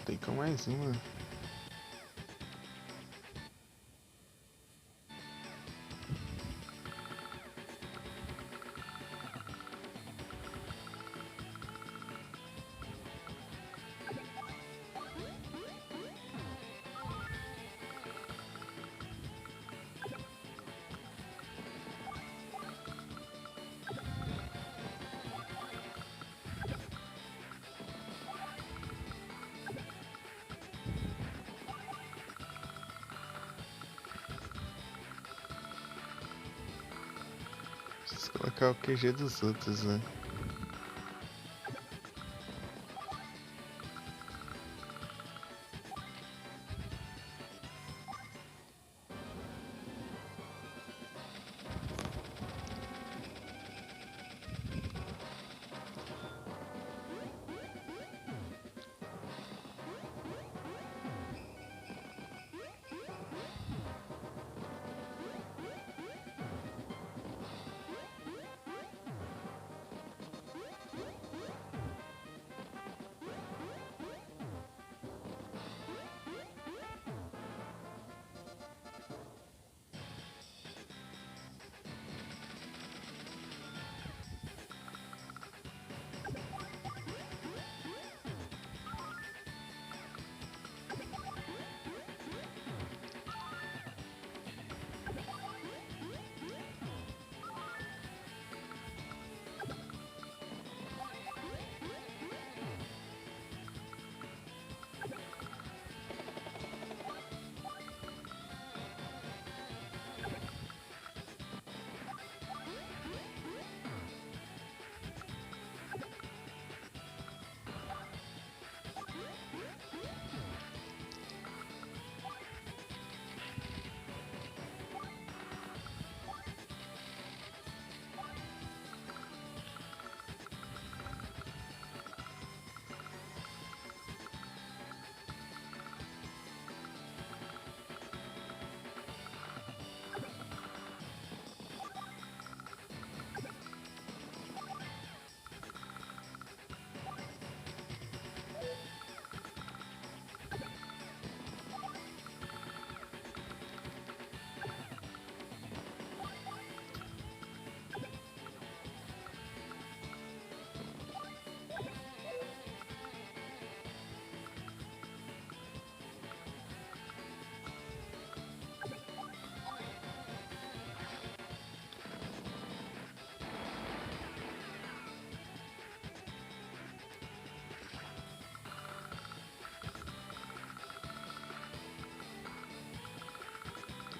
Tem com mais uma. Preciso colocar o QG dos outros, né?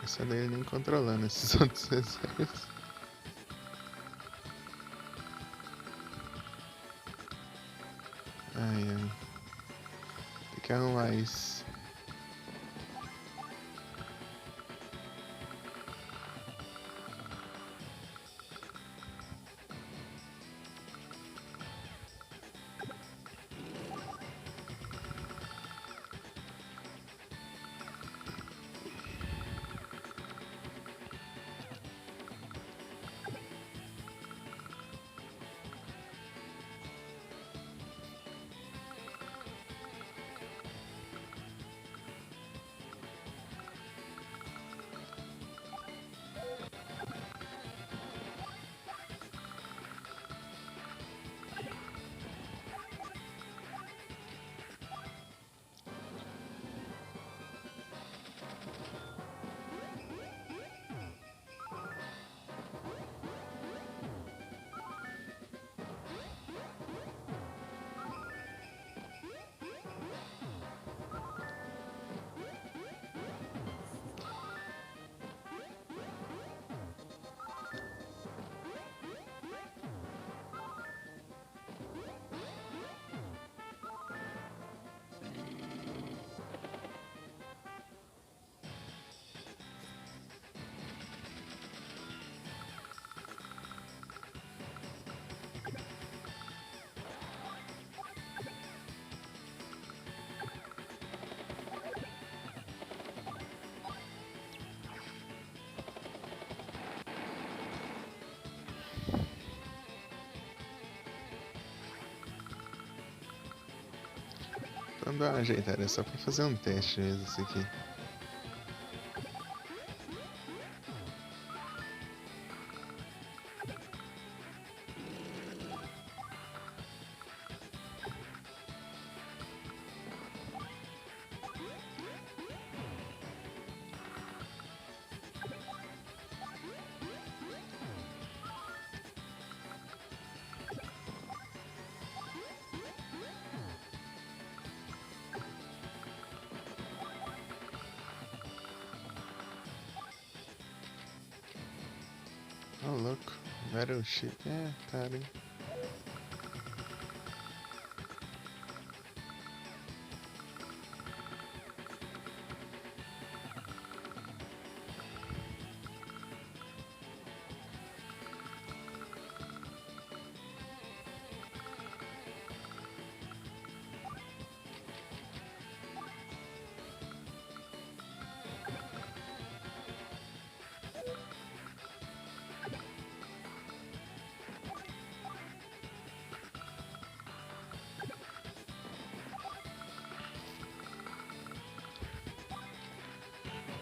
Essa daí nem controlando esses outros reservas. Ai, ai. Tem que arrumar isso. Vamos dar uma ajeitada, é só pra fazer um teste mesmo isso aqui. Ô, louco. Battleship é caro, hein?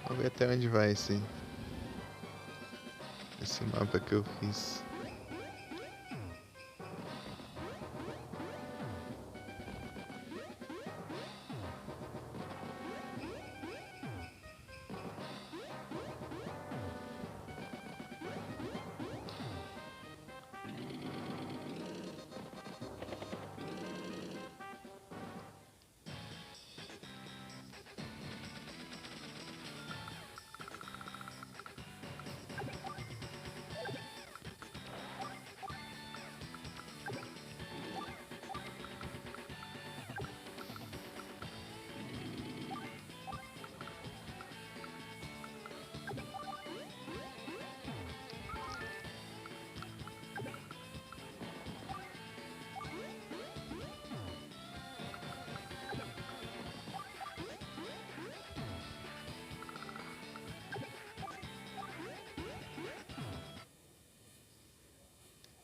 Vamos ver até onde vai esse mapa que eu fiz.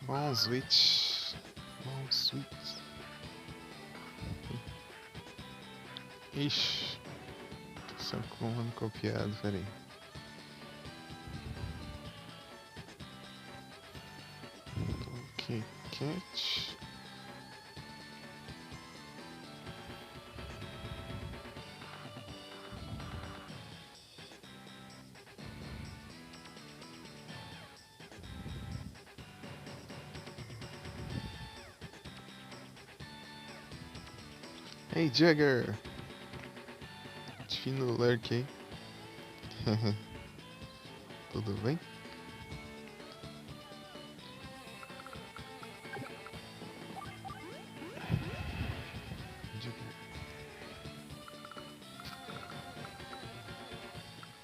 Bom switch. Bom switch. Ixi. Tô só com o comando copiado, peraí. Ok, catch. Hey Jagger! Fino lurk aí. Tudo bem?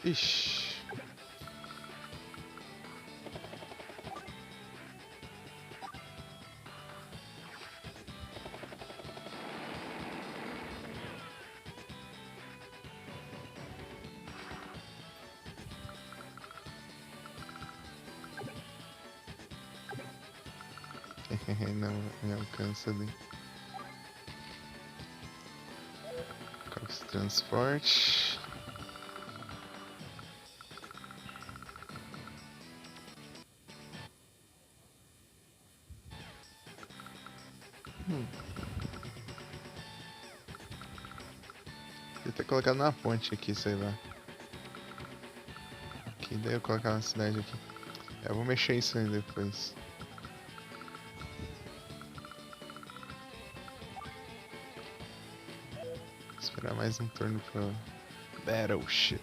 Ixi. Não me alcança ali. Cox transporte. Devia ter colocado na ponte aqui, sei lá. Que ideia eu colocar na cidade aqui. Eu vou mexer isso aí depois. Esperar mais um turno pro Battleship.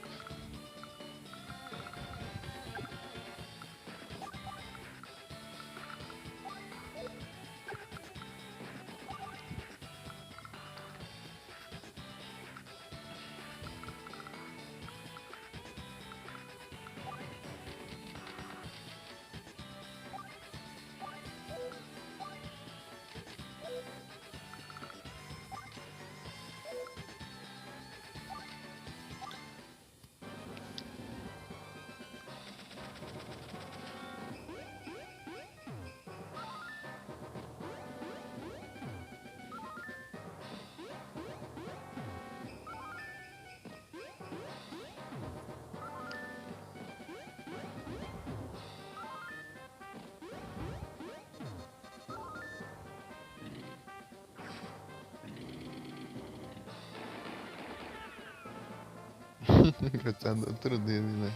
Coitado do outro dele, né?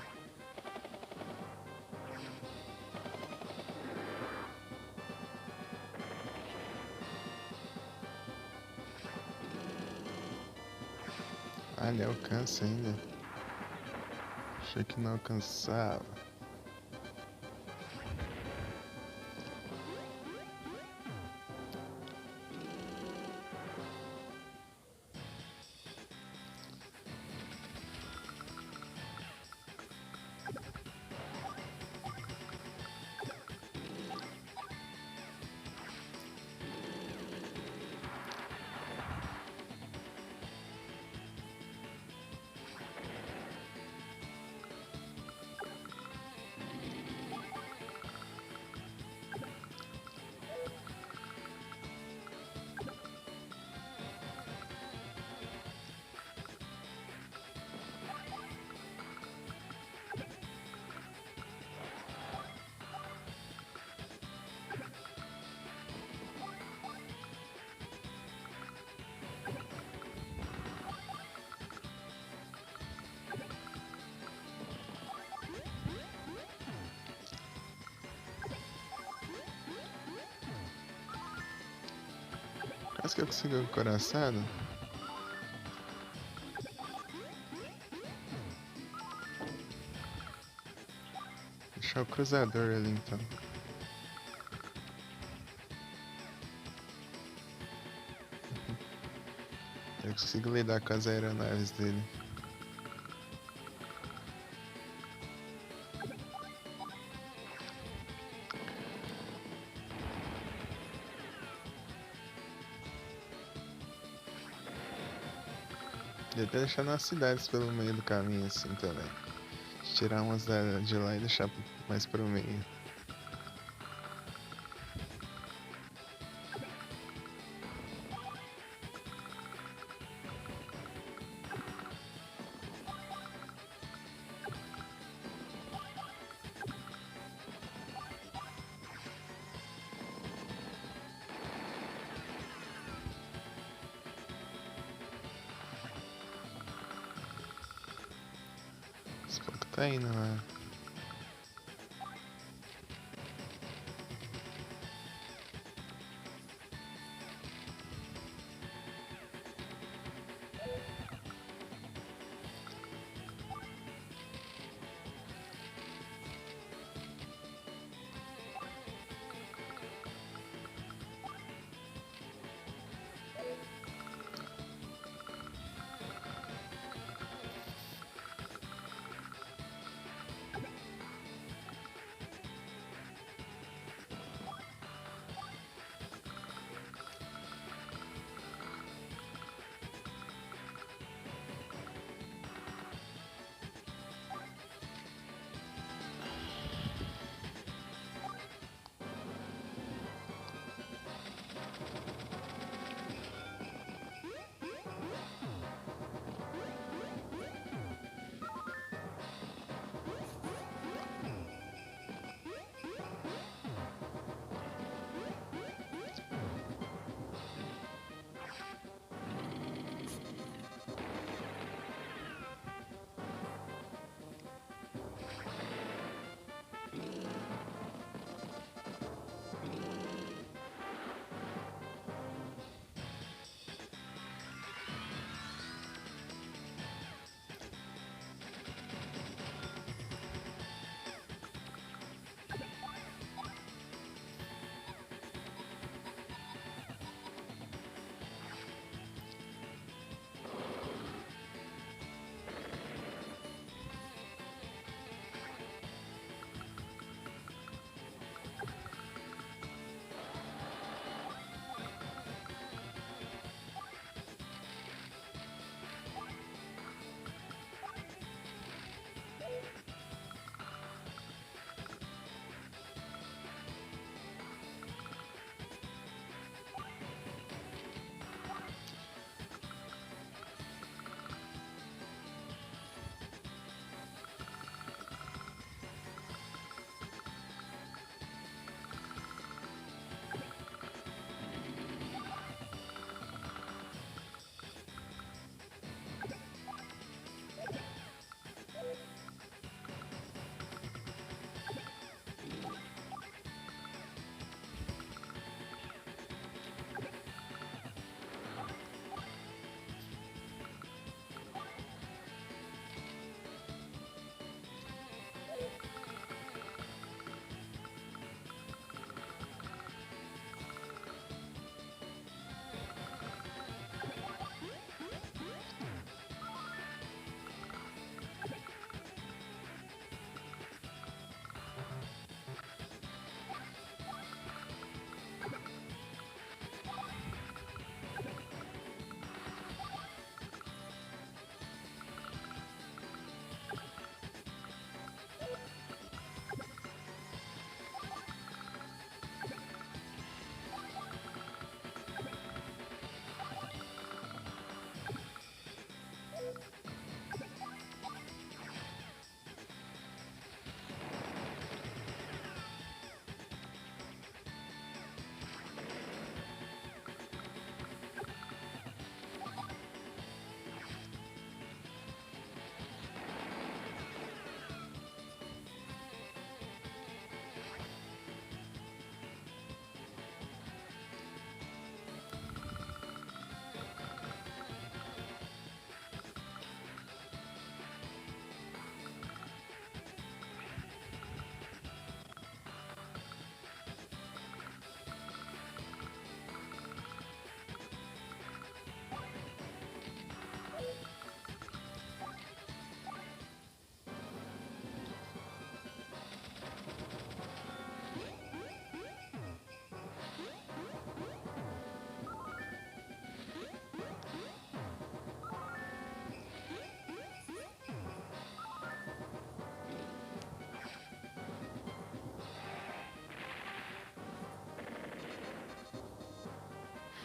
Ah, ele alcança ainda. Achei que não alcançava. Quase que eu consegui o coraçado. Deixar o cruzador ali então. Eu consigo lidar com as aeronaves dele. E até deixar nas cidades pelo meio do caminho assim também. Tirar umas de lá e deixar mais pro meio. Esse pouco tá indo lá.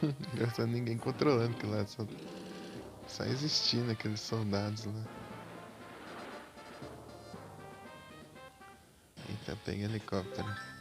Engraçado, ninguém controlando aquilo lá, só existindo aqueles soldados lá. Eita, pega helicóptero.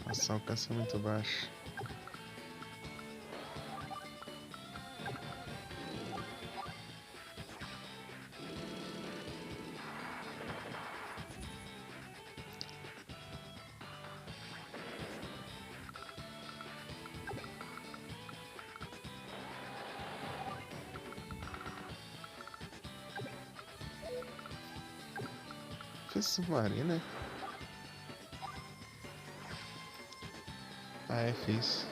Nossa, o alcance é muito baixo. Fiz submarino, né? Ah, é, fiz.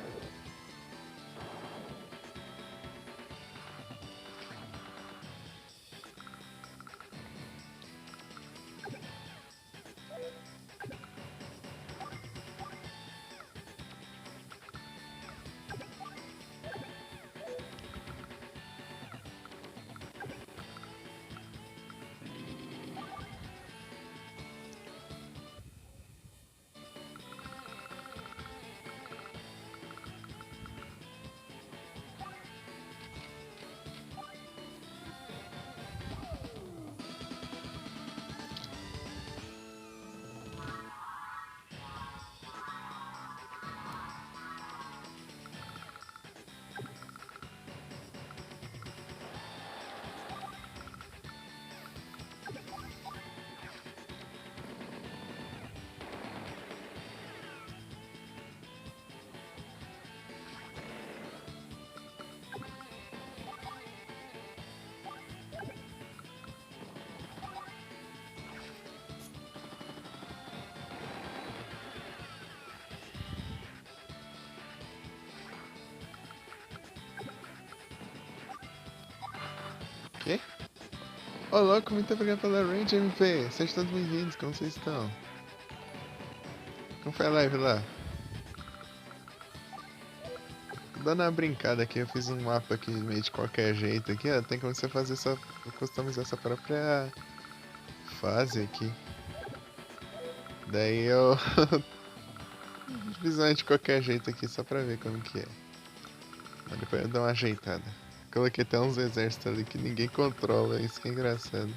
Quê? Ô, louco, muito obrigado pela range, MP. Sejam todos bem-vindos, como vocês estão? Como foi a live lá? Dando uma brincada aqui, eu fiz um mapa aqui meio de qualquer jeito aqui, ó. Tem como você fazer essa. Customizar essa própria fase aqui. Daí eu fiz uma de qualquer jeito aqui só pra ver como que é. Mas depois eu dou uma ajeitada. Coloquei até uns exércitos ali que ninguém controla, isso que é engraçado.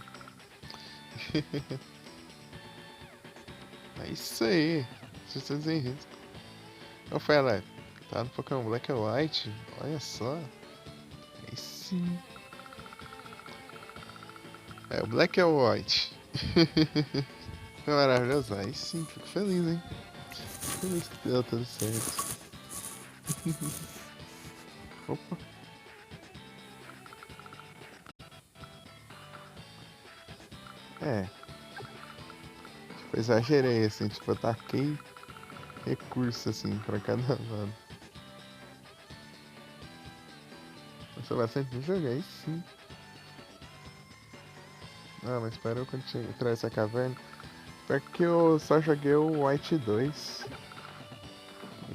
É isso aí. Justiça em risco. Ô, Fela, tá no Pokémon Black and White? Olha só. Aí sim. É o Black and White. Foi maravilhoso. Aí sim, fico feliz, hein? Fico feliz que deu tudo certo. Opa. É, tipo, exagerei, assim, tipo, eu taquei recurso, assim, pra cada lado. Gostou bastante do jogo? Aí sim. Ah, mas parou quando entrar essa caverna. Porque eu só joguei o White 2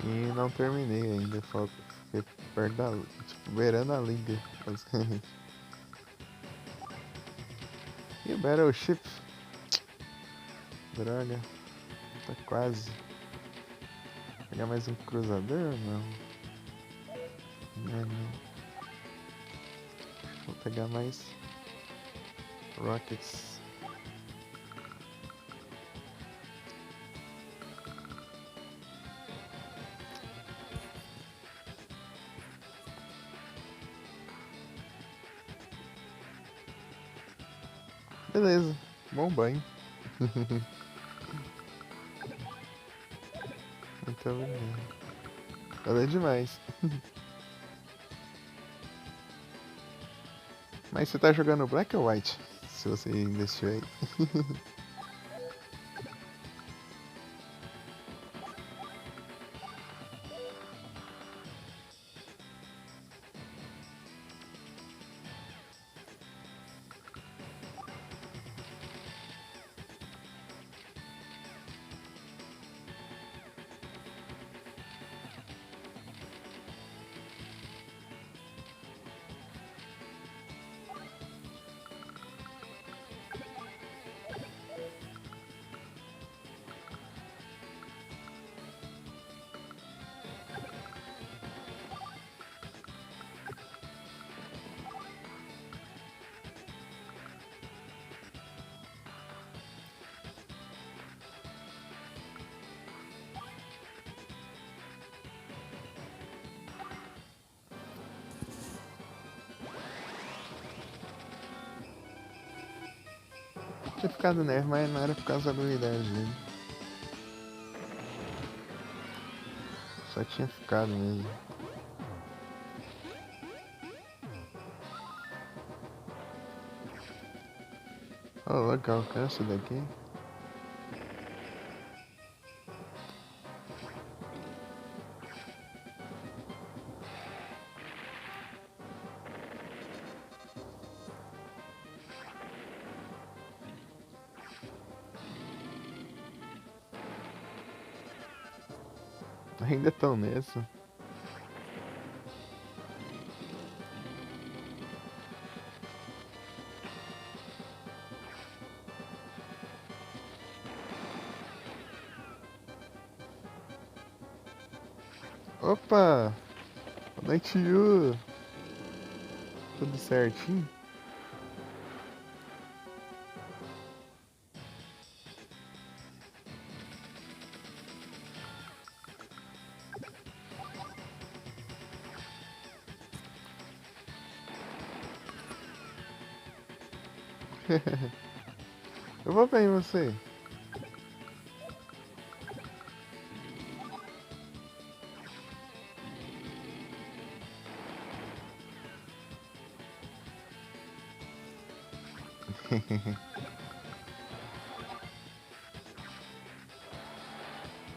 e não terminei ainda. Falta, fiquei perto da, tipo, beirando a liga, basicamente. E o Battleship? Droga, tá quase. Pegar mais um cruzador? Não. Não, não. Vou pegar mais Rockets. Beleza, bom banho. Muito obrigado. Valeu demais. Mas você tá jogando Black ou White? Se você investiu aí. Tinha ficado nervo, mas não era por causa da habilidade dele. Só tinha ficado mesmo. Oh, legal, cara, essa daqui. Ainda estão nessa. Opa! Boa noite, Yu! Tudo certinho? Eu vou bem, você?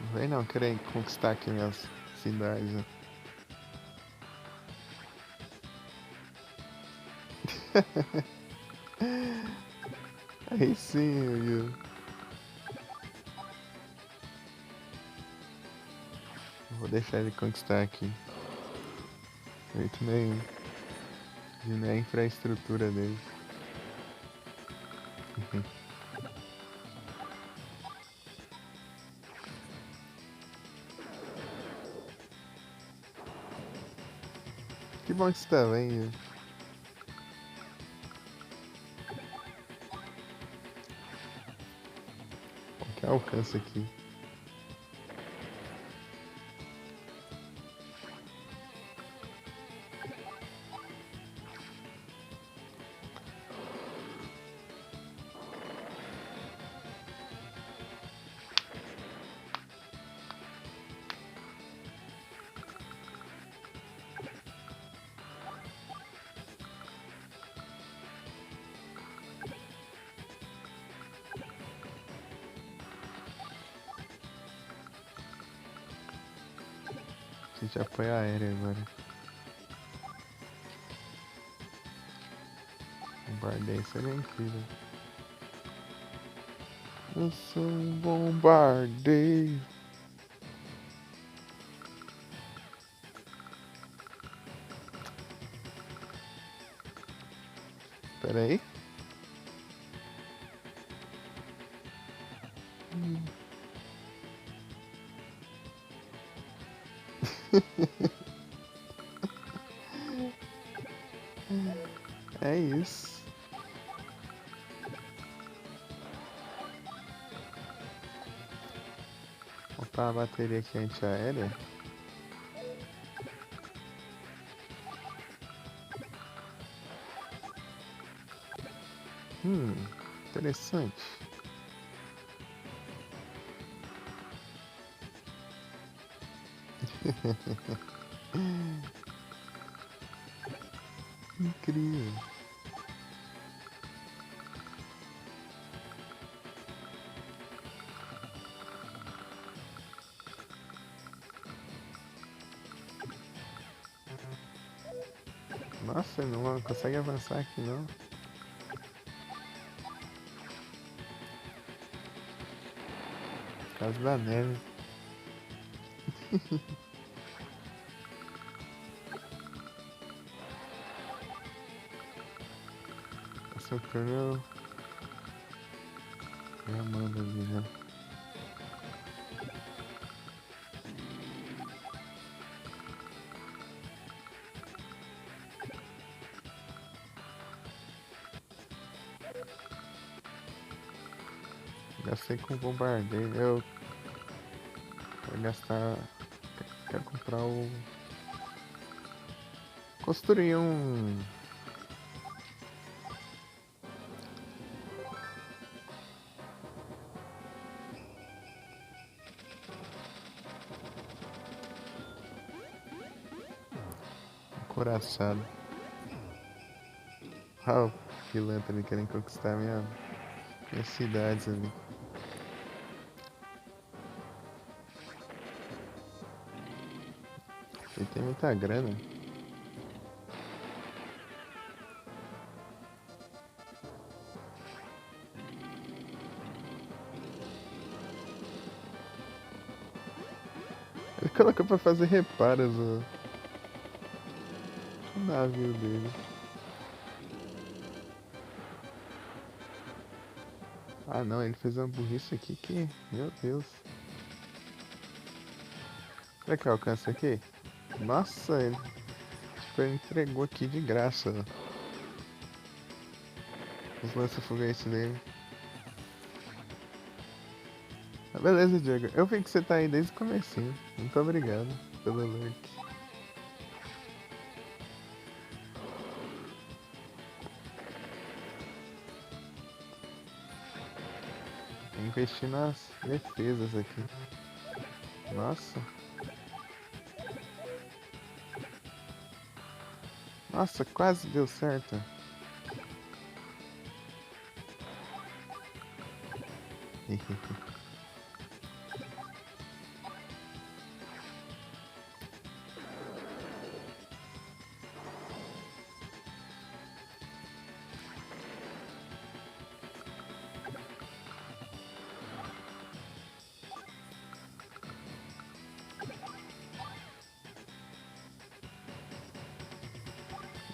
Não vem não, querer conquistar aqui minhas cidades. Né? Aí sim, Yu. Vou deixar ele conquistar aqui. Jeito nenhum. De nem a infraestrutura dele. Que bom que você tá bem, Yu. Já alcança aqui. A gente apoia aéreo agora. Bombardeio seria incrível. Eu sou um bombardeio. Pera aí. É isso. Vou botar a bateria aqui antiaérea. Interessante. Incrível. Nossa, não consegue avançar aqui não. Por causa da neve. Essa turno eu mando ali, né? Gastei com bombardeio. Eu vou gastar. Quero comprar o. Construir um. Coraçado. Ah, o pilantra ali querendo conquistar minhas cidades ali. Ele tem muita grana. Ele colocou pra fazer reparos o navio dele. Ah não, ele fez uma burrice aqui que. Meu Deus. Será que alcança aqui? Nossa, ele. Tipo, ele entregou aqui de graça os lança-foguetes dele. Ah, beleza, Diego. Eu vi que você tá aí desde o comecinho. Muito obrigado pelo lurk. Investir nas defesas aqui. Nossa. Nossa, quase deu certo.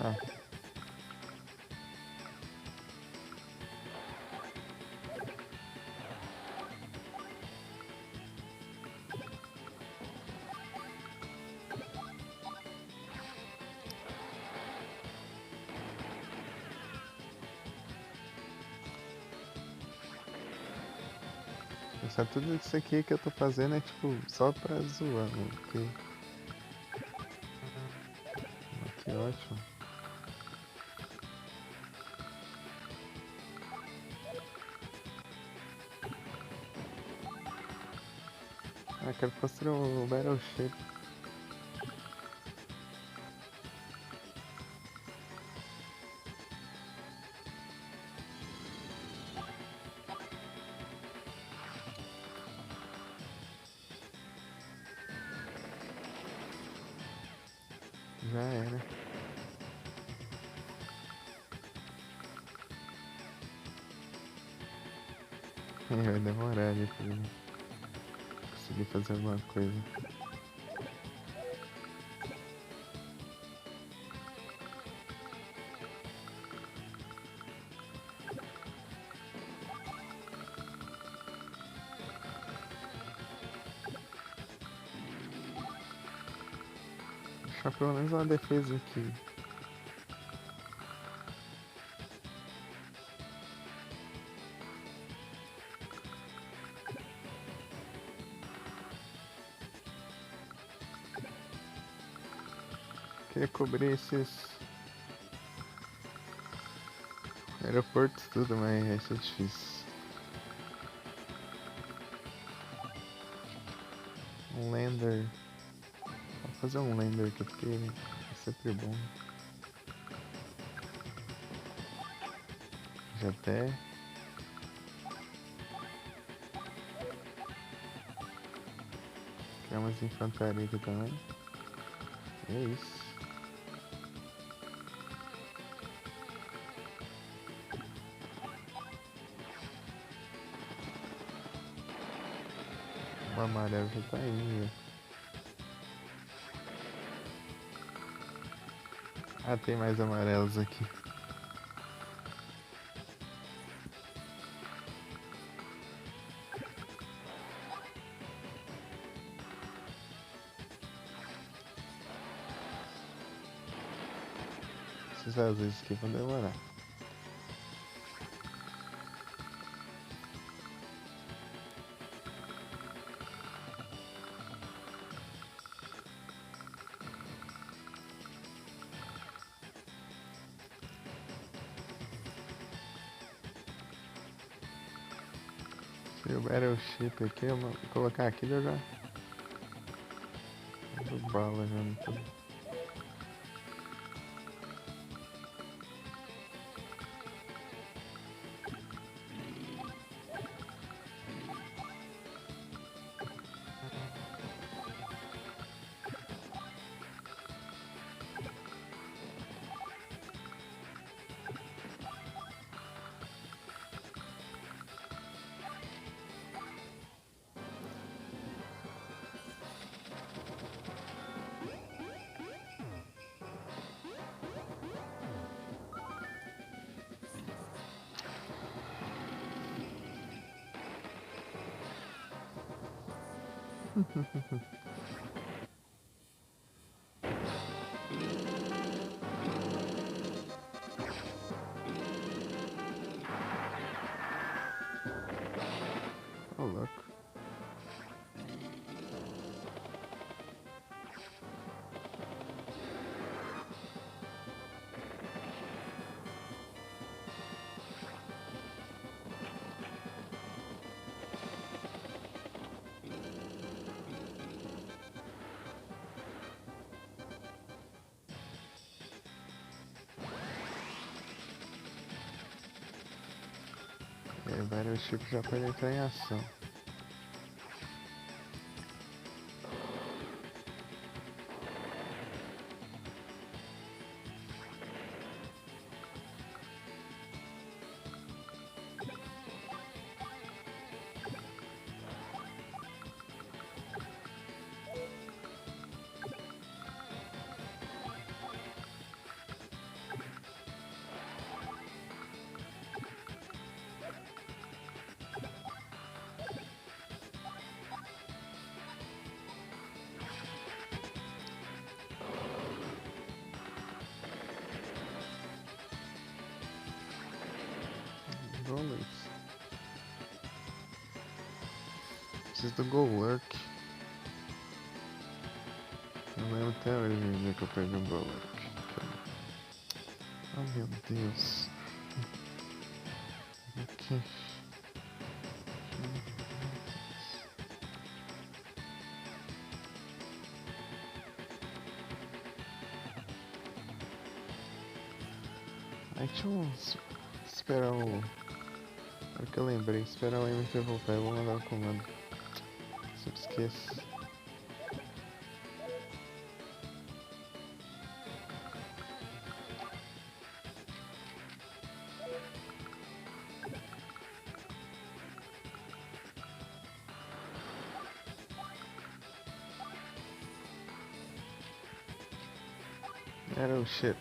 Ah, Só tudo isso aqui que eu tô fazendo é tipo só pra zoar, mano. Que ótimo. Ah, quero construir um Battleship. Já era. Vai demorar ali pra conseguir fazer alguma coisa. Deixar pelo menos uma defesa aqui. Queria cobrir esses aeroportos tudo, mas vai ser difícil. Um lander. Vou fazer um lander aqui porque é sempre bom. Já até. Criar umas infantaria aqui também. E é isso. O amarelo já tá aí, já. Ah, tem mais amarelos aqui. Esses azuis aqui vão demorar. Se o Battleship aqui, eu vou colocar aqui já já. Do bala já no tudo. Ô, louco. O Battleship já pode entrar em ação. Vamos. Preciso do Go Work. Eu lembro até hoje o dia que eu perdi o Go Work. Oh meu Deus. Ok. Aí deixa eu esperar o. Agora que eu lembrei, esperar o MP voltar, eu vou mandar o comando. Se eu esqueço. Era o shit.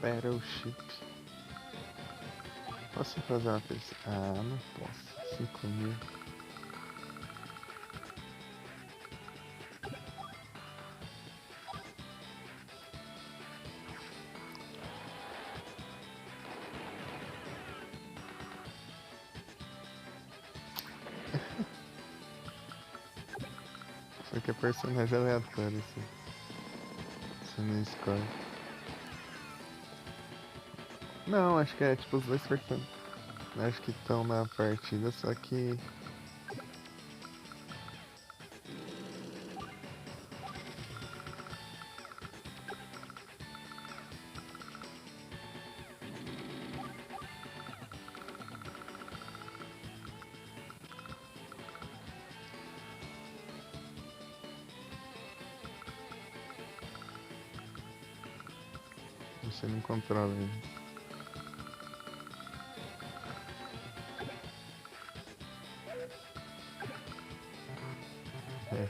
Battleship. Posso fazer uma pesquisa? Ah, não posso. 5.000. Só que é personagem aleatório, assim. Você não escolhe. Não, acho que é tipo os dois personagens. Acho que estão na partida, só que. Você não controla ele. É.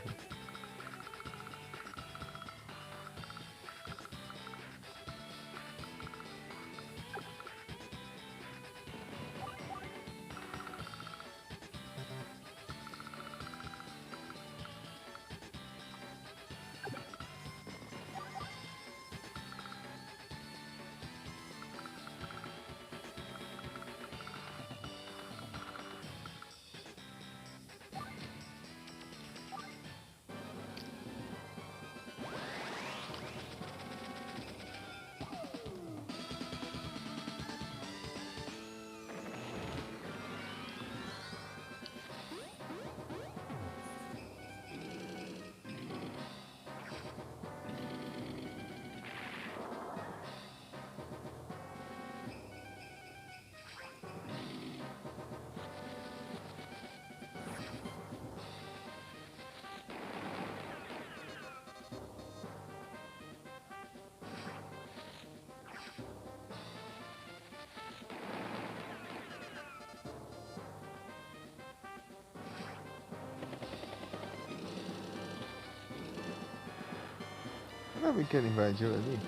Sabe que ele invadiu ali?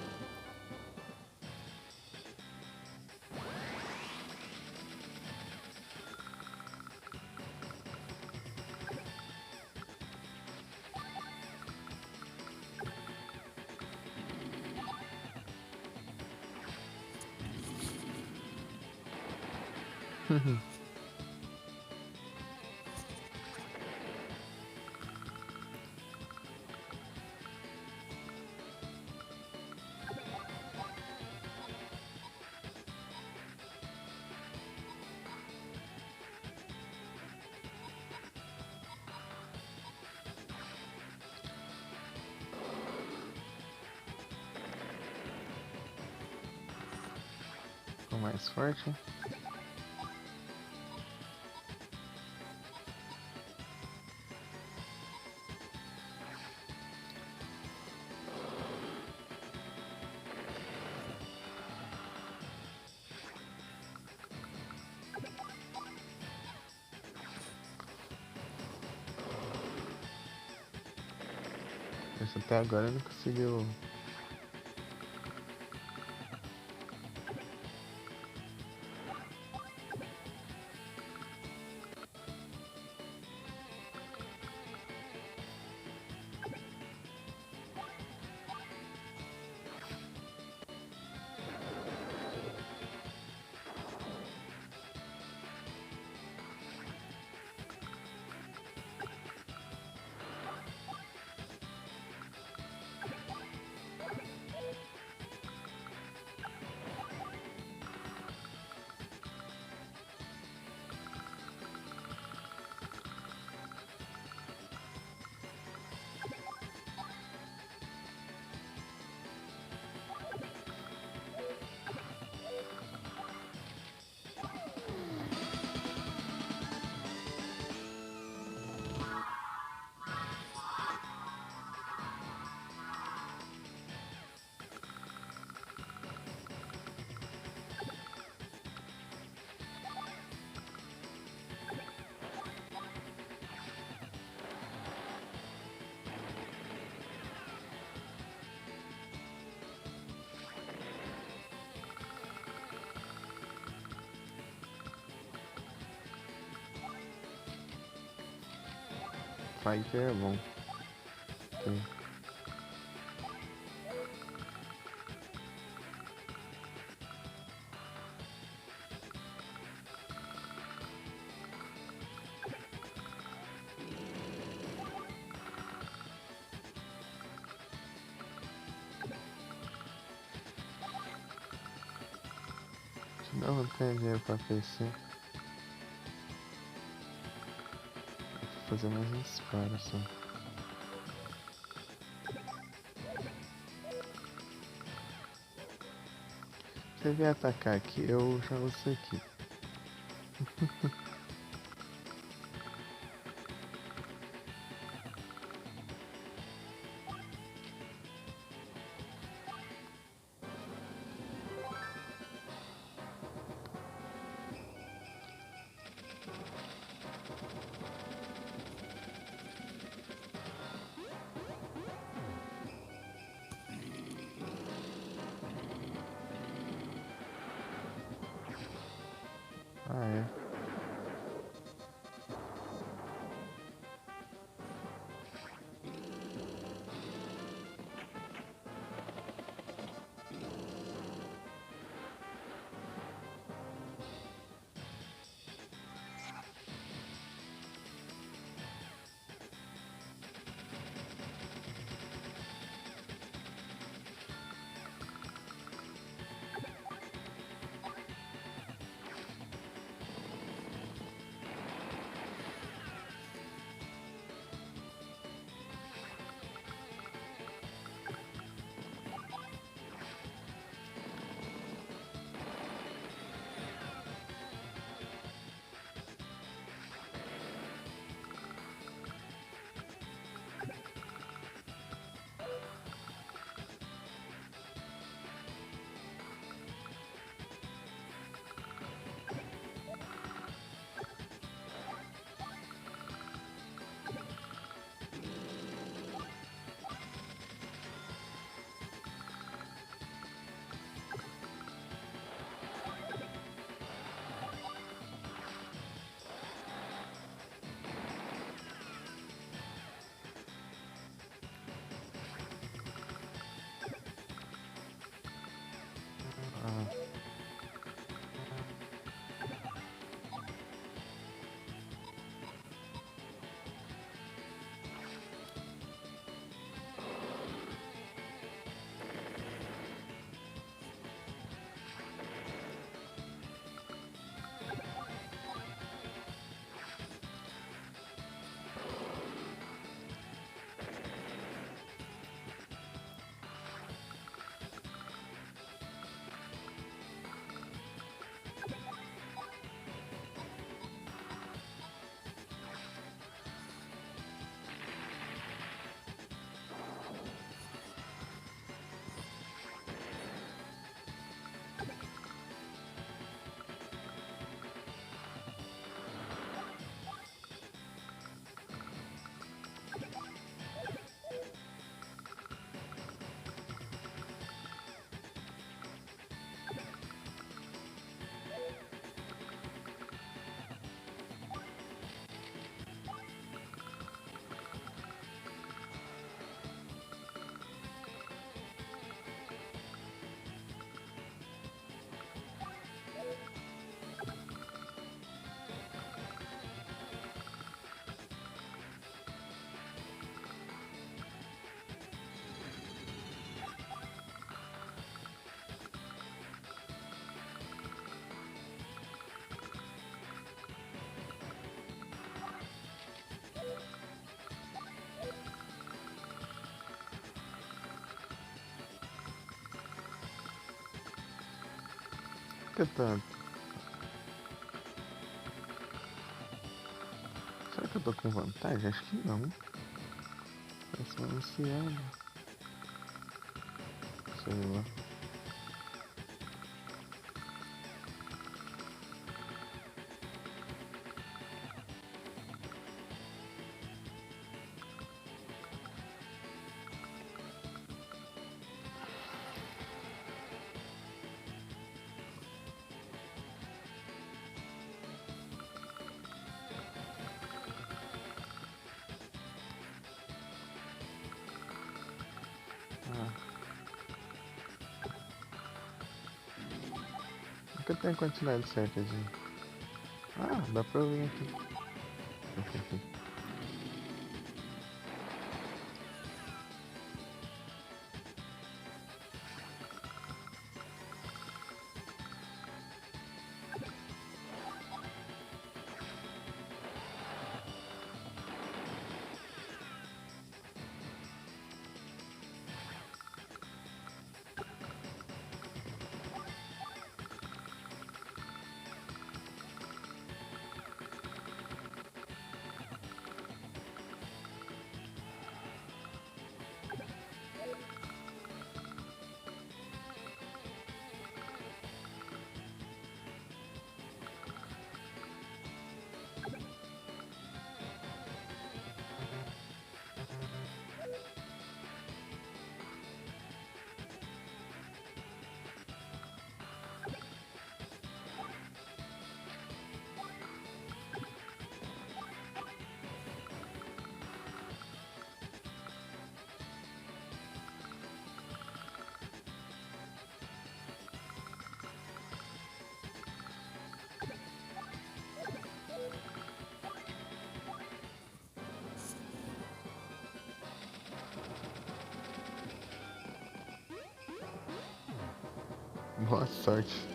Ficou mais forte. Mas até agora não conseguiu. Fighter é bom. Tem. Não tenho dinheiro pra PC. Vou fazer mais um disparo só. Se você vier atacar aqui, eu já uso aqui. Ah, é. que tá. Será que eu tô com vantagem? Acho que não. Tá só anunciando. Sei lá. Ah, nunca tem a quantidade certa de. Ah, dá pra eu vir aqui. Boa sorte.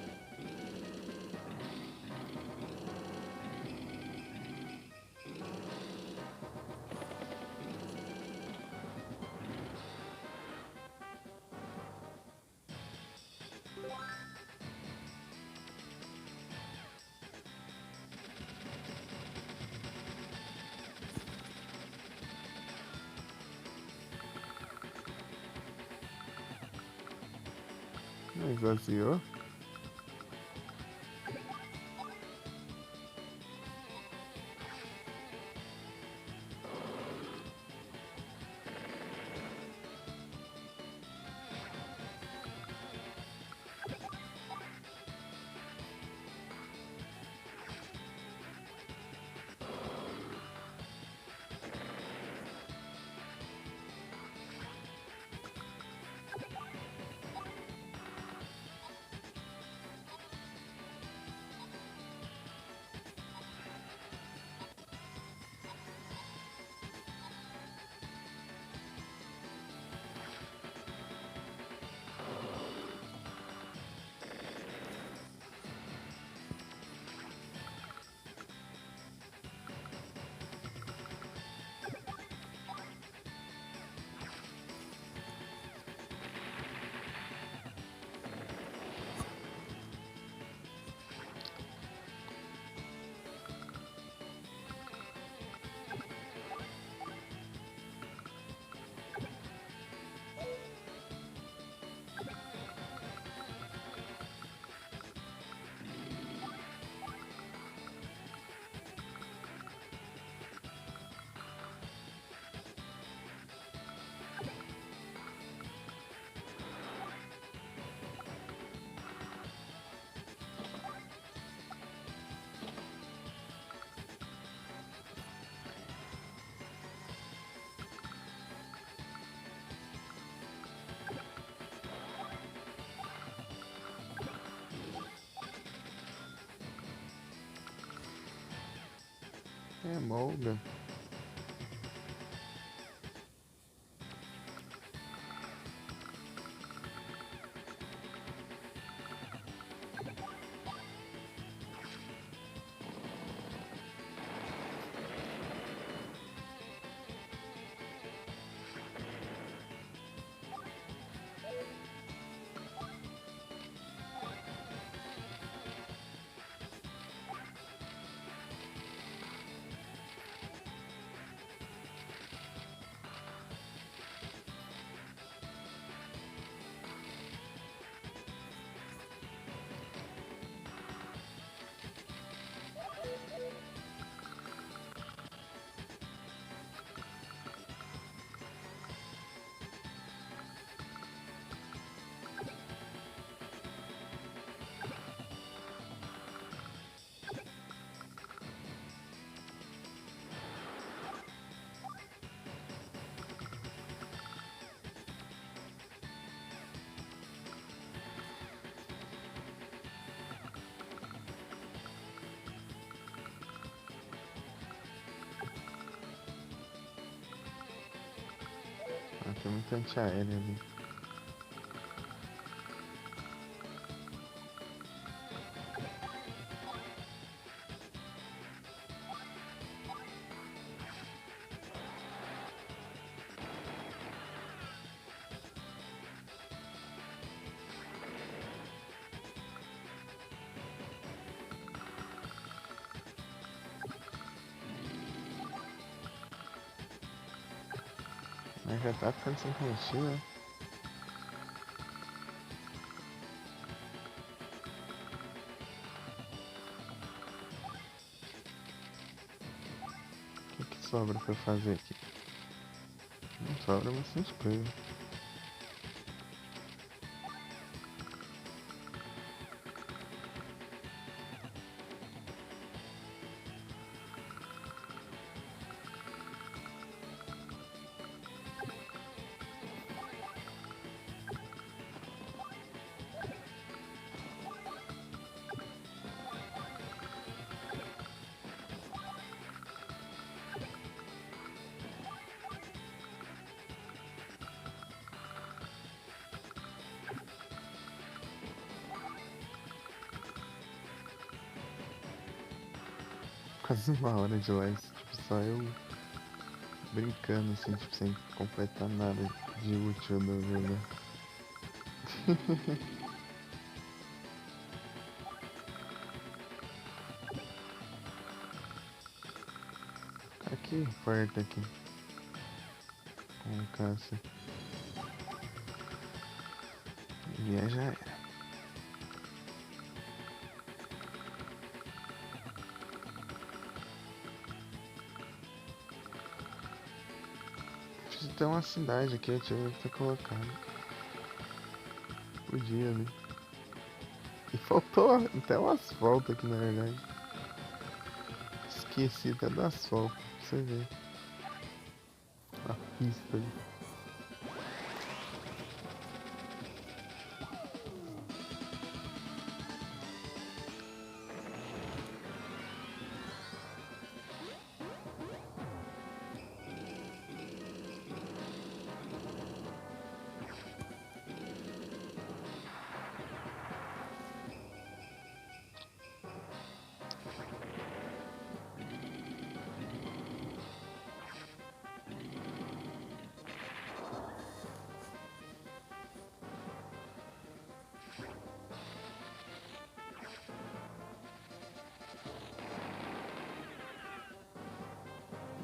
Esvaziou. É molga. Ah, tem muito antiaéreo ali. Mas já tá ficando sem combustível, né? O que sobra pra eu fazer aqui? Não sobra bastante coisa. Quase uma hora de live, tipo, só eu brincando, assim, tipo, sem completar nada de útil do jogo. Aqui, perto aqui. Com o Cássio. E aí já era. Preciso ter uma cidade aqui, eu tinha que ter colocado. Podia, né? E faltou até o asfalto aqui, na verdade. Esqueci até do asfalto, pra você ver. A pista ali.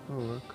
Ô, louco.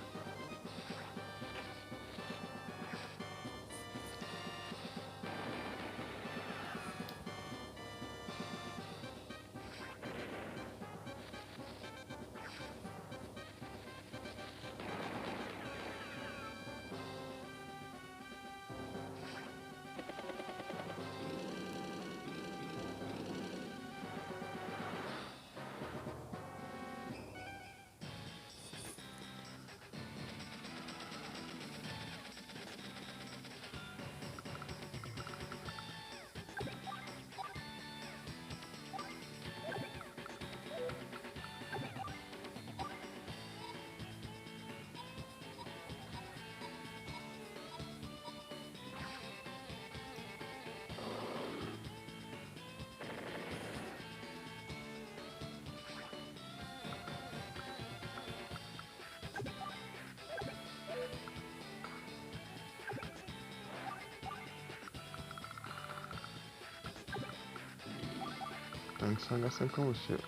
Antes só gastando combustível.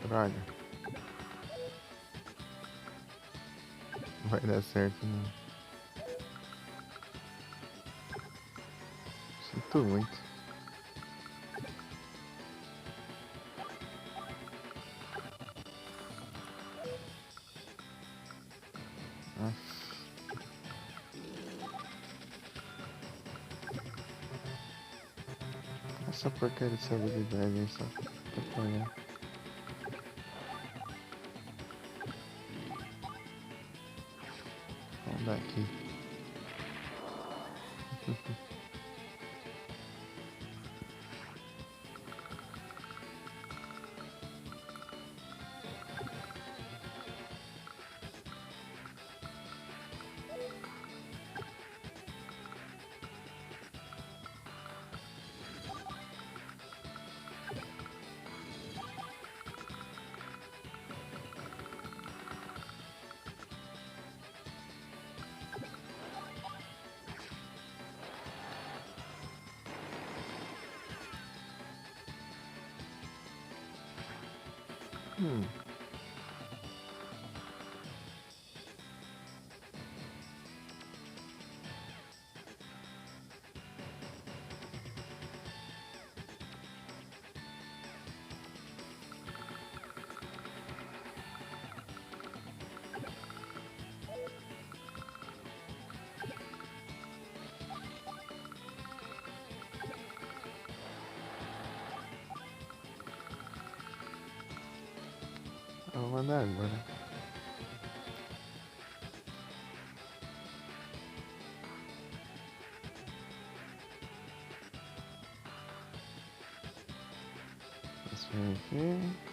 Droga. Não vai dar certo, não. Sinto muito. Essa porcaria dessa habilidade aí só atrapalhar. Vamos dar aqui. Hum. Eu vou mandar agora. Isso aqui.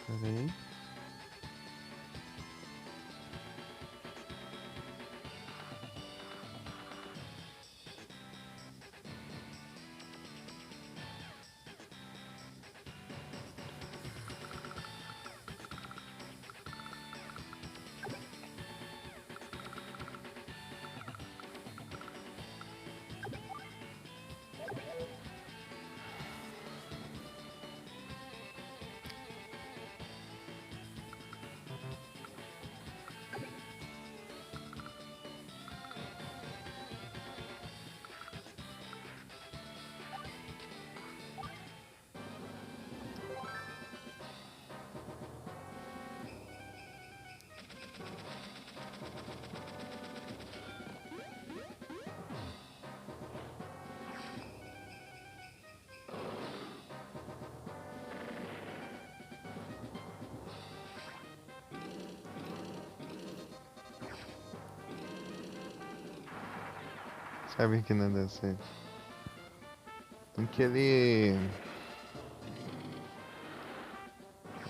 Peraí. Sabe que não dá certo. Tem que ele...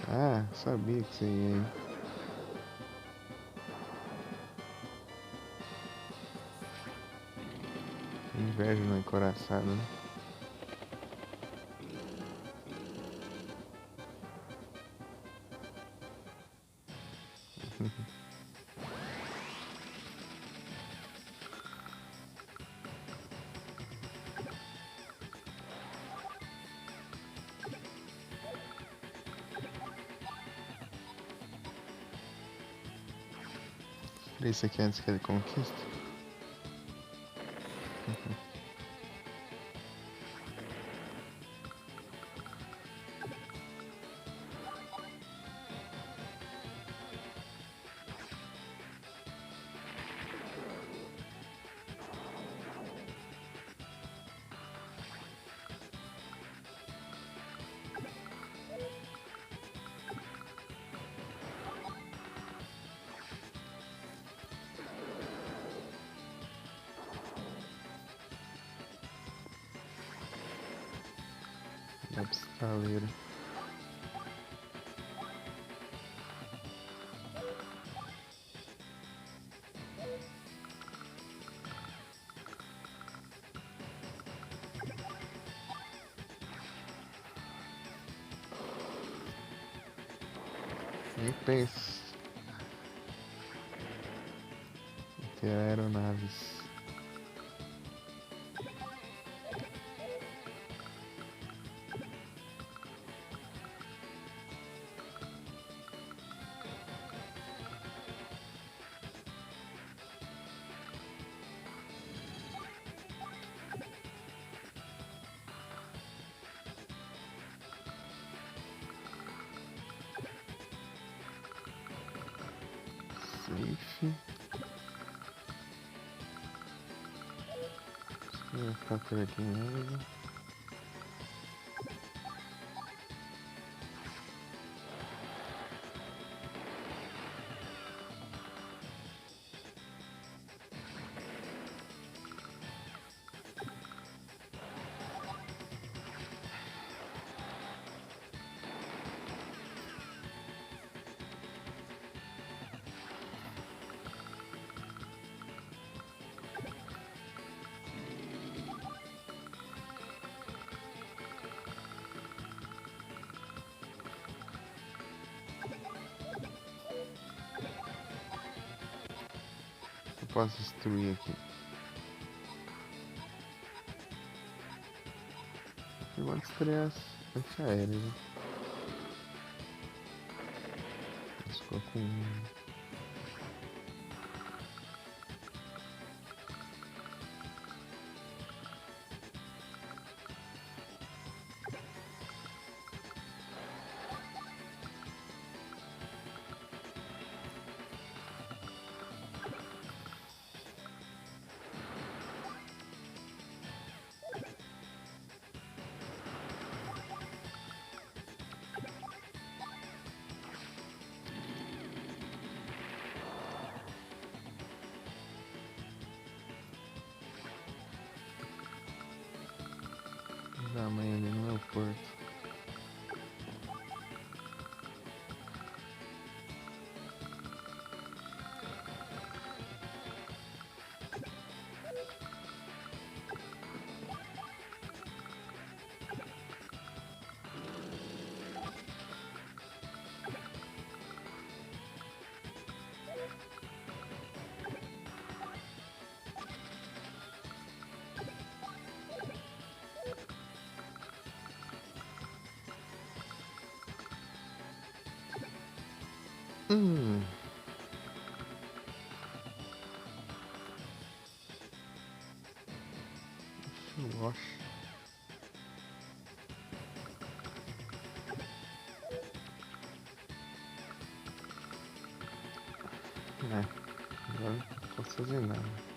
Ah, sabia que você ia aí. Inveja no encoraçado, né? Isso aqui antes que ele conquista. Dá pra estaleira. Nem pensa. que é aeronaves. Safe. Vou ficar por aqui mesmo. Eu posso destruir aqui. Eu vou destruir as antiaéreas, né? Ficou com... da manhã ali no meu porto. Hum. Nossa. É, agora não posso fazer nada.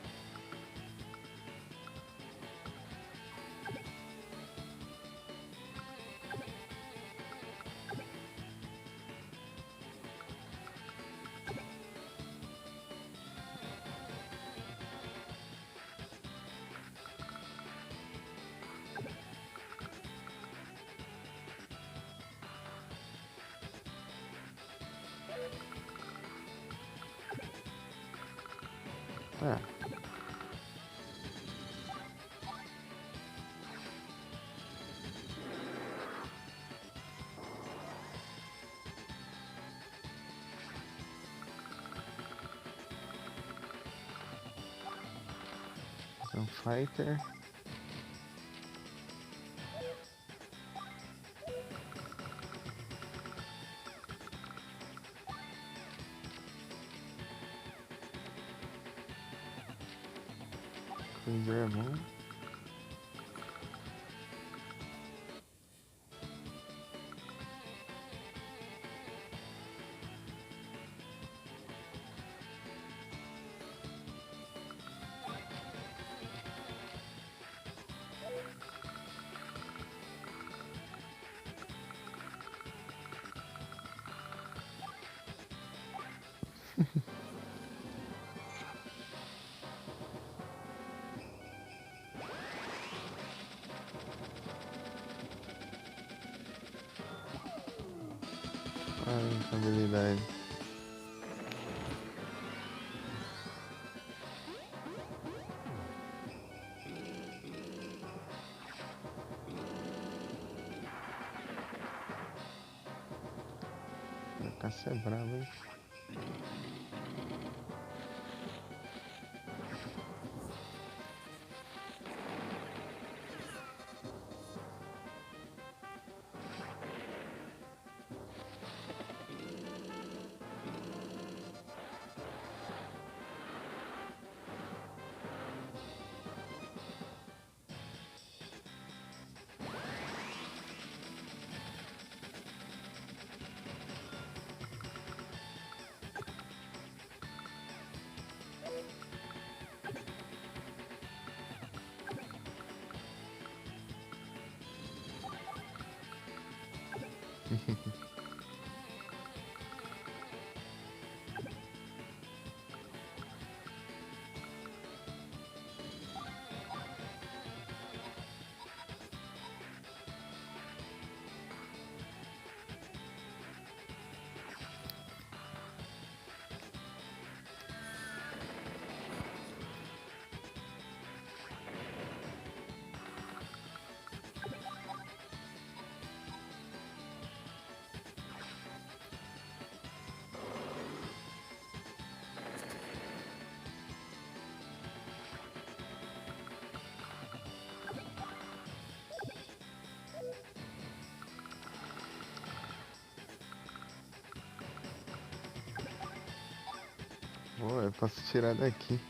Ah, um fighter. Cruiser é bom. Ah, habilidade. A caça é brava, hein? Pô, eu posso tirar daqui.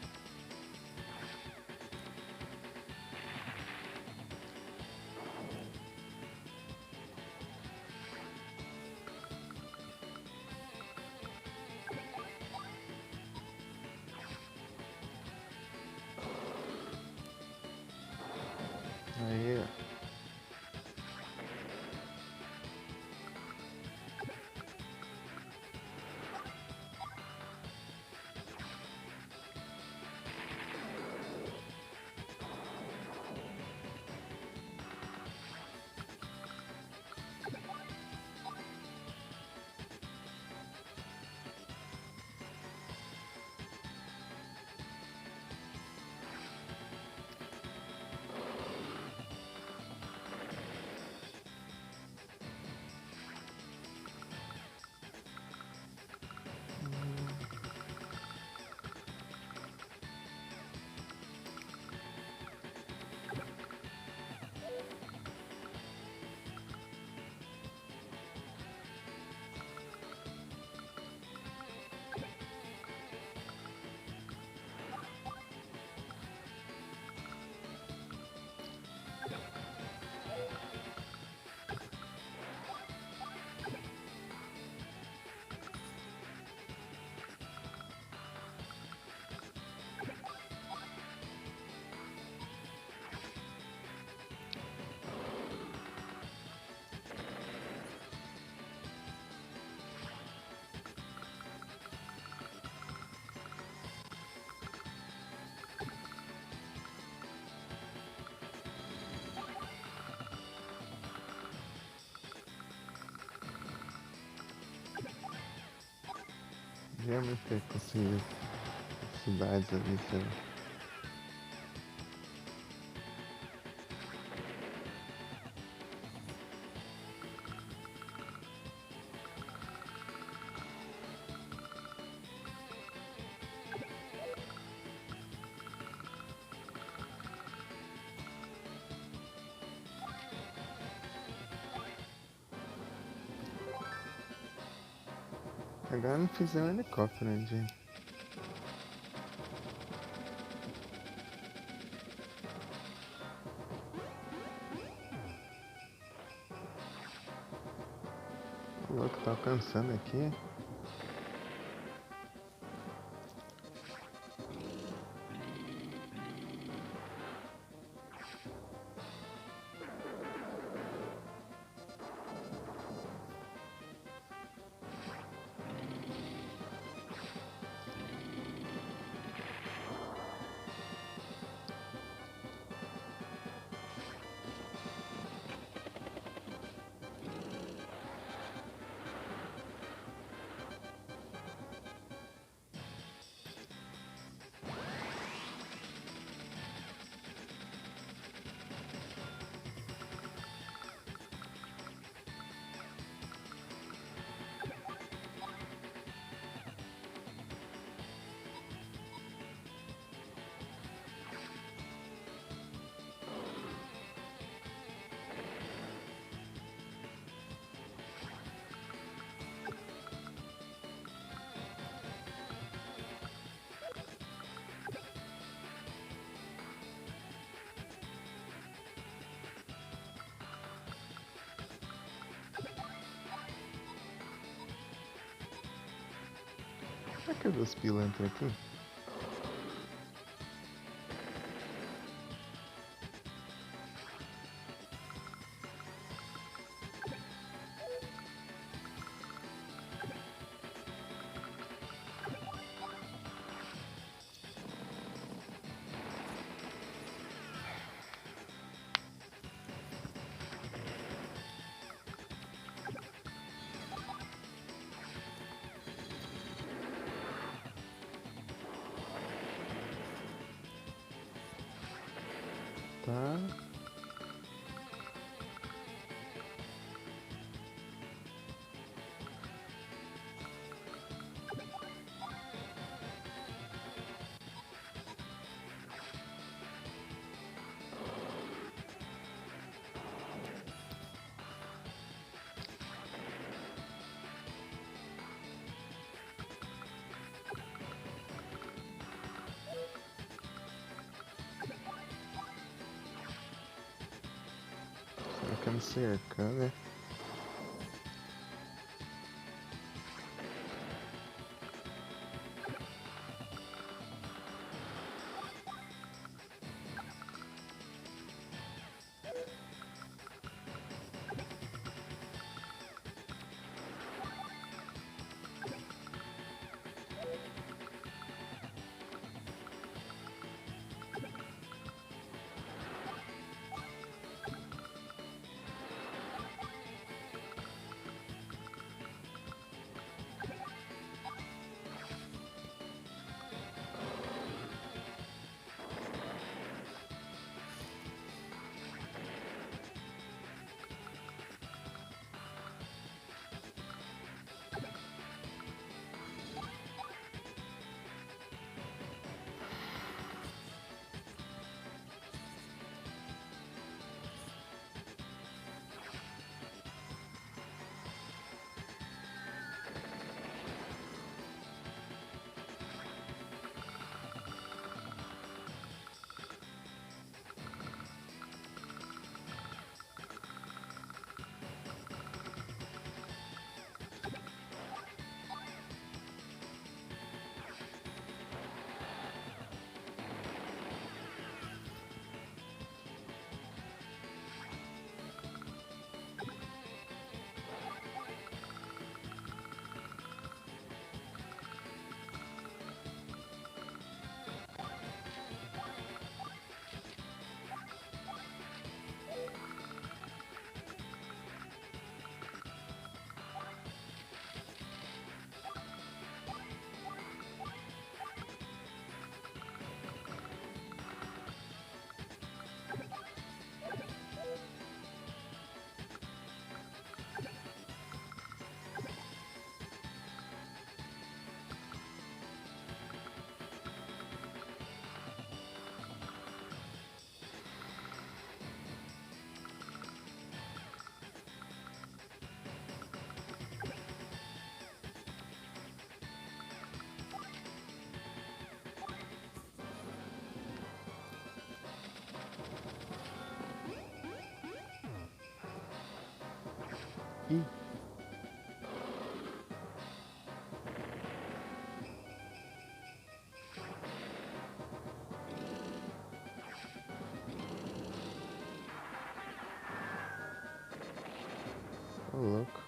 Aí, ó. Devia ter conseguido cidades ali, sei lá. Agora não fiz um helicóptero, né, gente? O louco tá alcançando aqui. Será que os pilantras aqui? me cercando, né? Ih, ô louco.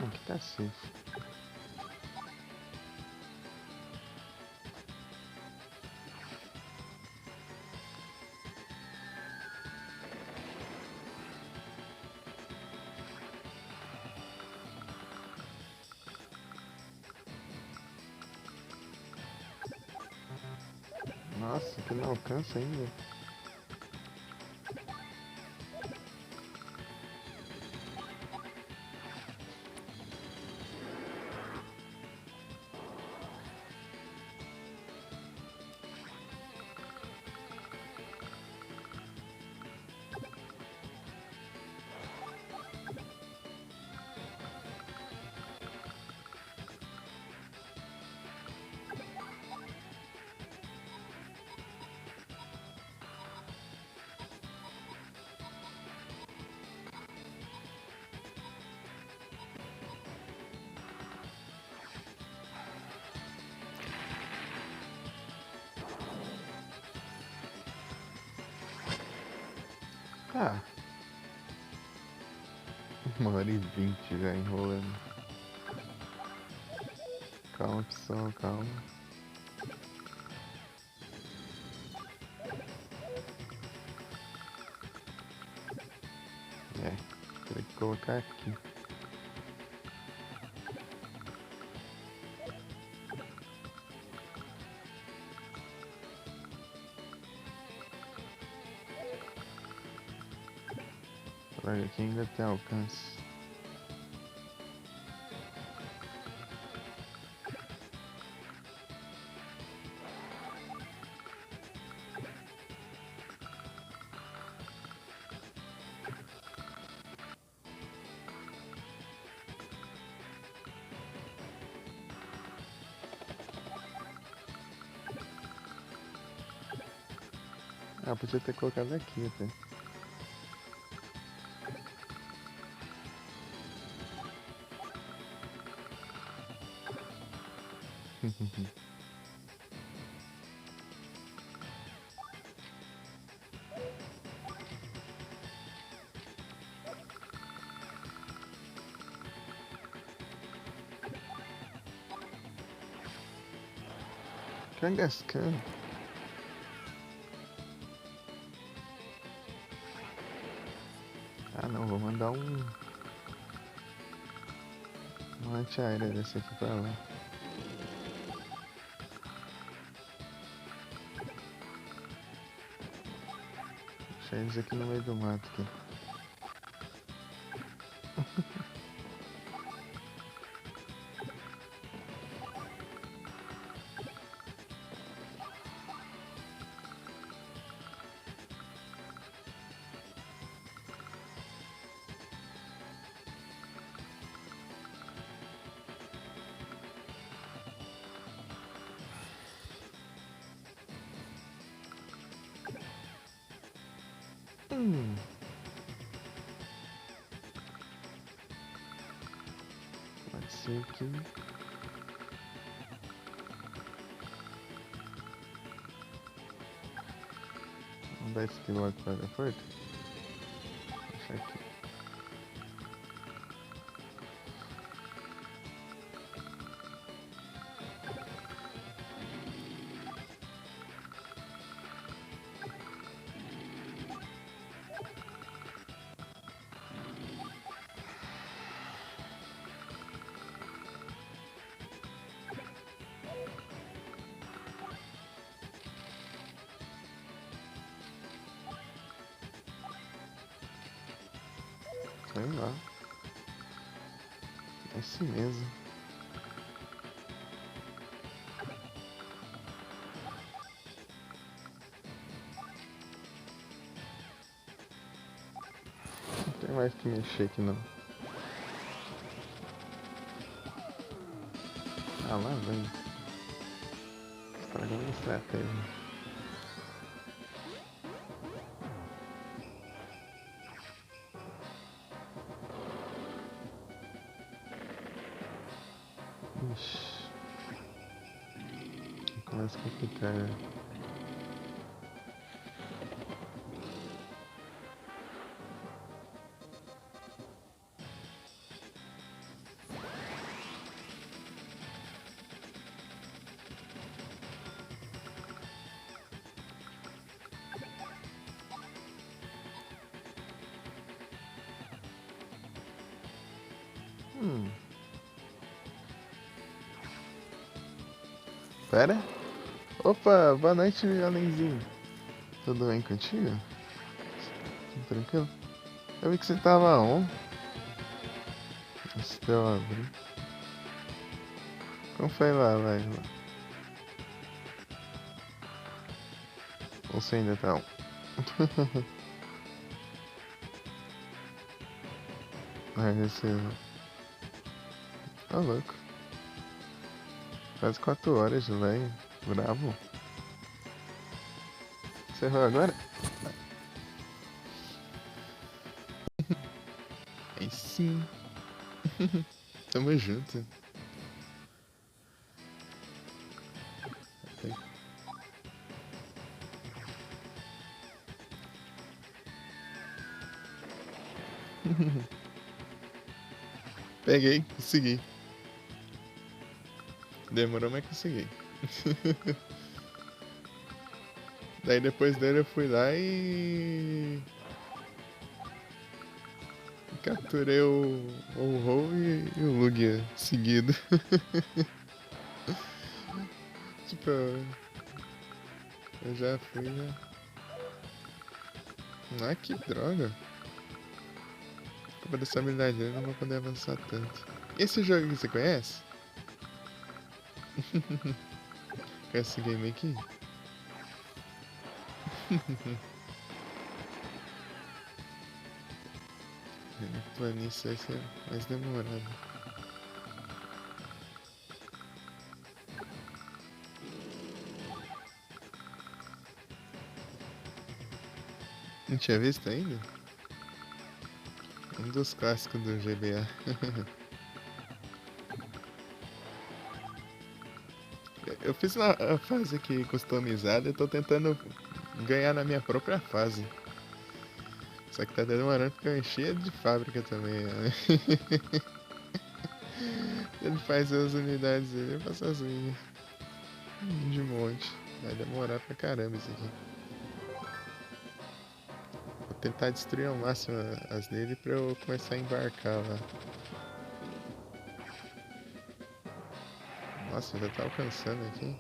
Aqui tá safe. Nossa, que não alcança ainda. Ah, 1h20 já enrolando. Calma, pessoal, calma. É, teria que colocar aqui. Olha, aqui ainda tem alcance. Ah, podia ter colocado aqui até. Kangaskhan. Ah não, vou mandar uma antiaérea desse aqui pra lá. Deixa eles aqui no meio do mato aqui. Pode ser que... Vamos dar esse aqui logo para o aeroporto. Deixa aqui. Sei lá. É assim mesmo. Não tem mais que mexer aqui não. Ah, lá vem. Estragando a estratégia. Ixi. Começa a complicar. Pera. Opa, boa noite, alenzinho. Tudo bem contigo? Tudo tranquilo? Eu vi que você tava on. Deixa eu abrir. Como foi lá, vai? Ou você ainda tá on? Ai, esse... Tá louco. Quase 4 horas, velho. Bravo. Você vai agora? Aí sim. Tamo junto. Peguei, consegui. Demorou, mas consegui. Daí depois dele eu fui lá e capturei o Rou e o Lugia seguido. Tipo, eu já fui, né? Ah, que droga. Por culpa dessa habilidade eu não vou poder avançar tanto. Esse jogo aqui você conhece? Conhece esse game aqui? Planície vai ser mais demorado. Não tinha visto ainda? Um dos clássicos do GBA. Eu fiz a fase aqui customizada e tô tentando ganhar na minha própria fase. Só que tá demorando porque eu enchi de fábrica também, né? Ele faz as unidades dele, eu faço as minhas. De monte. Vai demorar pra caramba isso aqui. Vou tentar destruir ao máximo as dele pra eu começar a embarcar lá. Nossa, já tá alcançando aqui.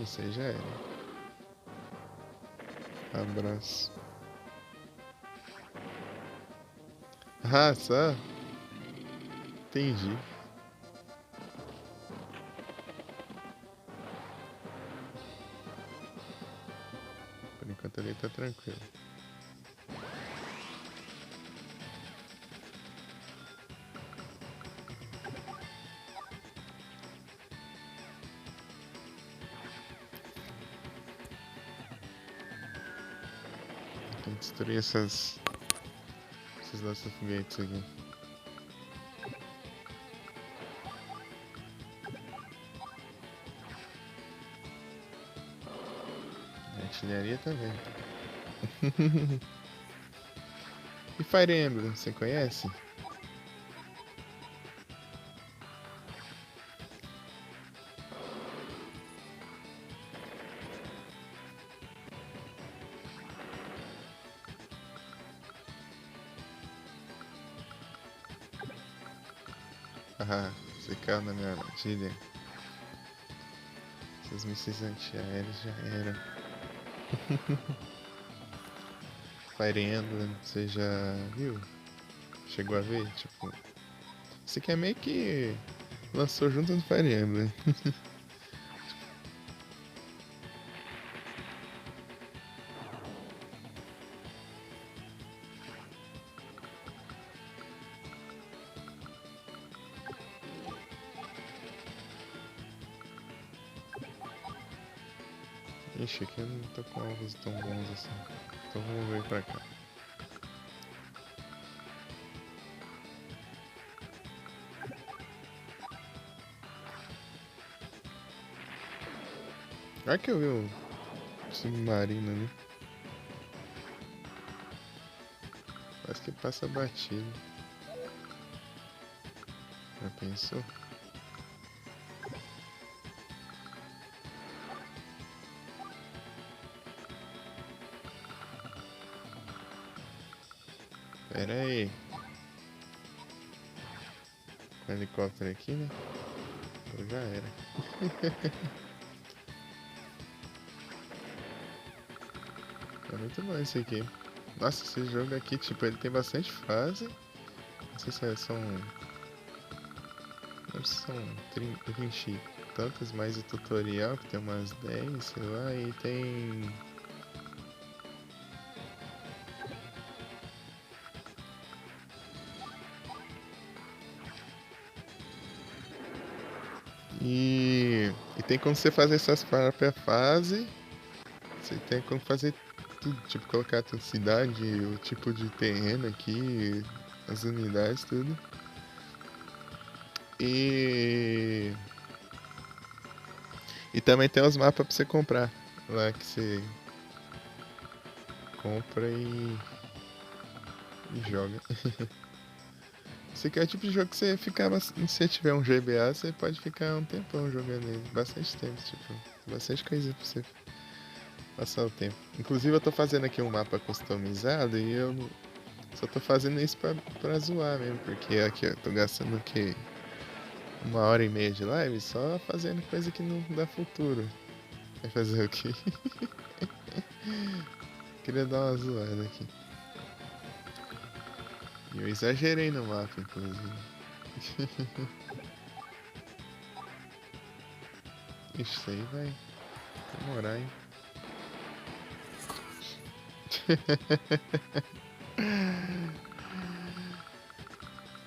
Isso aí já era. Abraço. Ah, só? Entendi. Por enquanto ele tá tranquilo. Tem que destruir esses nossos foguetes aqui. Artilharia também. E Fire Emblem, você conhece? Ah, você caiu na minha armadilha. Seus mísseis antiaéreos já eram. Fire Emblem, você já viu? Chegou a ver? Tipo, esse aqui é meio que lançou junto do Fire Emblem. Ixi, aqui eu não tô com alvos tão bons assim. Então vamos ver pra cá. Olha que eu vi o submarino ali. Parece que passa batido. Já pensou? Pera aí. Com helicóptero aqui, né? Então já era. É muito bom esse aqui. Nossa, esse jogo aqui, tipo, ele tem bastante fase. Não sei se são. Não sei se são 20 e tantas, mais o tutorial, que tem umas 10, sei lá, e tem. E tem como você fazer essas próprias fases. Você tem como fazer tudo, tipo, colocar a tua cidade, o tipo de terreno aqui, as unidades, tudo. E. E também tem os mapas pra você comprar. Lá que você compra e joga. Esse aqui é o tipo de jogo que você ficava. Se você tiver um GBA, você pode ficar um tempão jogando ele. Bastante tempo, tipo. Bastante coisa pra você passar o tempo. Inclusive eu tô fazendo aqui um mapa customizado e eu só tô fazendo isso pra zoar mesmo, porque aqui eu tô gastando o quê? 1h30 de live só fazendo coisa que não dá futuro. Vai fazer o quê? Queria dar uma zoada aqui. E eu exagerei no mapa, inclusive. Isso aí vai demorar, hein?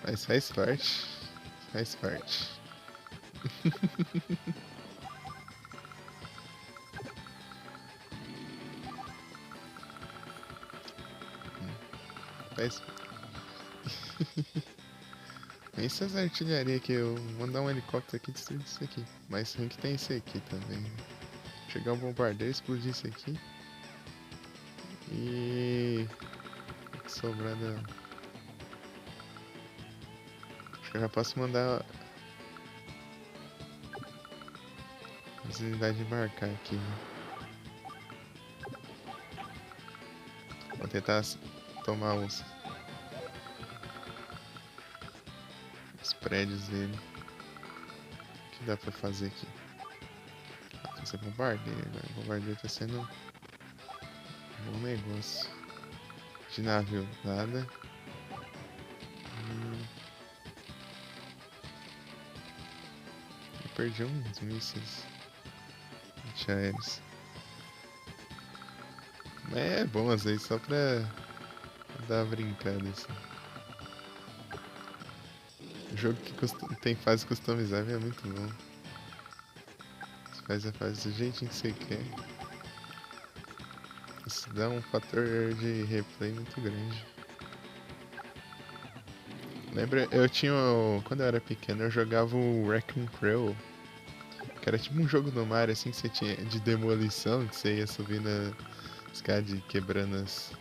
Mas faz parte. Faz parte. Faz. Nem essas artilharias aqui, eu vou mandar um helicóptero aqui e destruir isso aqui. Mas ruim que tem esse aqui também. Né? Chegar um bombardeiro, explodir isso aqui. E. O que sobrar da. Acho que eu já posso mandar as unidades embarcar aqui. Né? Vou tentar tomar os prédios dele. O que dá pra fazer aqui? Fazer bombardeio, né? Bombardeio tá sendo um bom negócio. De navio, nada. Eu perdi uns mísseis antiaéreos. Mas é bom às vezes só pra dar uma brincada assim. O jogo que tem fase customizável é muito bom. Você faz a fase do jeitinho que você quer. Isso dá um fator de replay muito grande. Lembra, eu tinha. Quando eu era pequeno, eu jogava o Wrecking Crew. Que era tipo um jogo do Mario assim que você tinha de demolição, que você ia subir na escada e quebrando as.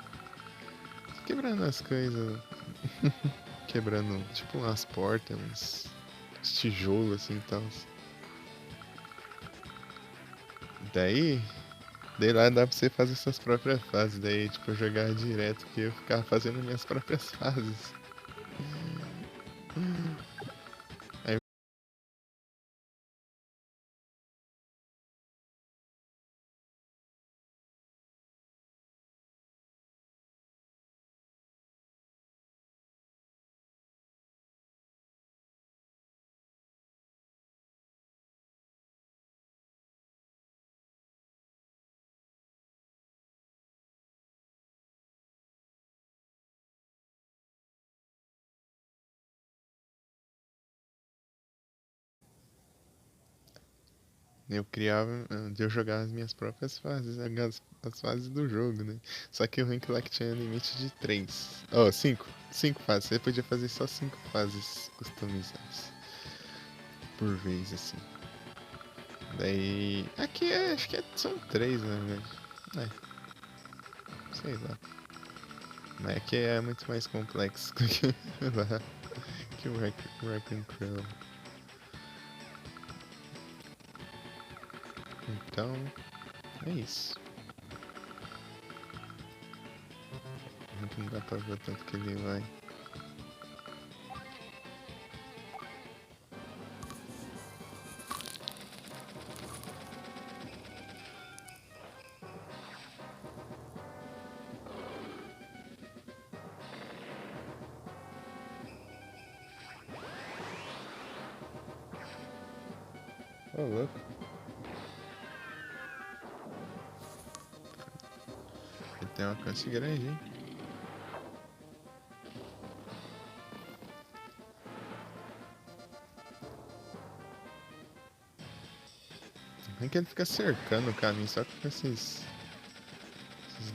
Quebrando as coisas. Quebrando tipo umas portas, uns tijolos assim e tal. Daí. Daí lá dá pra você fazer suas próprias fases. Daí, tipo, eu jogava direto, porque eu ficava fazendo minhas próprias fases. Aí, eu criava, eu jogava as minhas próprias fases, as fases do jogo, né? Só que o rank lá que tinha limite de 3. Oh, 5. 5 fases. Você podia fazer só 5 fases customizadas por vez, assim. Daí. Aqui acho que são 3, na verdade. Sei lá. Mas aqui é muito mais complexo do que lá. Que o Wrecking Crew. Então, é isso. Não dá pra ver o tanto que ele vai. Ô, louco. Ele tem um alcance grande, hein? Não é que ele fica cercando o caminho só com esses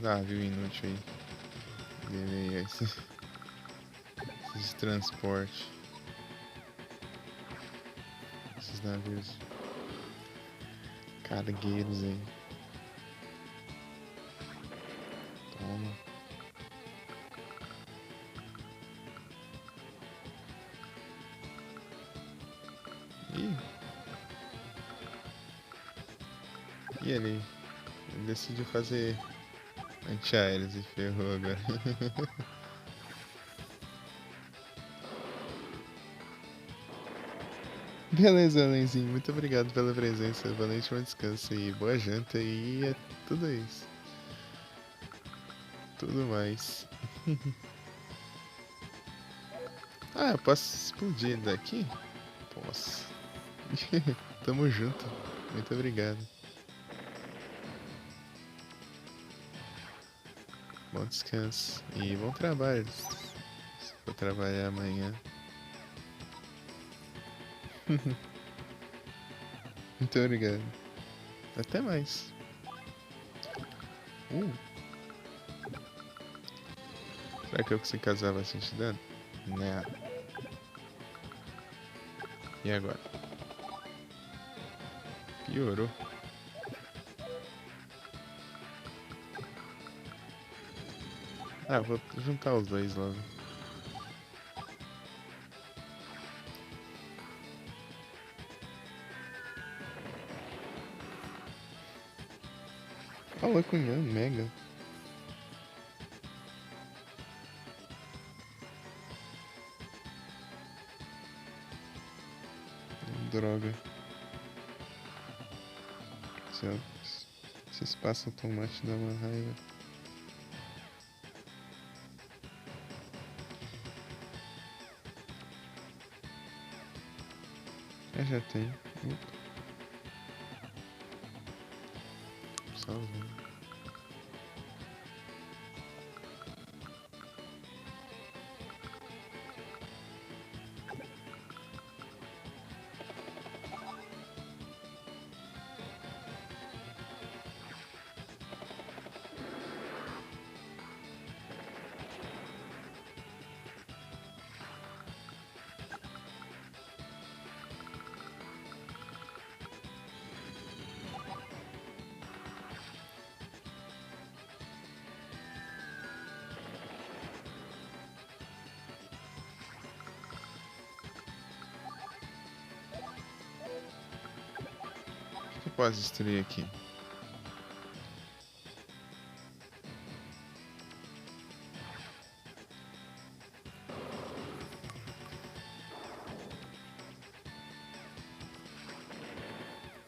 navios inúteis aí. Dele aí, esses de transporte. Esses navios cargueiros aí. Toma. E ele decidiu fazer antiaéreos e ferrou agora. Beleza, Alenzinho. Muito obrigado pela presença. Boa noite, bom descanso e boa janta. E é tudo isso. Tudo mais. Ah, eu posso explodir daqui? Posso. Tamo junto. Muito obrigado. Bom descanso e bom trabalho. Vou trabalhar amanhã. Muito obrigado. Até mais. Uh, será que eu consigo casar bastante dano? Né. E agora? Piorou. Ah, vou juntar os dois logo. Fala com Mega. Droga. Se espaço automático dá uma raiva. Já tem. Salve. O que eu posso destruir aqui?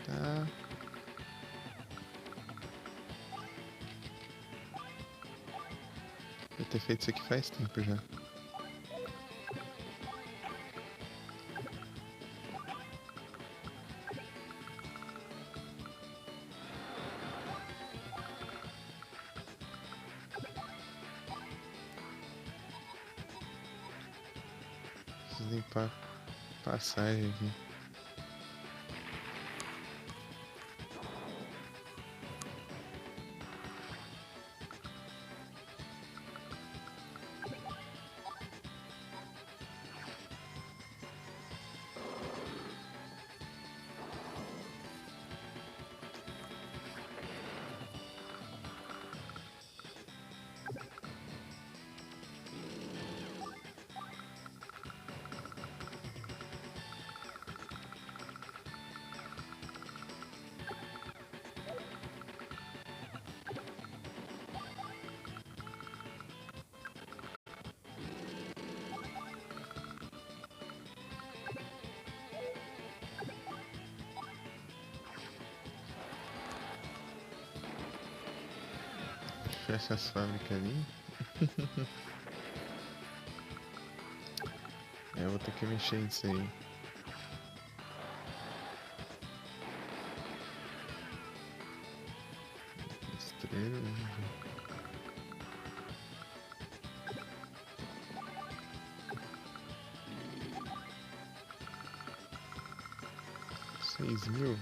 Tá. Eu ter feito isso aqui faz tempo já. Preciso limpar a passagem aqui. Fecha as fábricas ali. Eu vou ter que mexer nisso aí. Estrela. 6.000.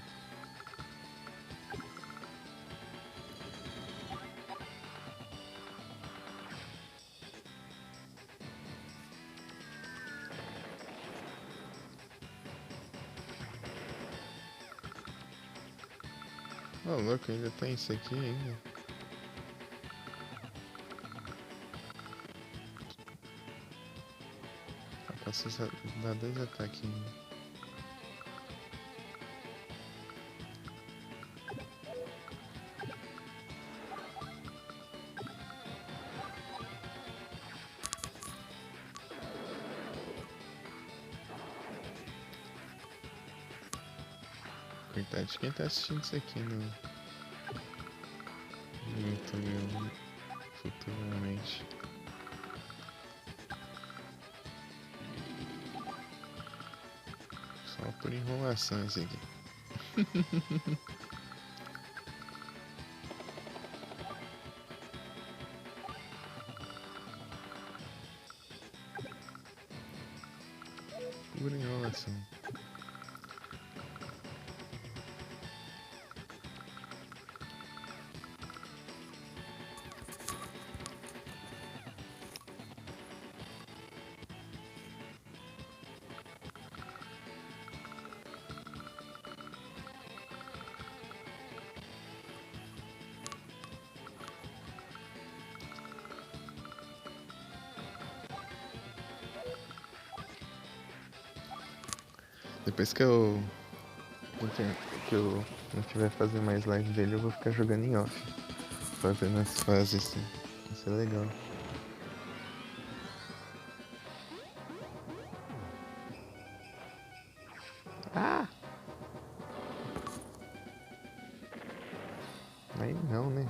Oh, louco, ainda tem isso aqui ainda. Eu posso dar 2 ataques ainda. Coitado de quem tá assistindo isso aqui no YouTube futuramente. Só por enrolação isso aqui. Pura enrolação. Depois que eu não tiver fazendo mais live dele, eu vou ficar jogando em off. Fazendo as fases assim. Isso é legal. Ah! Aí não, né?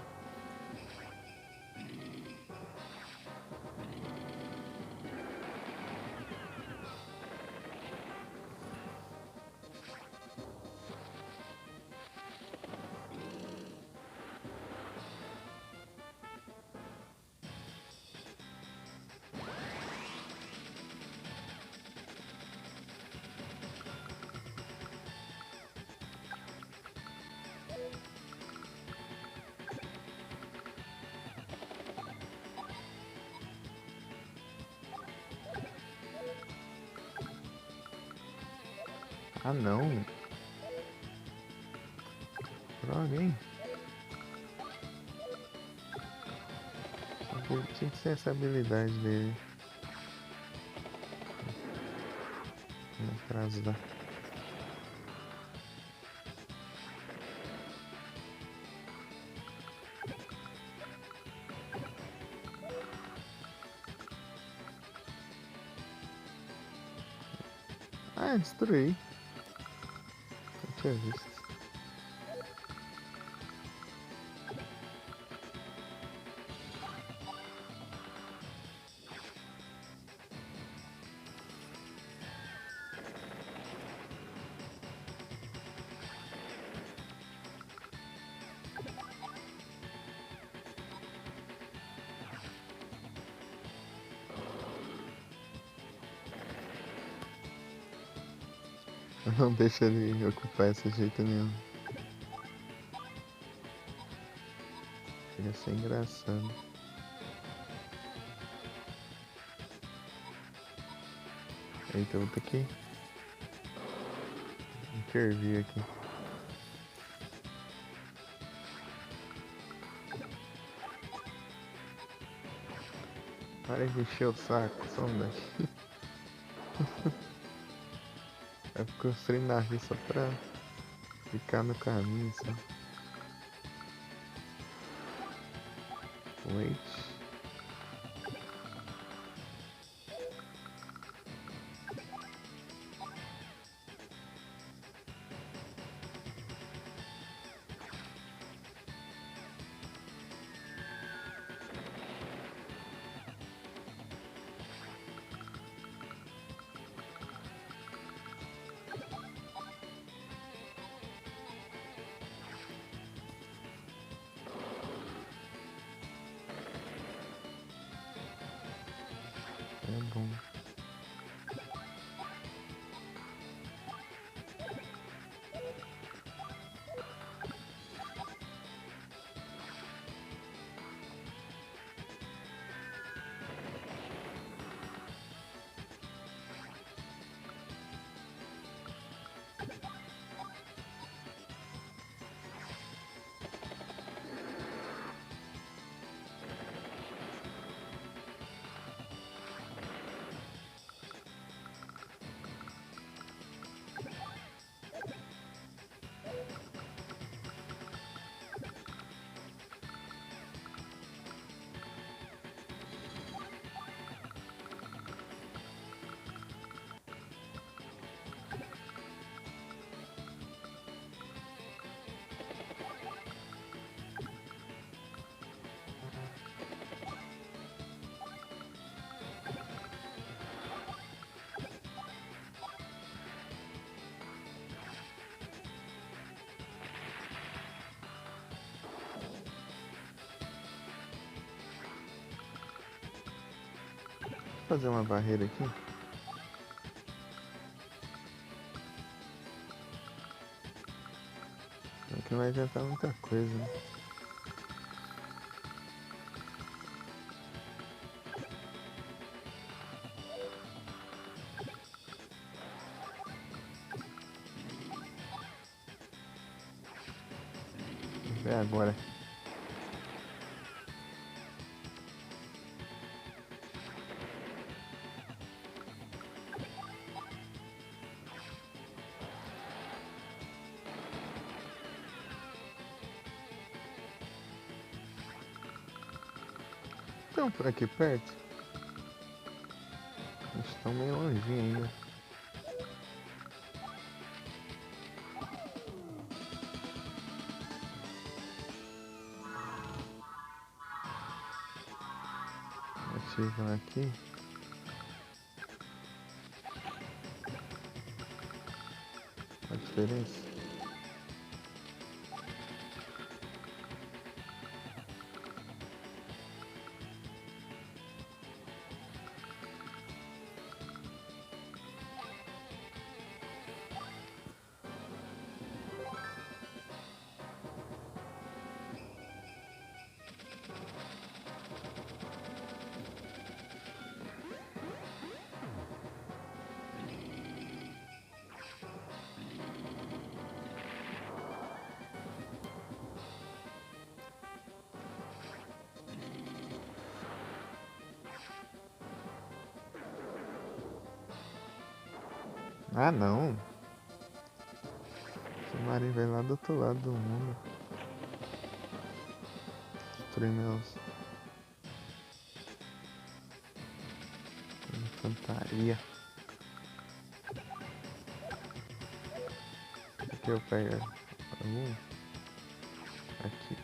Ah não. Droga, hein? Tinha que ser essa habilidade dele. No caso da. Ah, destruí. Não tinha visto. Não deixa ele ocupar esse jeito nenhum. Chega a ser engraçado. Eita, eu vou ter que intervir aqui. Para de encher o saco, some daqui. Vai construindo navio só pra ficar no caminho, assim. Wait. É bom. fazer uma barreira aqui? Aqui não vai adiantar muita coisa, né? Vamos ver agora. Estão por aqui perto? Eles estão meio longinho ainda. Ativar aqui. A diferença. Ah, não. Esse marinho vai lá do outro lado do mundo. Destruir meus... infantaria. Aqui eu pego... aqui.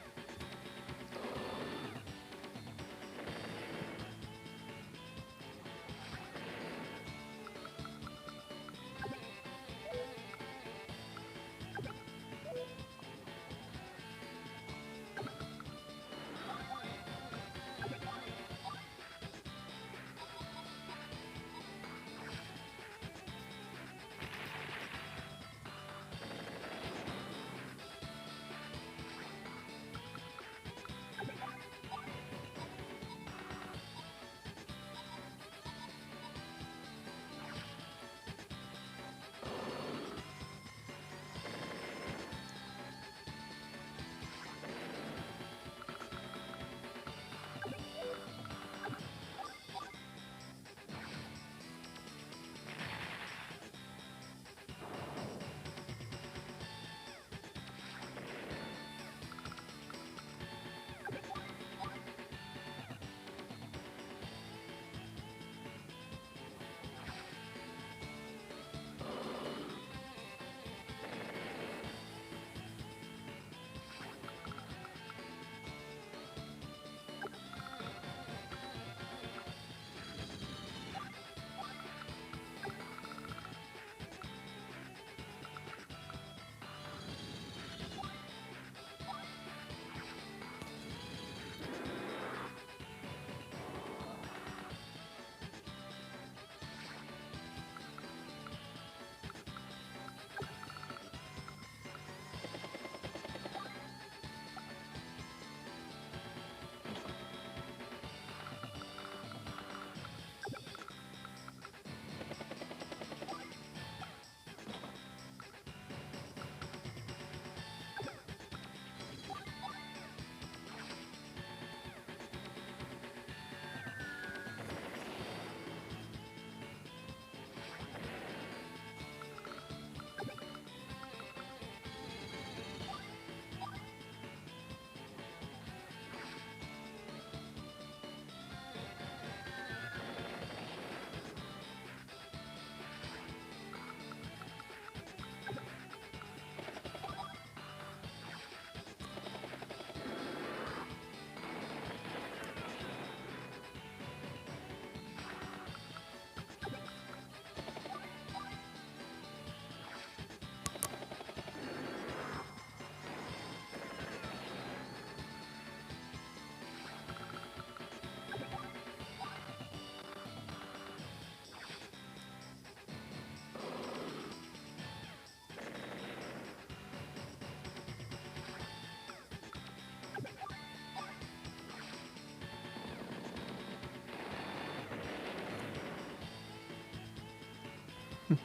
Se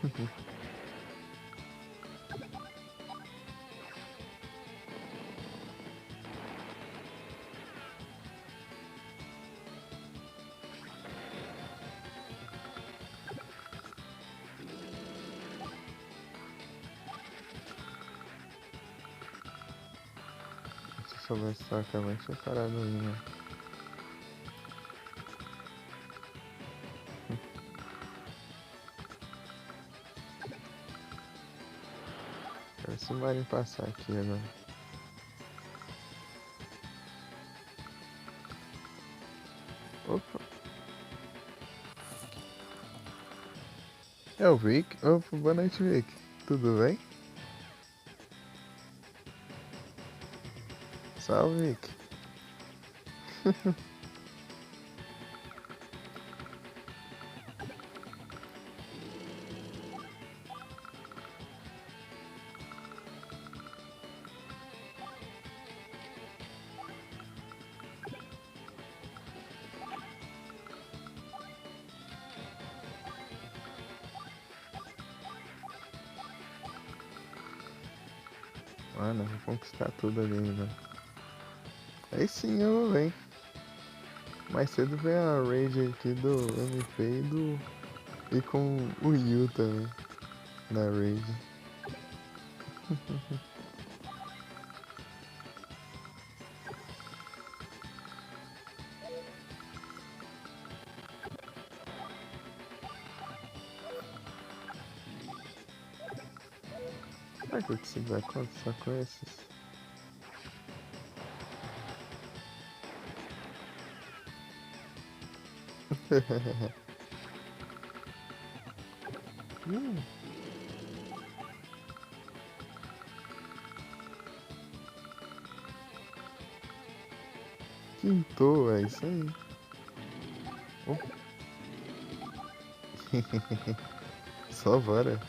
eu soubesse só que eu tinha parado ali, né? Quero se o Marinho passar aqui agora. Opa, é o Vic. Opa, boa noite, Vic. Tudo bem? Salve, Vic. Mano, vou conquistar tudo ali, né? Aí sim eu vou bem. Mais cedo vem a raid aqui do MP e com o Yu também na raid. Será que eu consigo dar conta só com esses? Hum, quintou, é isso aí. Oh. Só bora.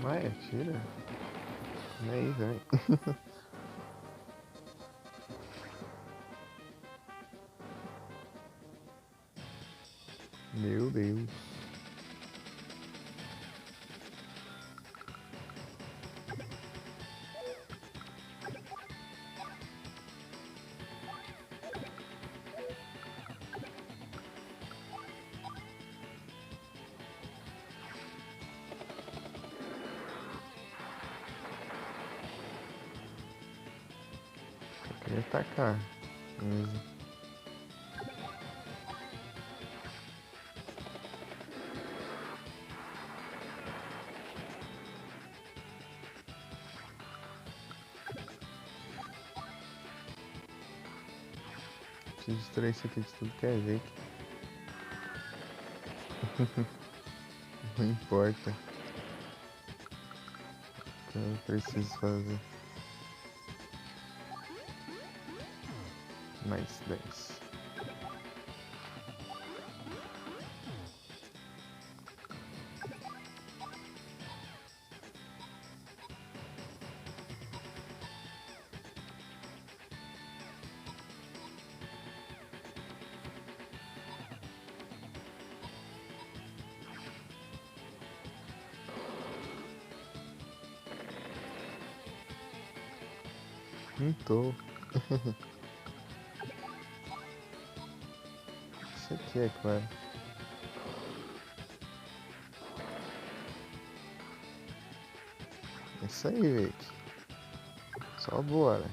Vai, atira. Não é isso, velho. Meu Deus. Eu queria atacar mesmo. Preciso destruir isso aqui de tudo que é jeito. Não importa o que eu preciso fazer. Mais 10. Pintou. Isso aqui é claro. É isso aí, Vic. Só bora.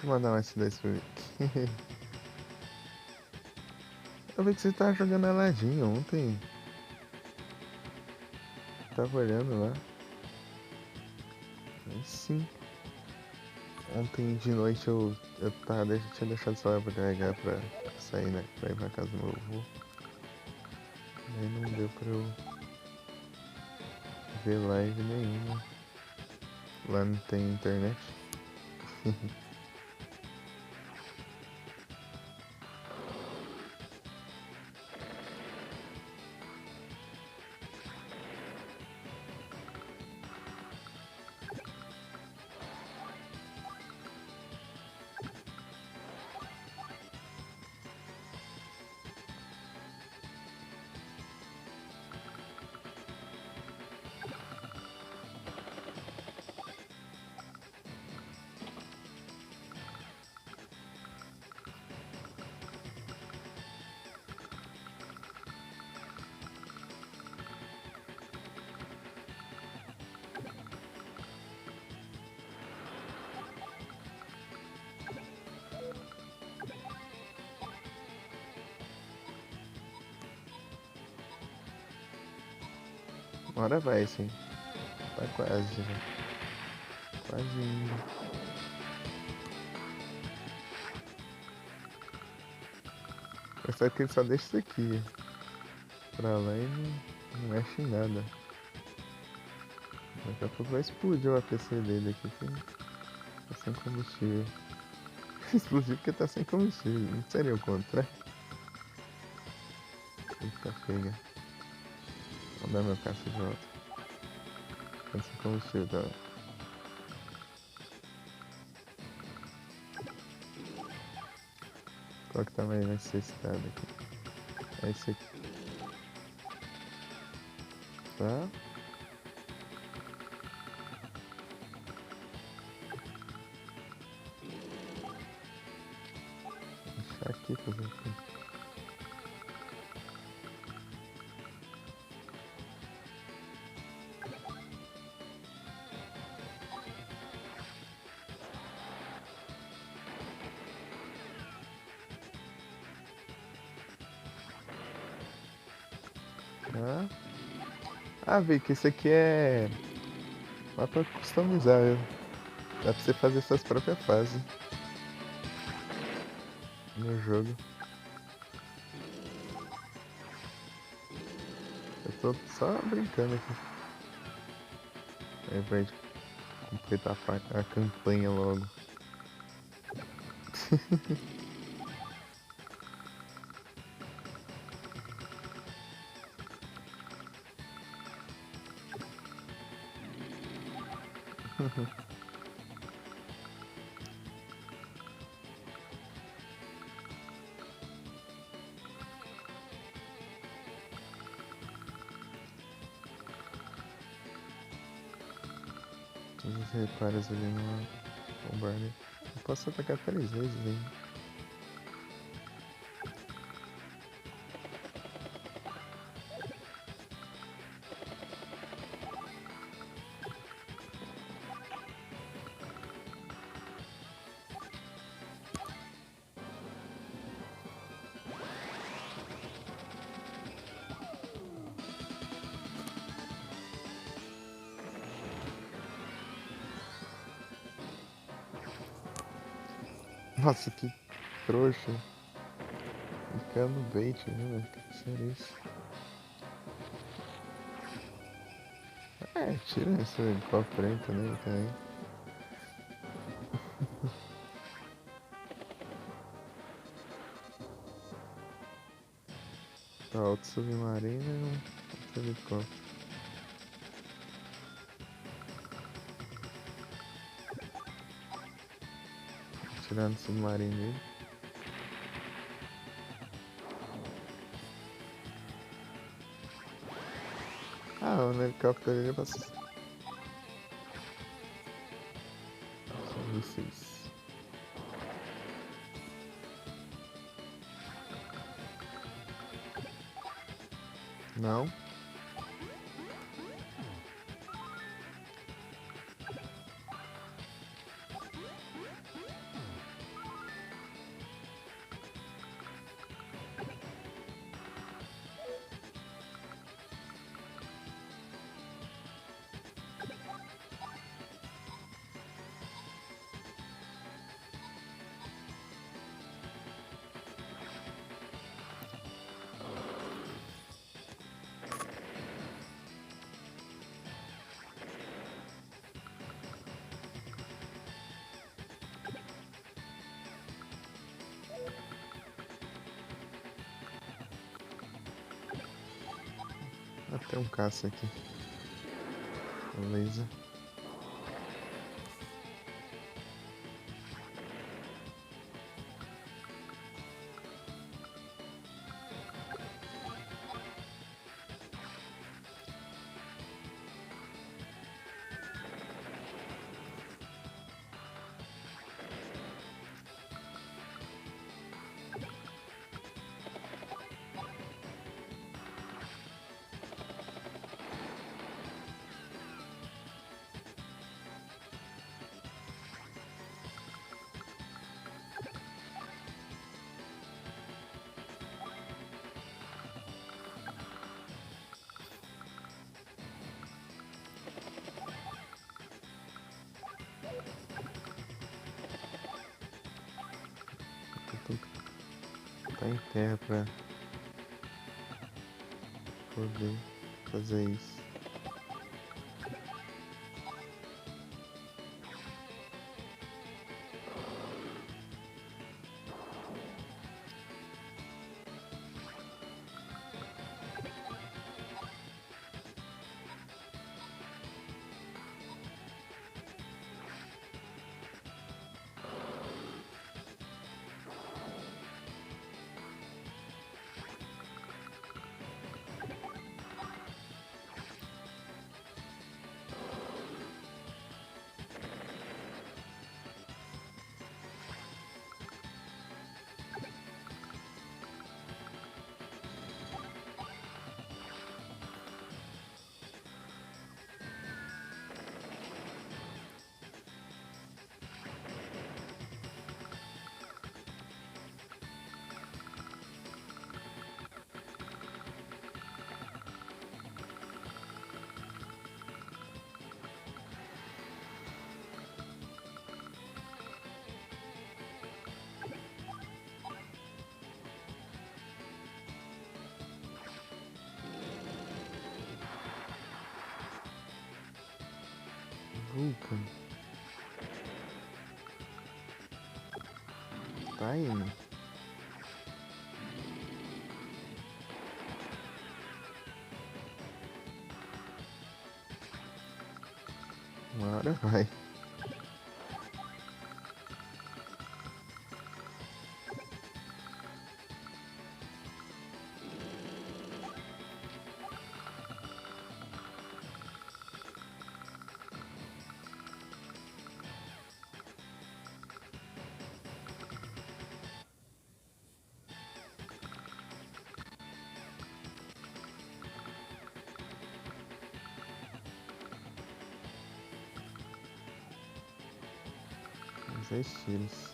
Vou mandar um S10 pra mim. Eu vi que você tava jogando Aladdin ontem. Tava olhando lá. Aí sim. Ontem de noite tinha deixado o celular pra carregar pra sair, né? Pra ir pra casa do meu avô. Aí não deu pra eu ver live nenhuma. Lá não tem internet. Uma hora vai, sim. Tá quase, né? Quase indo. Eu sei que ele só deixa isso aqui pra lá e não mexe em nada. Daqui a pouco vai explodir o APC dele aqui que tá sem combustível. Explodiu porque tá sem combustível. Não seria o contrário? Eita, pega. Vou dar meu caça de volta. Tá sem combustível, tá? Qual que tá mais necessitado aqui? É esse aqui. Tá? Deixar aqui fazer o quê? Tá? Ah, vi que isso aqui é. Dá pra customizar, viu? Dá pra você fazer suas próprias fases no jogo. Eu tô só brincando aqui. Aí pra gente completar a campanha logo. Todos os reparos ali no bombardeio. Eu posso atacar 3 vezes ainda. Nossa, que trouxa. Ficar no bait, né? Que seria isso? É, tira esse cofre aí também. Tá, outro submarino e outro helicóptero. Tirando o submarino dele. Ah, o helicóptero ali passa. São mísseis. Não. Tem um caça aqui. Beleza. Tem que estar em terra pra poder fazer isso. Vulcan. Tá indo. Uma hora vai. Mas é estilos.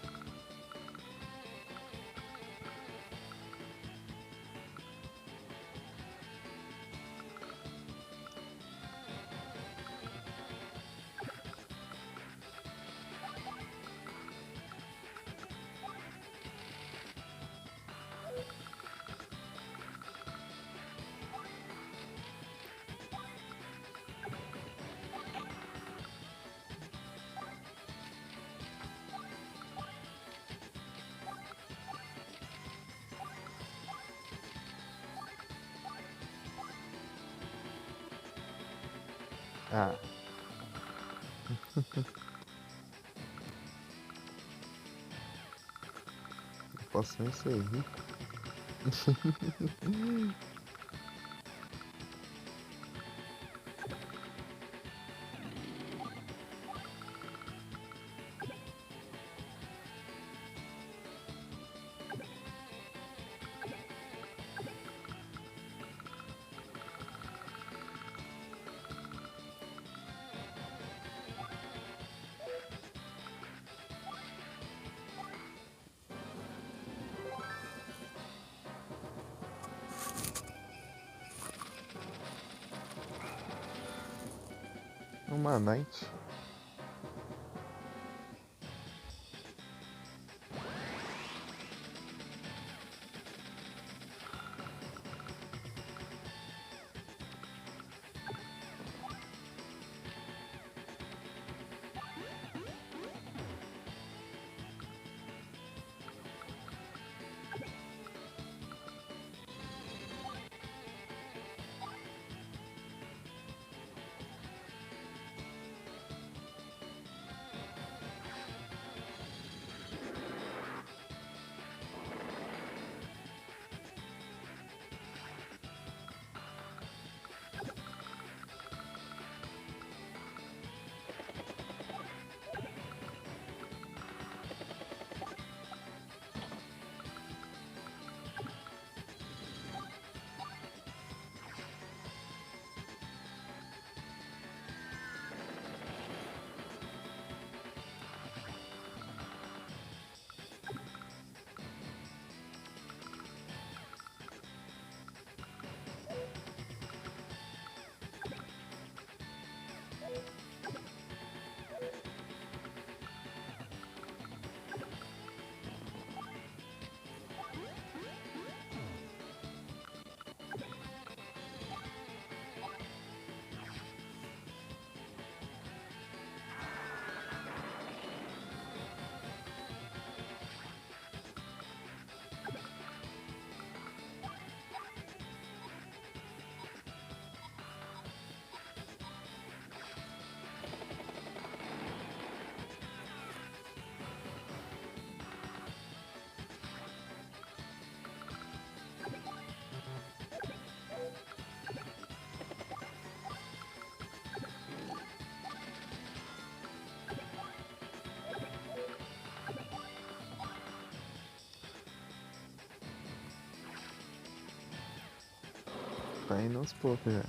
Ah. Não posso nem ser rico. Uma night. tá indo aos poucos já.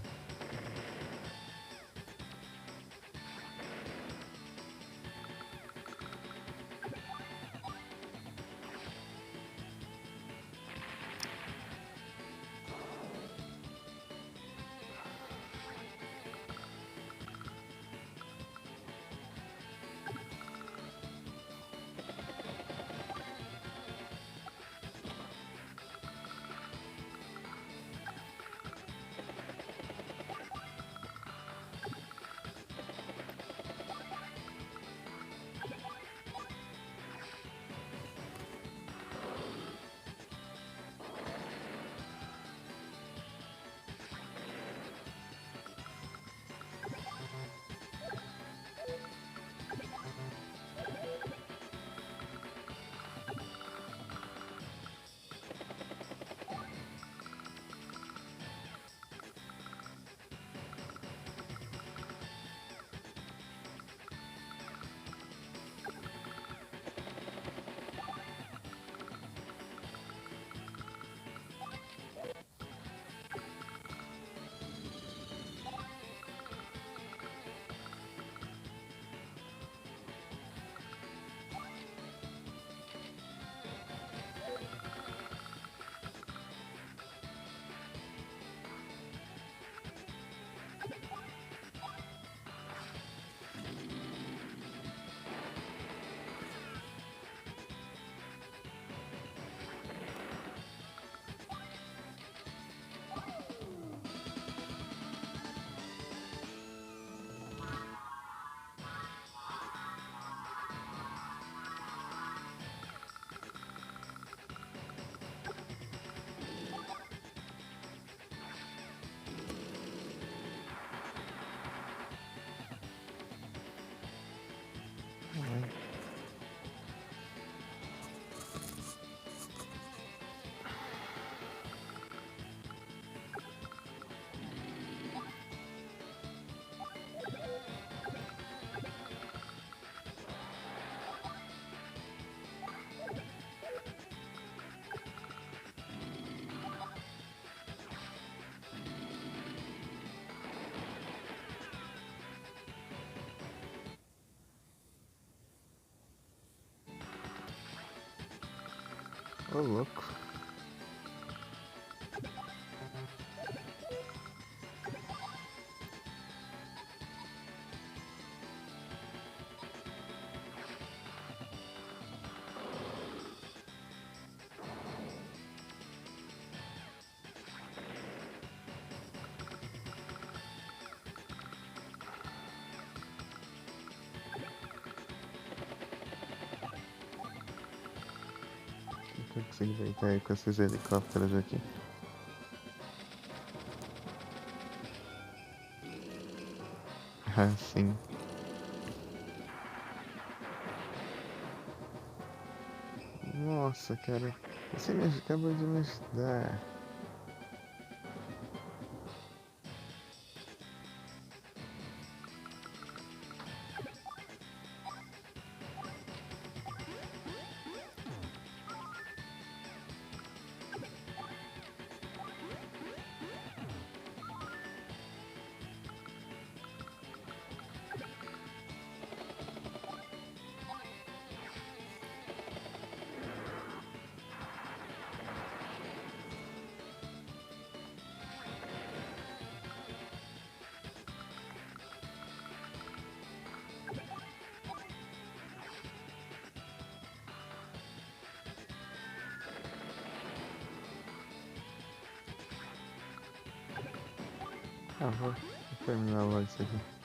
Ô, louco. Eu consigo deitar aí com esses helicópteros aqui. Ah, sim. Nossa, cara. Você me acabou de me ajudar. Ah, vou terminar logo isso aqui.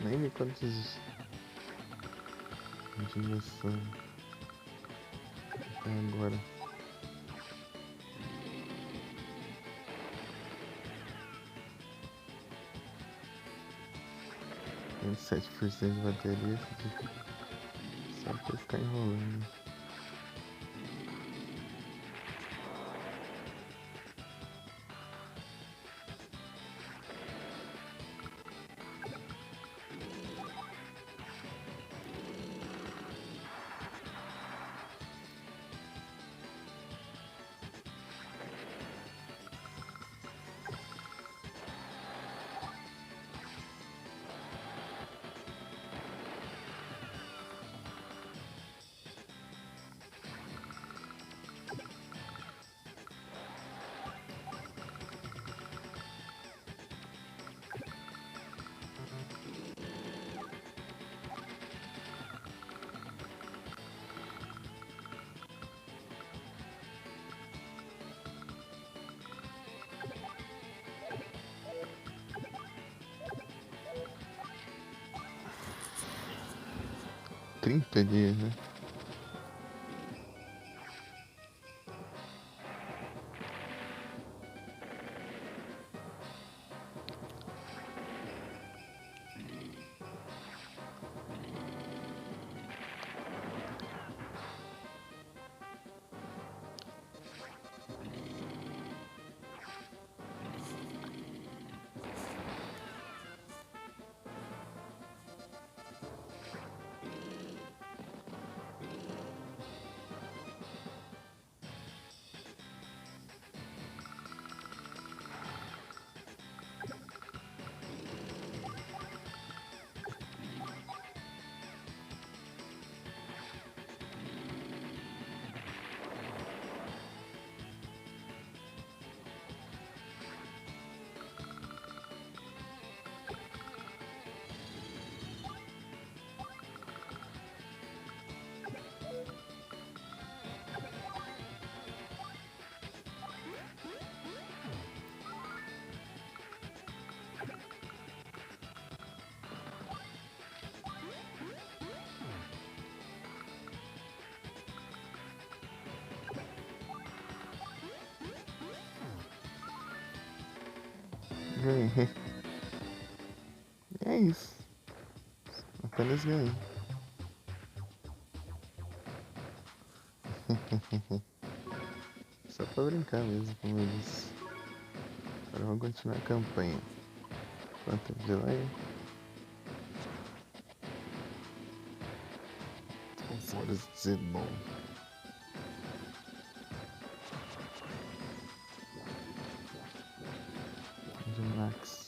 Nem vi quantos de missão até agora. Tem 7% de bateria, só pra ficar enrolando. Trinta dias, né? Ganhei. É isso. Apenas ganhei. Só pra brincar mesmo, como eu disse. Agora vamos continuar a campanha. Quanto de delay? Horas 19. De Max.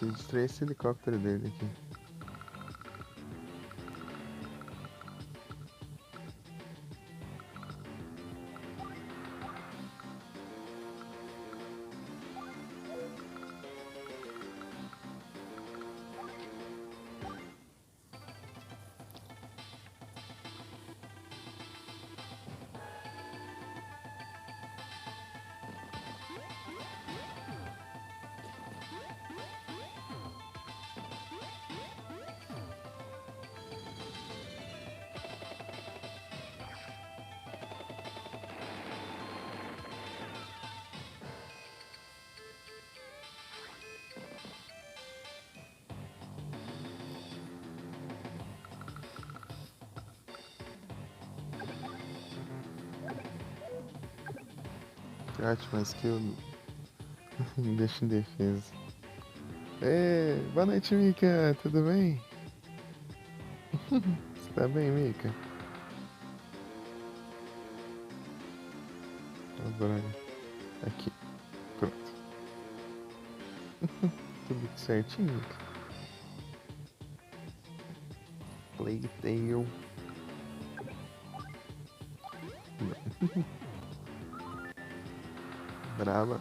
que destruir esse helicóptero dele aqui. Que ótima skill. Deixa em defesa. Boa noite, Mika. Tudo bem? Você tá bem, Mika? Oh, droga. Aqui. Pronto. Tudo certinho, Mika. Playtail. Brava.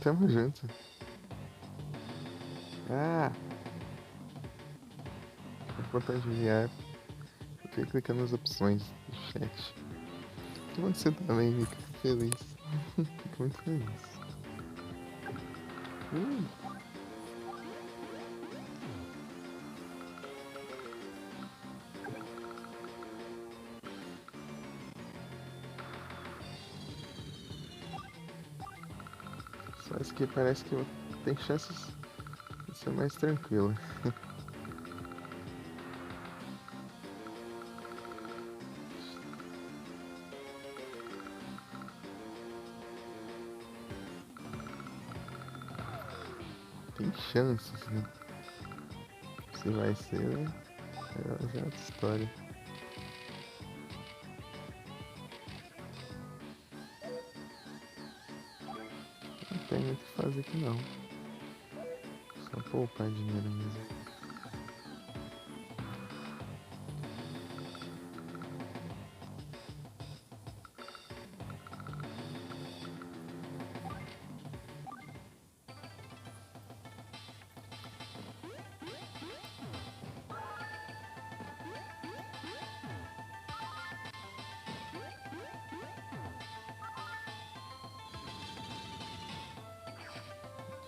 Tamo junto. Ah! Vou botar de enviar. Eu tenho que clicar nas opções do chat. Que bom que você também, Mika. Fico feliz. Fico muito feliz. Uh. Só isso que parece que tem chances de ser mais tranquilo. Tem chances, né? Se vai ser, né? Já é outra história. Não tem muito o que fazer aqui não. Só poupar dinheiro mesmo.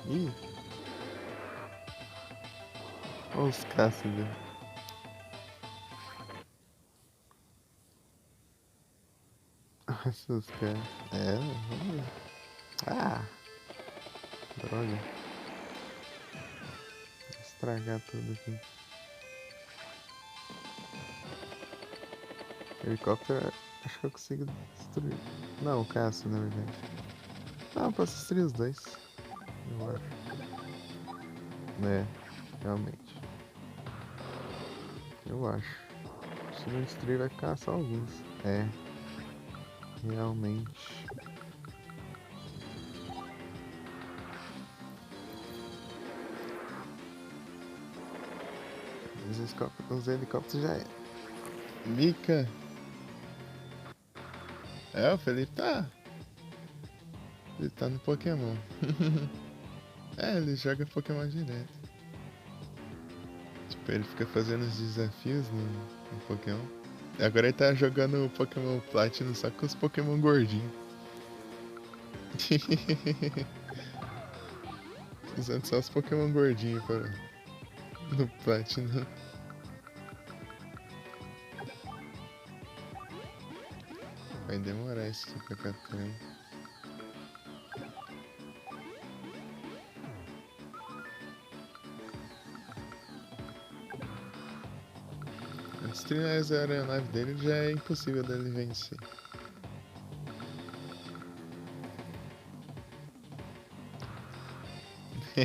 Ih! Olha os caças dele. Olha os caras. Vamos ver. Ah! Droga. Vou estragar tudo aqui. Helicóptero, acho que eu consigo destruir. Não, o caça, na verdade. Não, eu posso destruir os dois. Eu acho. Realmente. Eu acho. Se não destruir, vai ficar só alguns. Realmente. Os helicópteros já é. Mika! O Felipe tá. Ele tá no Pokémon. Ele joga Pokémon direto. Tipo, ele fica fazendo os desafios no Pokémon. Agora ele tá jogando o Pokémon Platinum só com os Pokémon gordinhos. Usando só os Pokémon gordinhos no Platinum. Vai demorar isso aqui pra capturar. destruindo as aeronaves dele já é impossível dele vencer.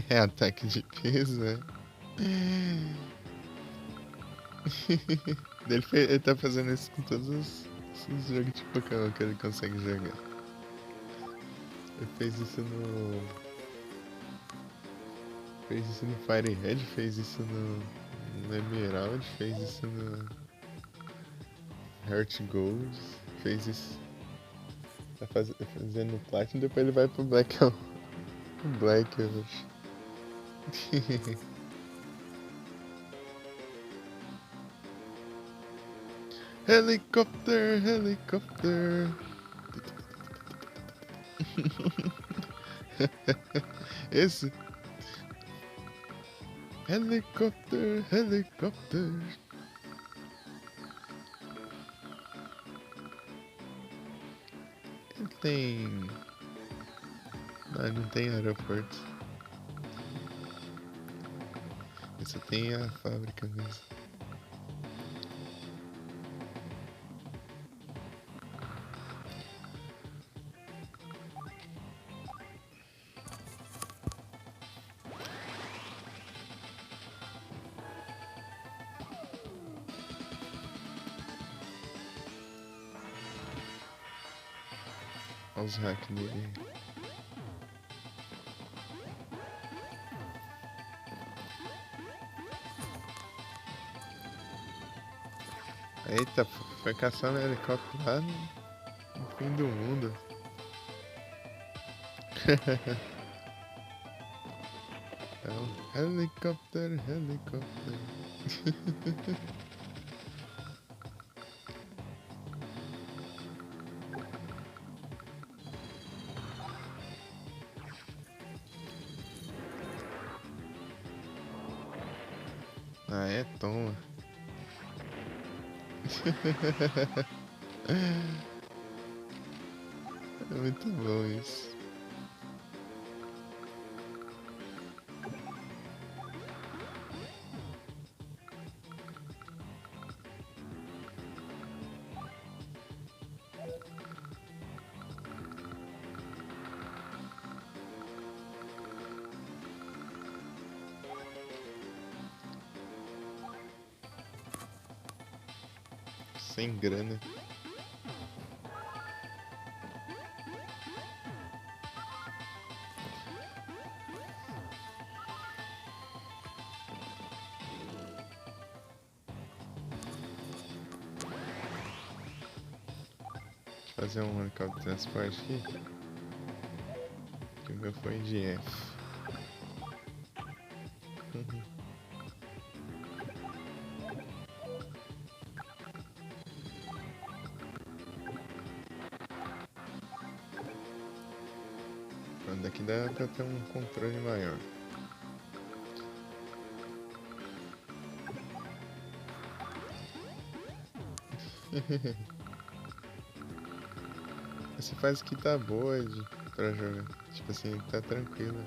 É ataque de peso, né? Ele tá fazendo isso com todos os jogos de Pokémon que ele consegue jogar. Ele fez isso no. Fez isso no Fire Red, fez isso no Emerald, fez isso no Heart Gold, fez isso. Tá fazendo no Platinum, depois ele vai pro Black. Black, eu acho. Helicopter, helicopter. Esse. Helicopter, helicopter. Ele tem. Não tem aeroporto. Esse tem a fábrica mesmo. Olha os hacks dele. Eita, foi caçando helicóptero lá no fim do mundo. É um helicóptero, helicóptero. Ah, é, toma. É muito bom isso. Sem grana. Fazer um helicóptero de transporte aqui. Que o meu foi de F. Pronto, daqui dá pra ter um controle maior. Essa fase aqui tá boa pra jogar. Tipo assim, tá tranquila.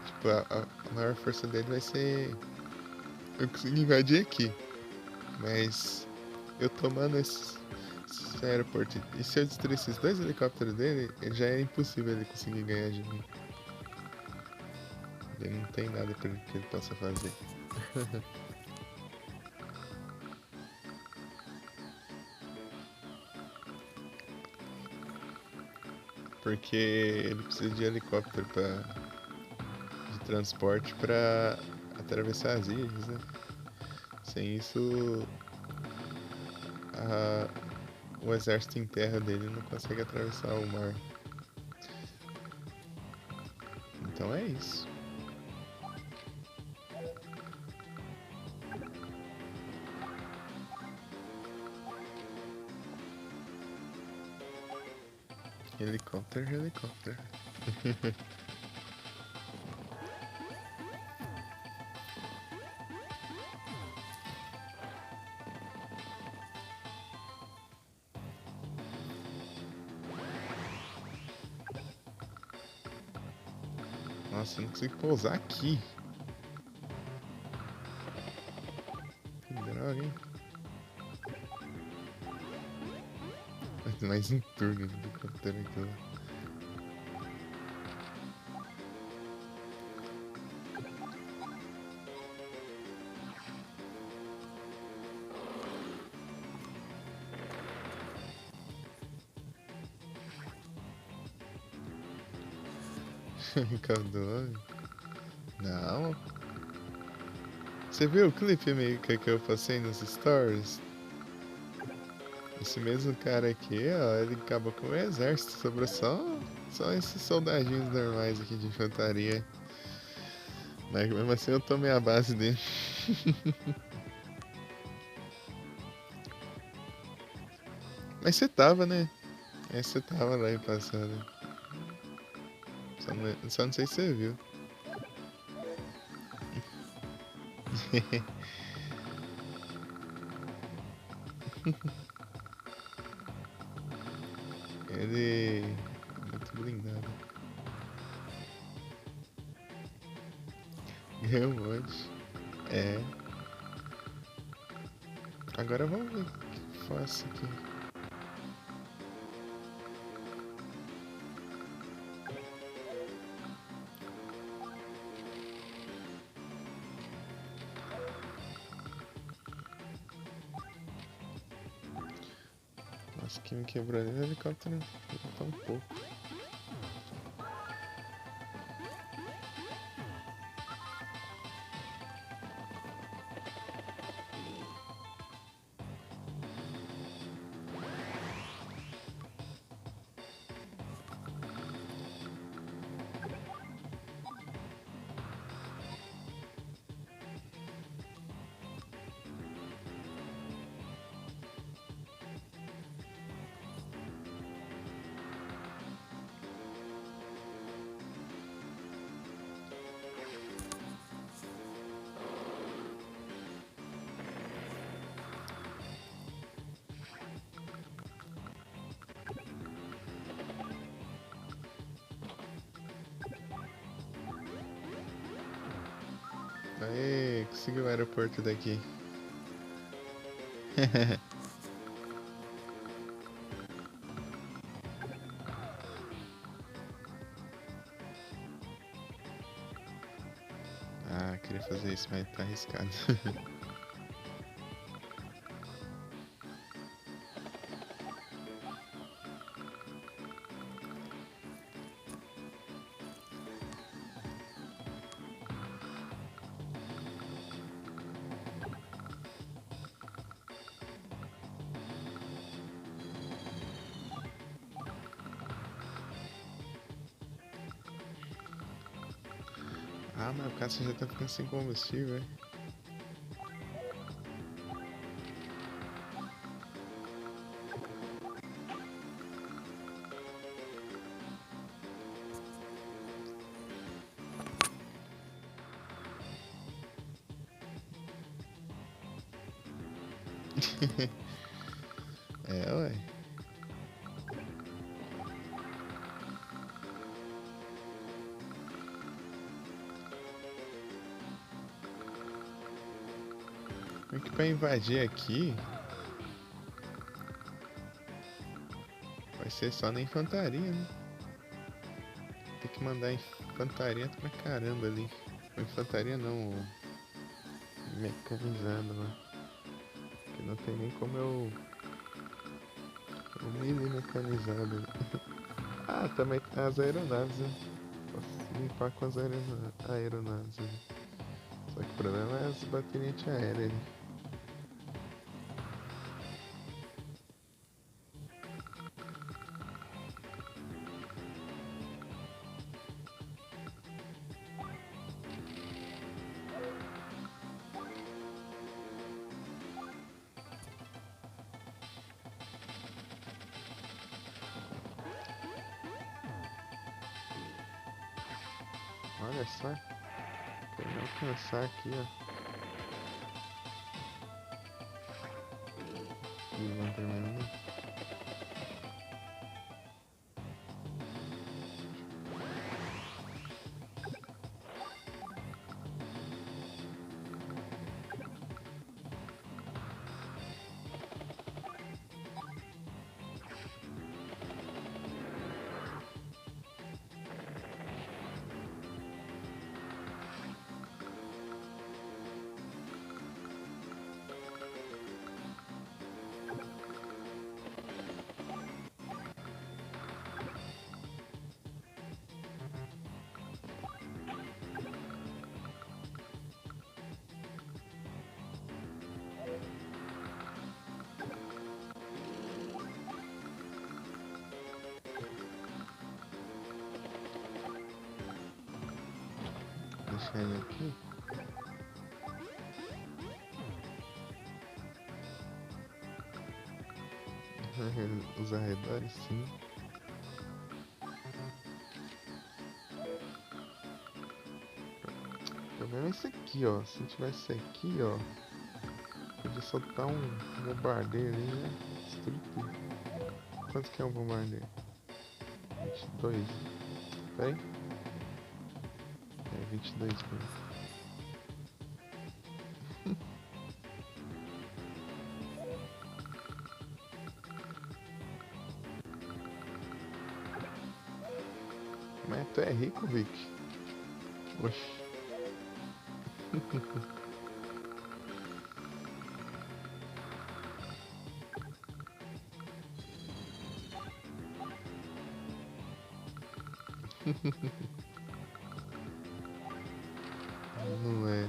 Tipo, a maior força dele vai ser eu consegui invadir aqui. Mas eu tomando esse aeroporto. E se eu destruir esses dois helicópteros dele, já é impossível ele conseguir ganhar de mim. Ele não tem nada que ele possa fazer. Porque ele precisa de helicóptero de transporte para atravessar as ilhas, né? Sem isso, o exército em terra dele não consegue atravessar o mar. Então é isso. Helicóptero, helicóptero. Nossa, eu não consigo pousar aqui. Que droga, hein? mais um turno do helicóptero aquilo. Helicóptero? Não. Você viu o clipe meio que eu passei nos stories? Esse mesmo cara aqui, ó, ele acabou com o exército, sobrou só esses soldadinhos normais aqui de infantaria. Mas mesmo assim eu tomei a base dele. Mas você tava, né? Você tava lá em passado. Só não sei se você viu. Ele. Muito blindado. Ganhou um monte. É. Agora vamos ver o que faço aqui. Nossa, que me quebrou ali no helicóptero. Tá um pouco. Aê, conseguiu o aeroporto daqui. Ah, queria fazer isso, mas tá arriscado. Ah, mas o caça já tá ficando sem combustível, hein? É, ué. Como que pra invadir aqui vai ser só na infantaria, né? Tem que mandar infantaria pra caramba ali. Infantaria não, mecanizado lá. Que não tem nem como eu. O mini mecanizado. Ah, também tem as aeronaves, né? Posso limpar com as aeronaves ali. Só que o problema é as baterias antiaéreas ali. Olha só, pra ele alcançar aqui, ó. E vão terminando. deixar ele aqui. Os arredores, sim. O problema é esse aqui, ó. Se tivesse aqui, ó, podia soltar um bombardeiro ali, né? Destruir tudo. Quanto que é um bombardeiro? 22. Pera aí. É 22 mesmo. Mas tu é rico, Vic? Oxi. Não é.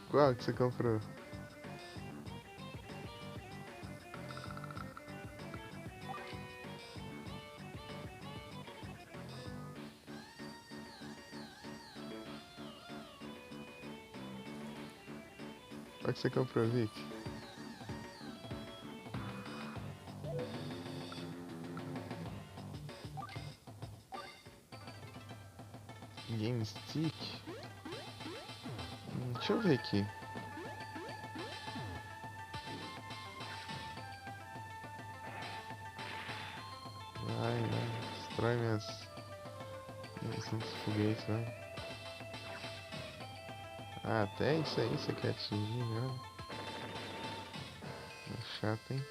Qual que você comprou? Qual que você comprou, Vic? Game Stick? Deixa eu ver aqui. Vai, vai. Destrói meus foguetes, né? Ah, até isso aí você quer atingir, né? É chato, hein?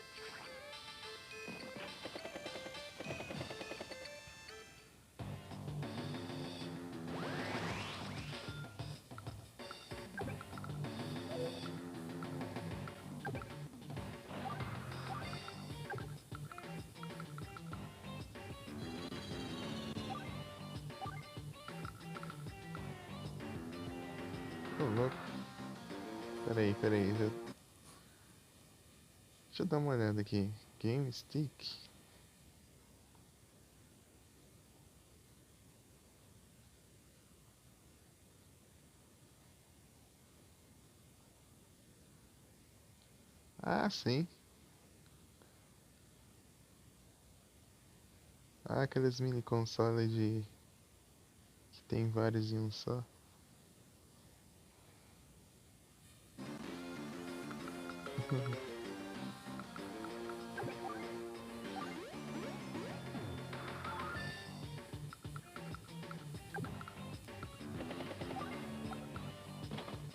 Ô, louco. Peraí, peraí. Deixa eu dar uma olhada aqui. Game Stick? Ah, sim. Ah, aqueles mini consoles de... que tem vários em um só. Vou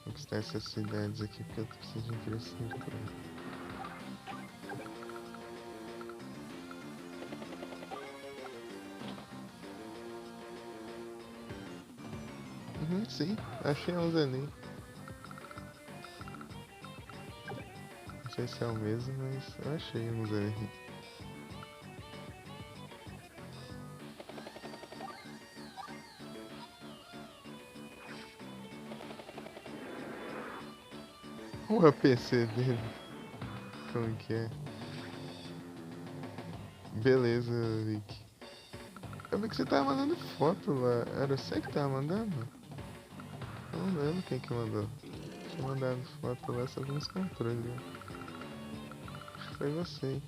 conquistar essas cidades aqui porque eu preciso de infraestrutura. Uhum, sim, achei uns ali. Não sei se é o mesmo, mas eu achei uns ali. O APC dele, como que é? Beleza, Vic. Eu vi que você tava mandando foto lá. Era você que tava mandando? Eu não lembro quem que mandou. Tinha mandado foto lá sobre os controles. Né? Acho que foi você.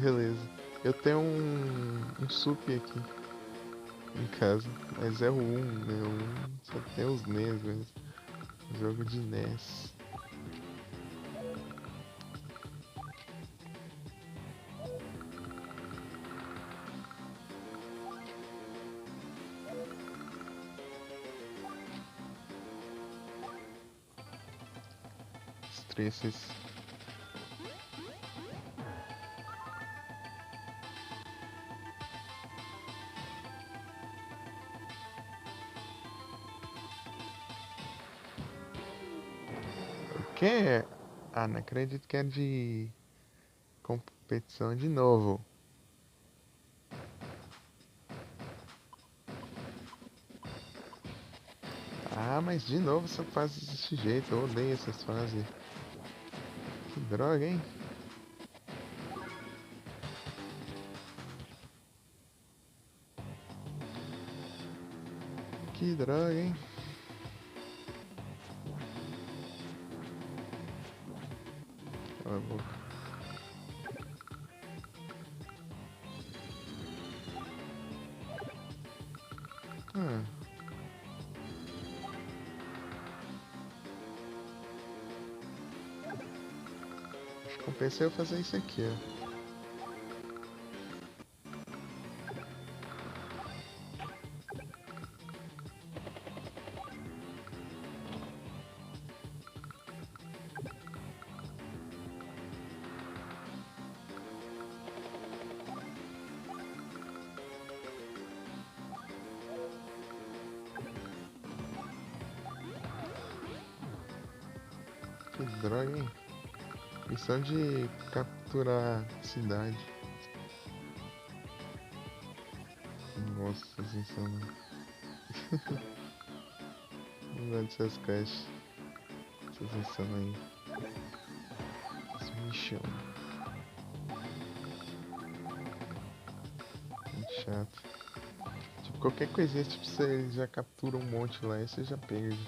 Beleza. Eu tenho um sup aqui em casa, mas é o 1, né? O 1 só tem os NES mesmo. Jogo de NES. Estresses. O que? Ah, não acredito que é de competição de novo. Ah, mas de novo você faz desse jeito. Eu odeio essas fases. Que droga, hein? Que droga, hein? Cala a boca. Ah, acho que compensei eu fazer isso aqui, ó. Que droga, hein? Missão de capturar cidade. Nossa, sensacional. Não gosto dessas caixas. Essas missões aí. Essa missão. Muito chato. Tipo, qualquer coisinha, tipo, você já captura um monte lá e você já perde.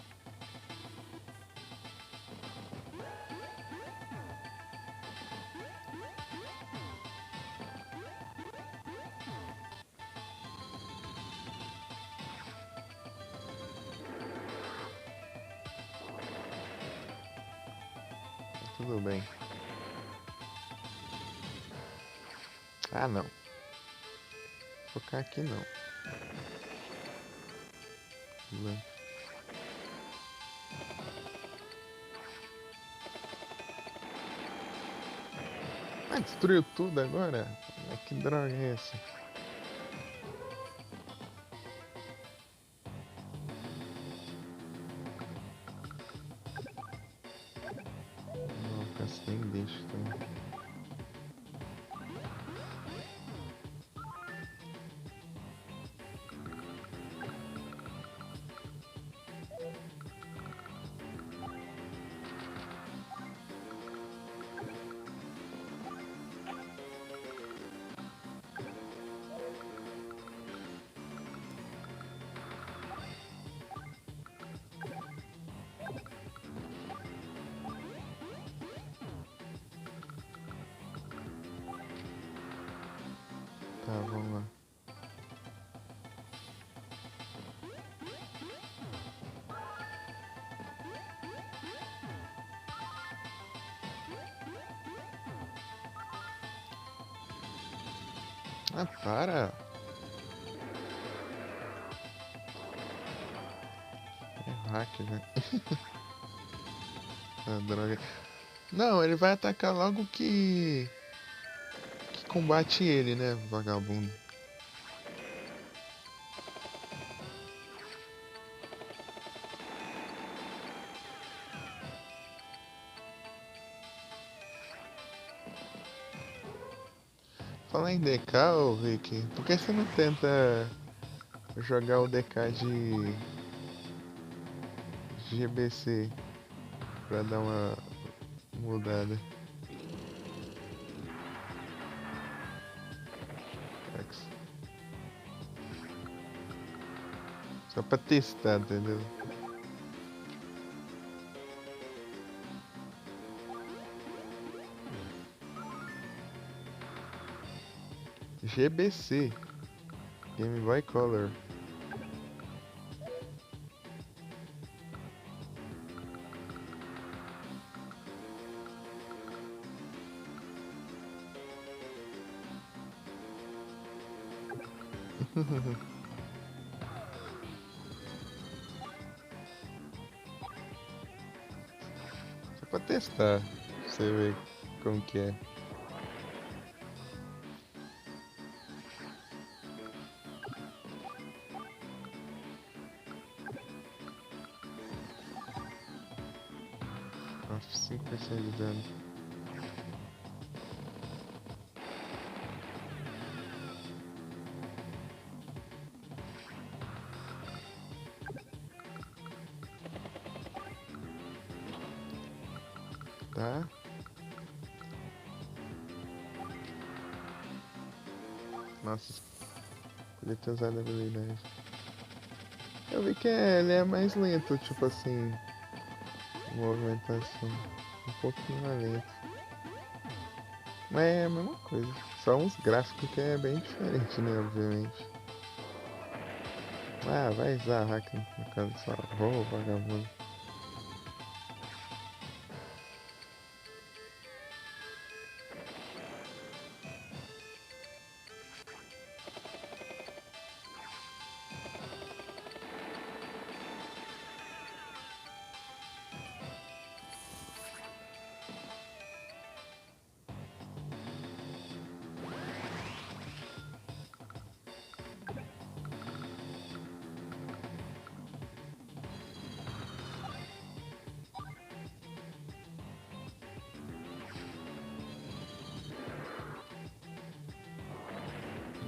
Tudo bem. Ah, não. Focar aqui não. Não. Ah, destruiu tudo agora? Ah, que droga é essa? Não, caso nem deixa também. Tá, vamos lá. Ah, para! É hack, né? Ah, droga. Não, ele vai atacar logo que combate ele, né, vagabundo? Falar em DK, ô Rick, por que você não tenta jogar o DK de GBC pra dar uma mudada? Só pra testar, entendeu? GBC, Game Boy Color. Só pra testar, pra você ver como que é. Nossa, 5% de dano. Tá? Nossa, podia ter usado a habilidade. Eu vi que ele é mais lento, tipo assim, movimentação. Um pouquinho mais lento. Mas é a mesma coisa. Só uns gráficos que é bem diferente, né? Obviamente. Ah, vai usar hack no caso só. Vou, vagabundo.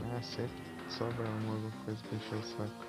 Ah, sempre sobra alguma coisa pra encher o saco.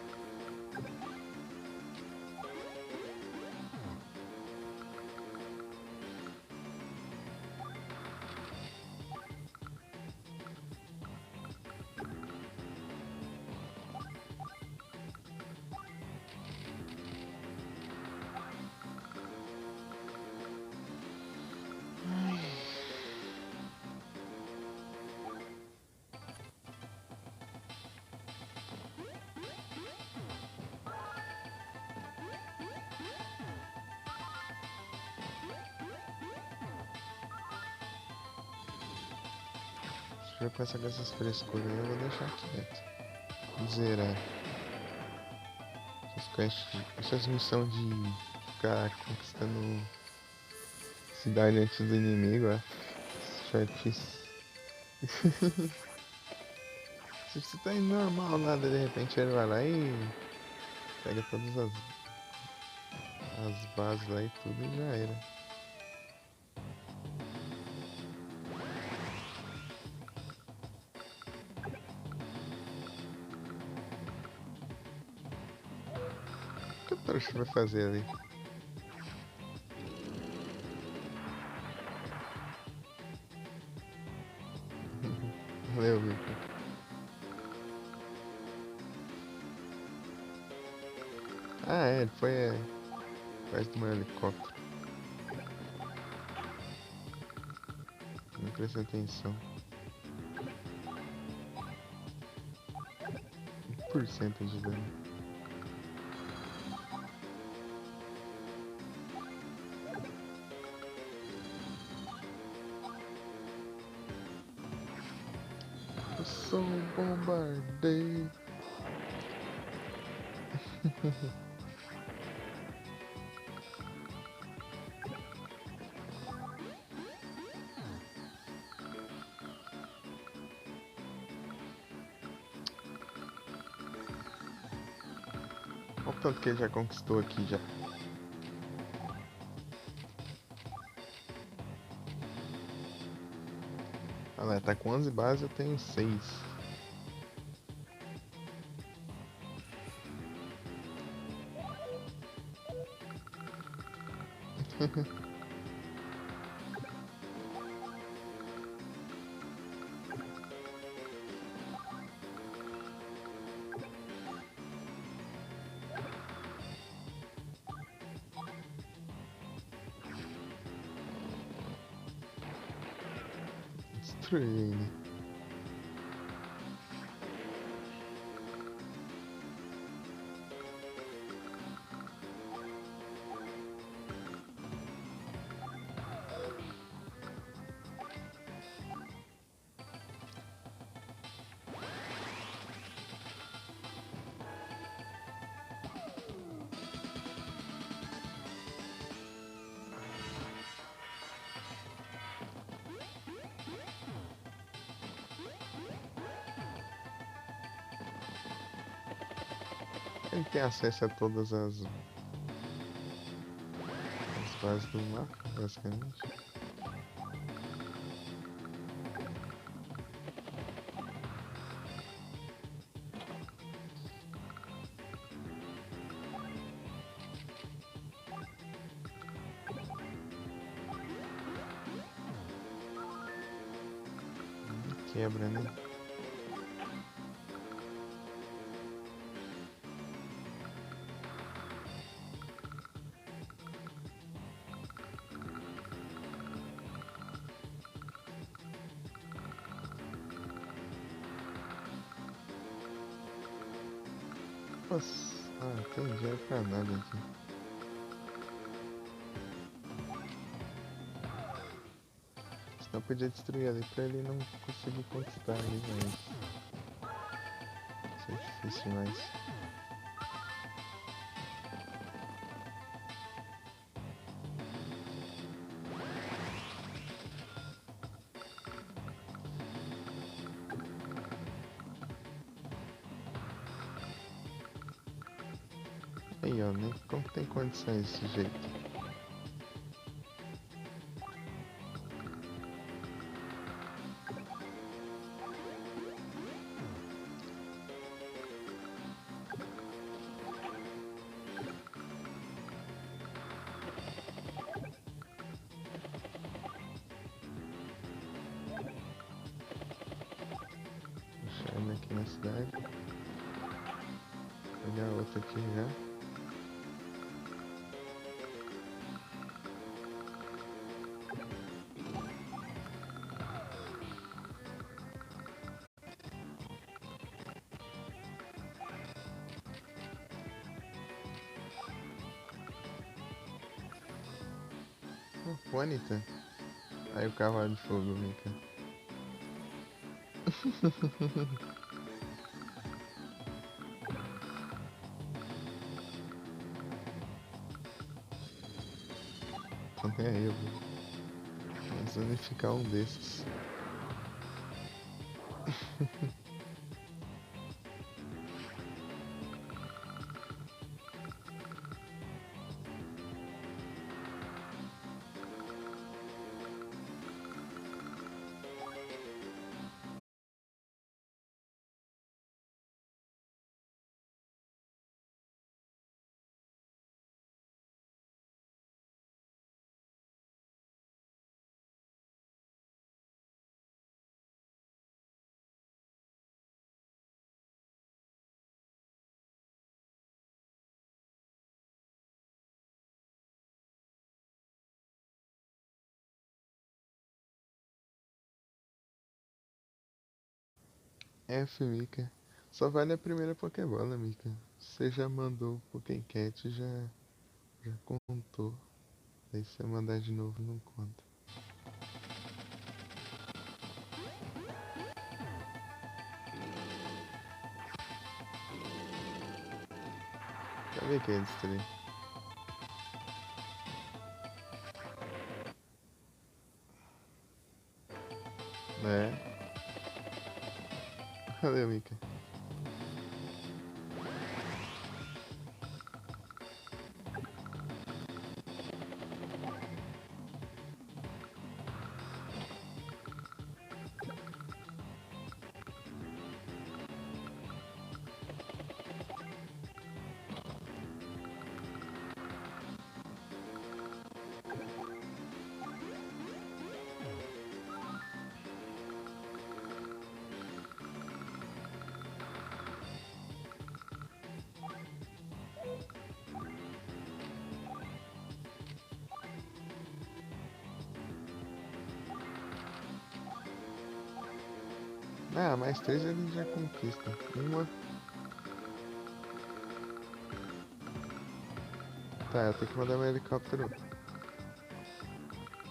Se eu começar com essas frescuras aí, eu vou deixar quieto. Zerar. Essas missões de ficar conquistando cidade antes do inimigo, é chatice. Se você tá indo normal, nada, de repente ele vai lá e pega todas as bases lá e tudo e já era. O que o Toshi vai fazer ali? Valeu, Victor. Ah, é, ele foi atrás do meu helicóptero. Não prestei atenção. 1% de dano. Eu sou um bombardeio. Olha o tanto que ele já conquistou aqui já. Olha lá, tá com 11 bases, eu tenho 6. Destruí ele. Ele tem acesso a todas as bases do mapa, basicamente. quebra, né? Nossa, tem dinheiro pra nada aqui. Senão podia destruir ali pra ele não conseguir conquistar ali, mas isso é difícil demais. Aí, ó, nem como tem condições desse jeito. Deixar ele aqui na cidade. Pegar outro aqui já. Bonita. Aí o cavalo de fogo, Mika. Tô nem aí, eu vou. Vamos unificar um desses. F, Mika. Só vale a primeira Pokébola, Mika. Você já mandou o Pokécat, já contou. Aí se você mandar de novo, não conta. Sabia que ia destruir. Né? Valeu, Mika. Ah, mais três ele já conquista. Uma. Tá, eu tenho que mandar meu helicóptero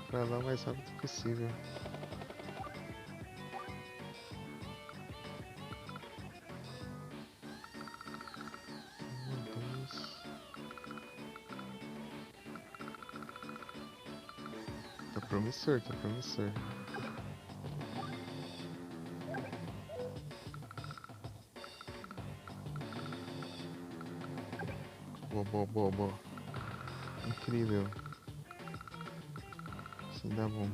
pra lá o mais rápido possível. Meu Deus. Tá promissor, tá promissor. Boa, boa, boa, boa. Incrível. Assim dá bom.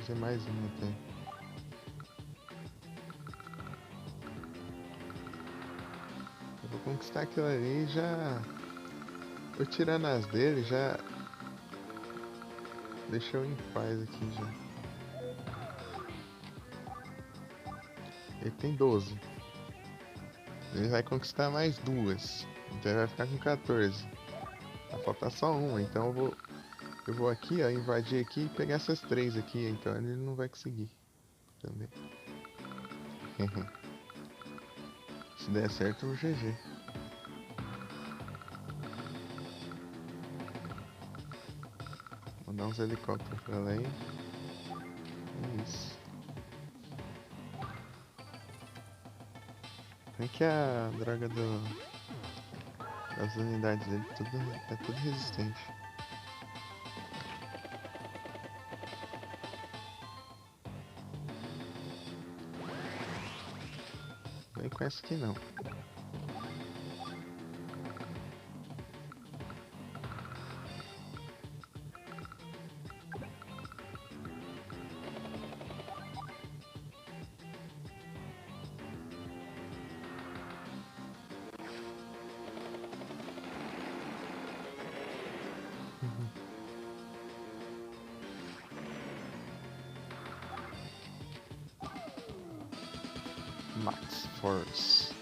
fazer mais um até. Eu vou conquistar aquilo ali e já... Eu tirando as dele já... Deixa eu em paz aqui já. Ele tem 12. Ele vai conquistar mais duas. Então ele vai ficar com 14. Vai faltar só uma, então eu vou aqui, ó, invadir aqui e pegar essas três aqui, então ele não vai conseguir. Também. Se der certo, o GG. Mandar uns helicópteros pra lá e... É isso. É que a droga das unidades dele é tudo resistente. Vem com essa aqui não. Max Force.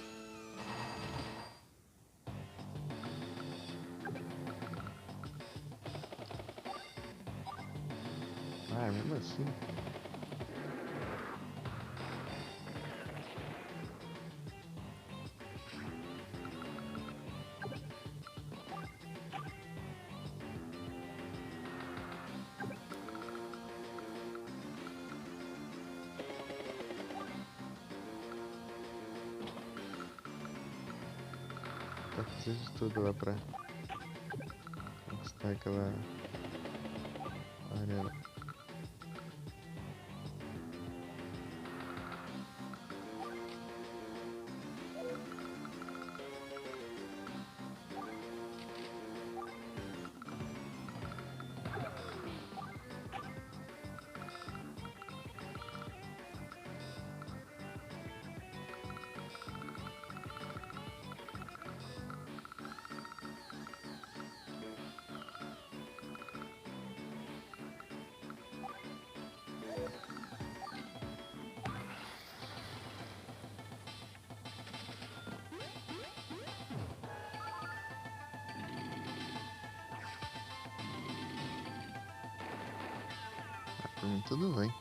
Ah, mesmo assim. Tá fazendo de tudo lá pra conquistar aquela área lá. Por mim tudo bem.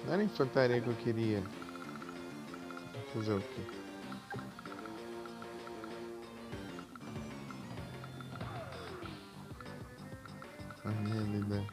Não era infantaria que eu queria. Fazer o quê? A minha vida.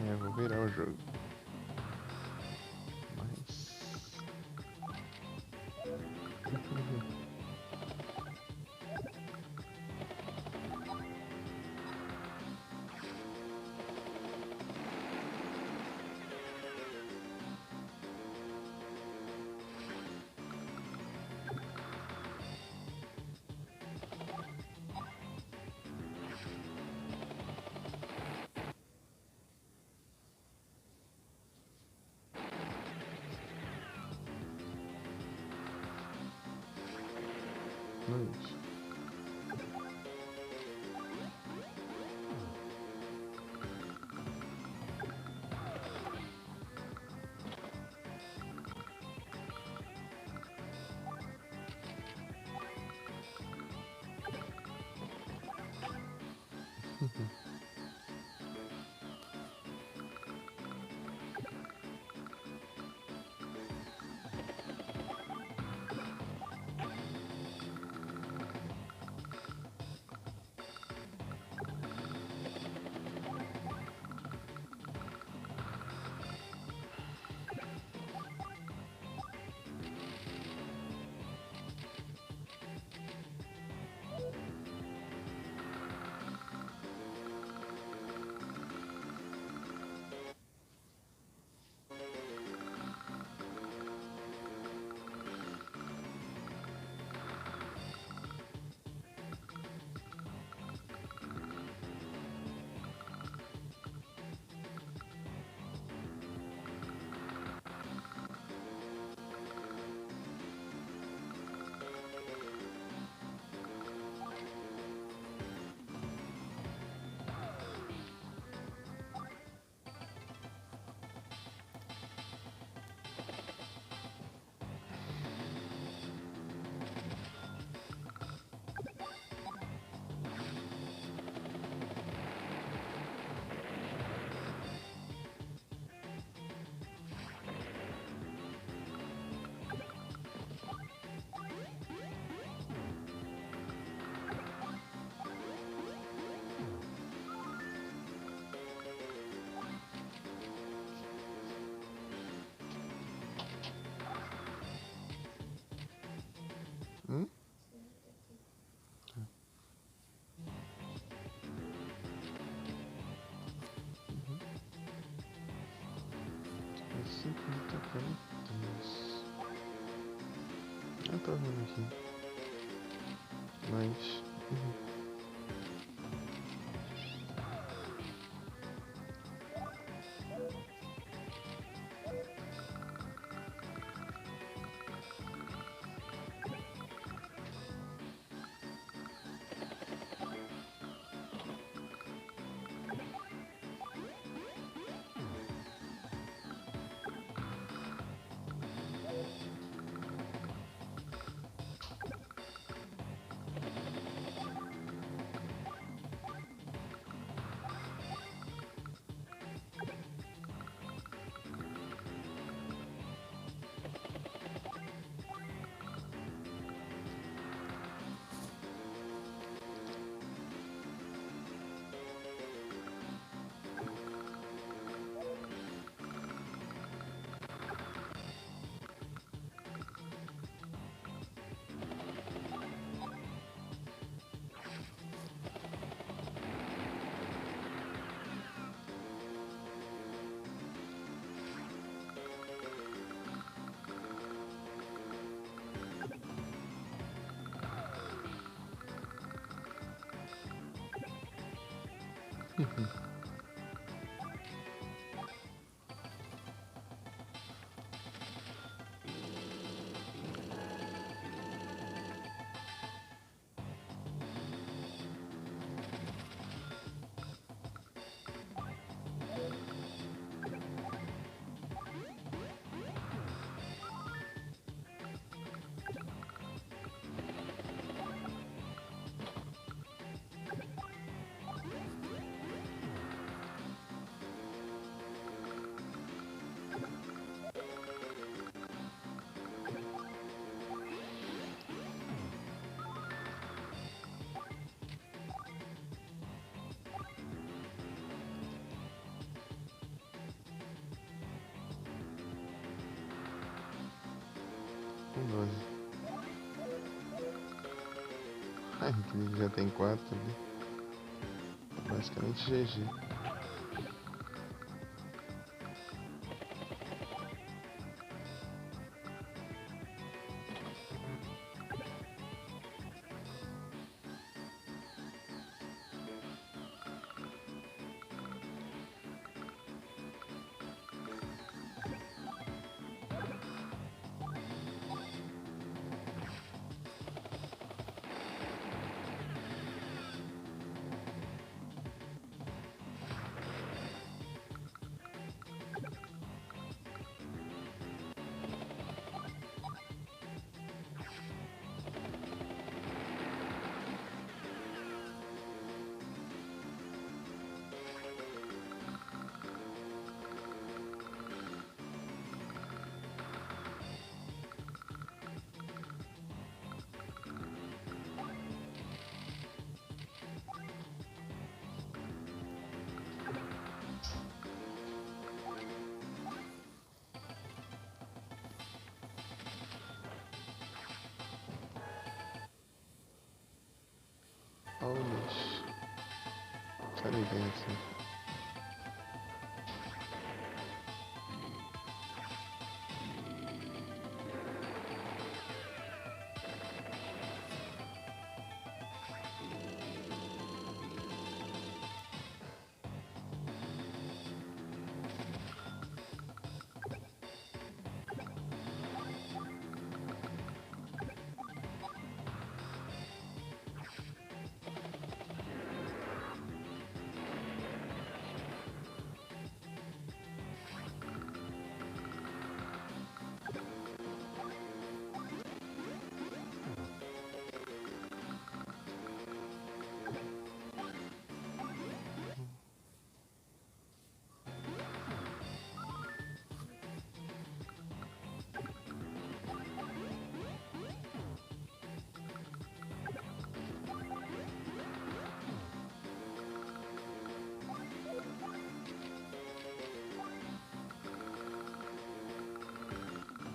É, vou virar o jogo. Mas... Noite. Hum? Assim que me tocando. Eu tô vendo aqui. Mas. Com 12. Ai, que já tem 4 ali. Basicamente GG. inteligência.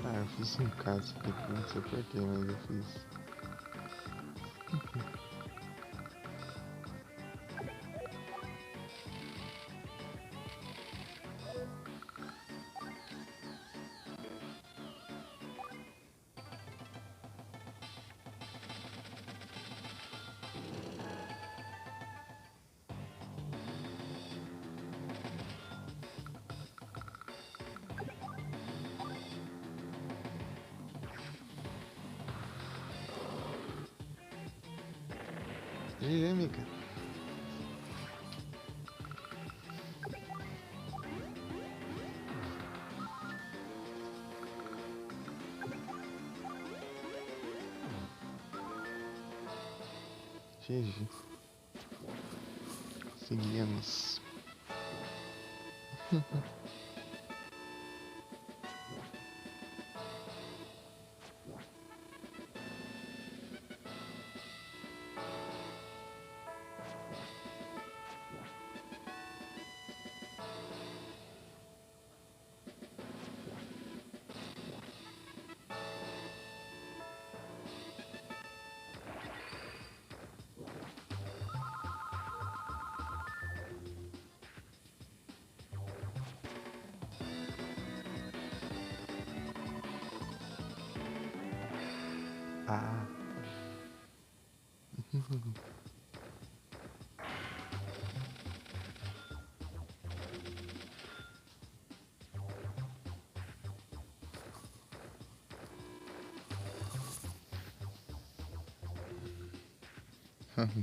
Ah, eu fiz um caso aqui, não sei porquê, mas eu fiz. GG, Mika. GG. Seguimos. Ah.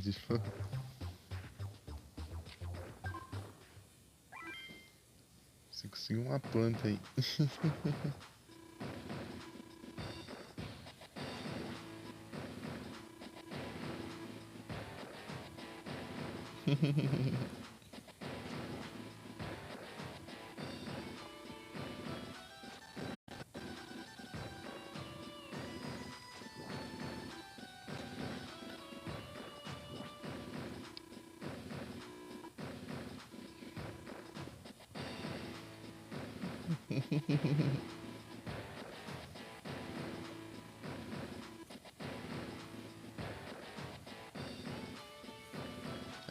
Tipo, você conseguiu uma planta aí.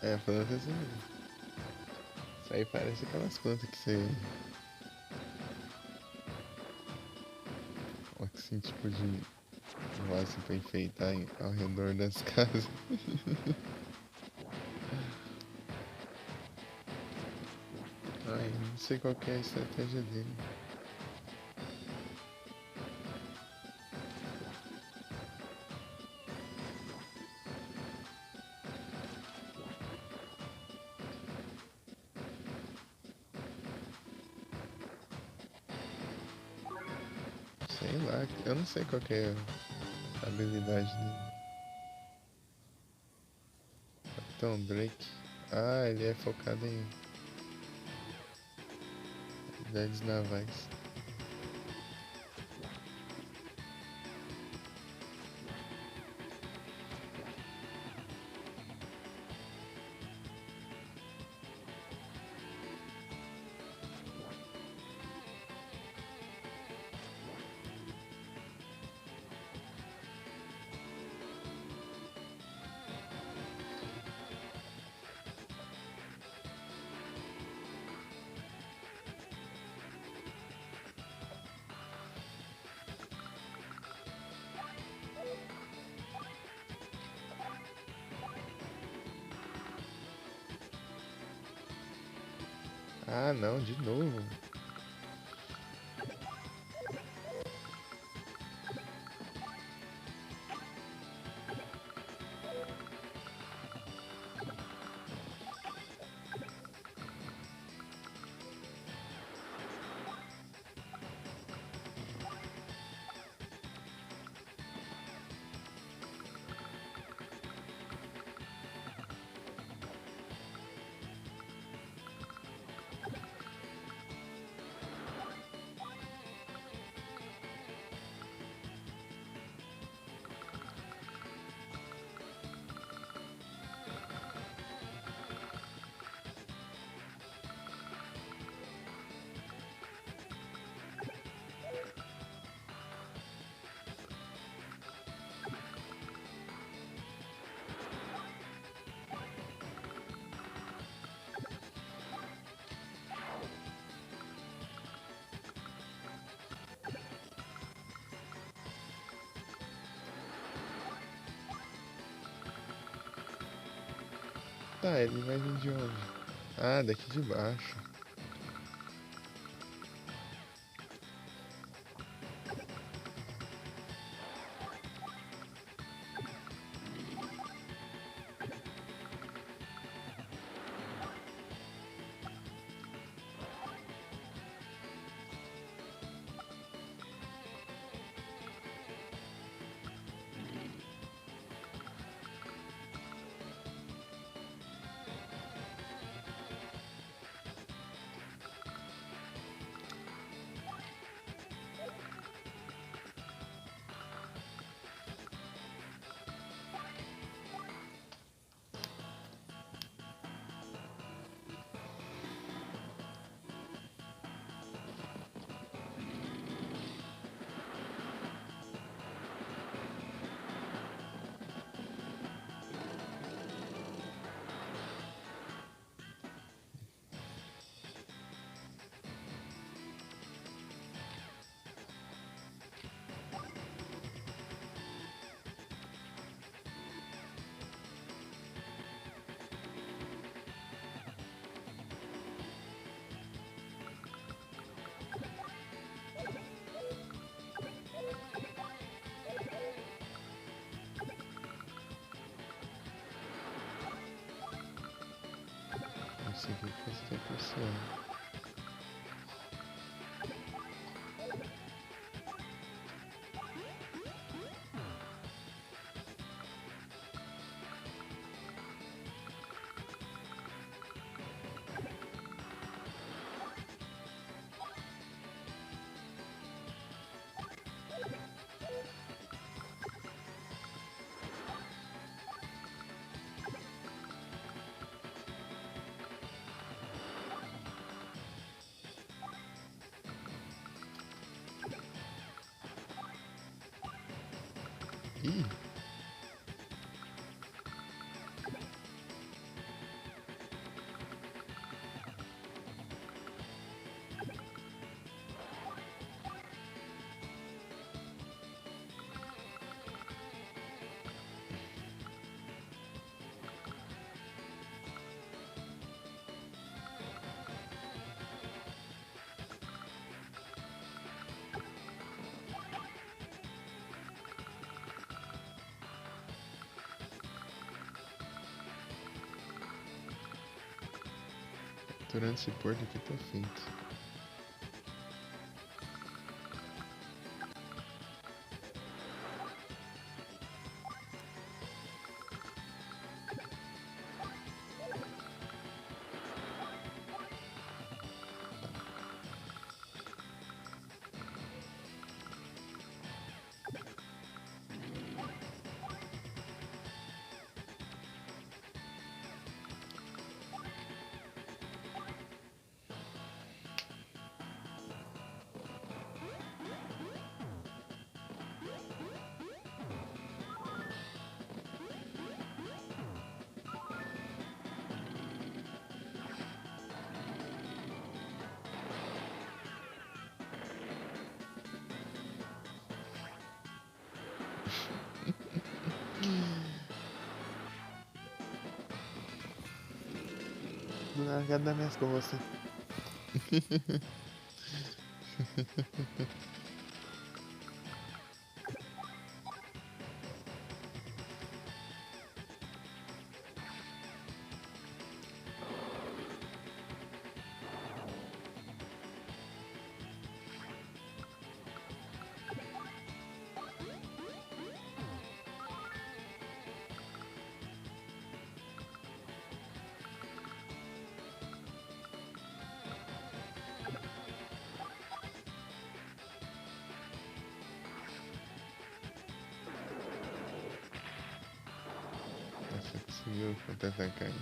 É, planta assim. Isso aí parece aquelas plantas que você. Assim, tipo de vaso pra enfeitar ao redor das casas. Ai, não sei qual que é a estratégia dele. Sei lá, eu não sei qual que é a habilidade dele. Capitão Drake. Ah, ele é focado em habilidades navais. Ah, não, de novo. Tá, ele vai vir de onde? Ah, daqui de baixo. Consegui fazer por cima. Ih! Durante esse porto aqui tá feito. Não, cadê minhas com você? Você conseguiu tentar cair.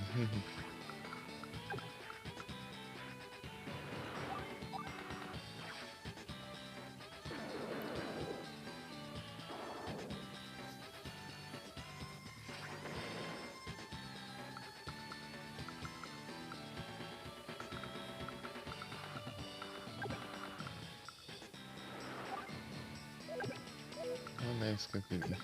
Não é isso que eu queria.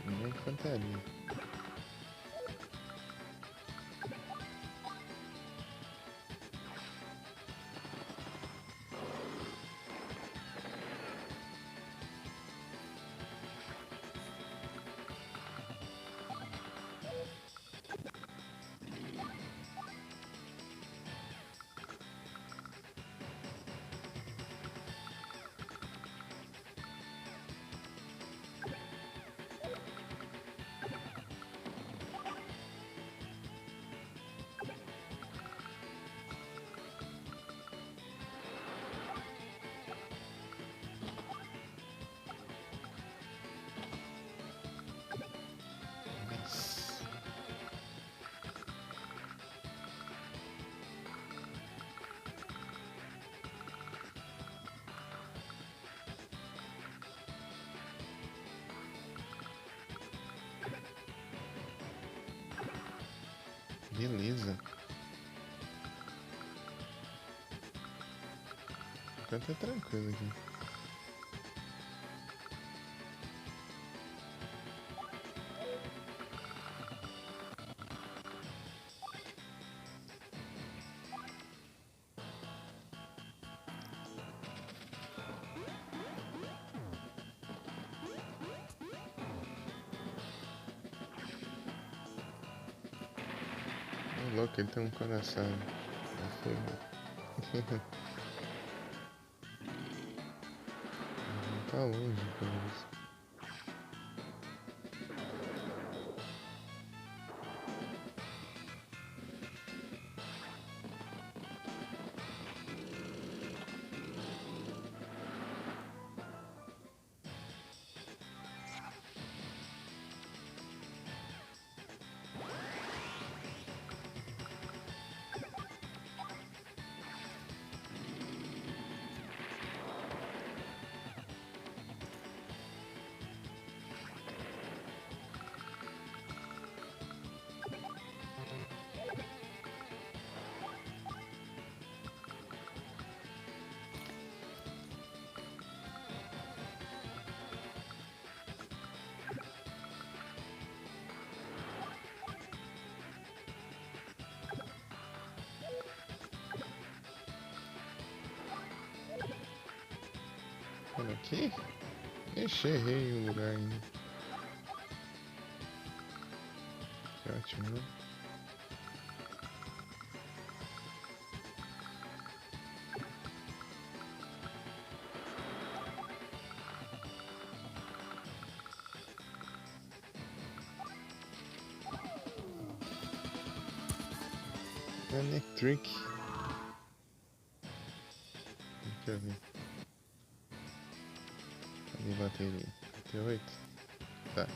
Minha infantaria. Nossa. Beleza. Enquanto é tranquilo aqui. Ô, louco, ele tem um coração. Tá longe, pelo menos. Olha aqui. Ixi, errei o lugar ainda. Que ótimo, né? Electric. Deixa eu ver. Cadê a bateria? 38. Tá.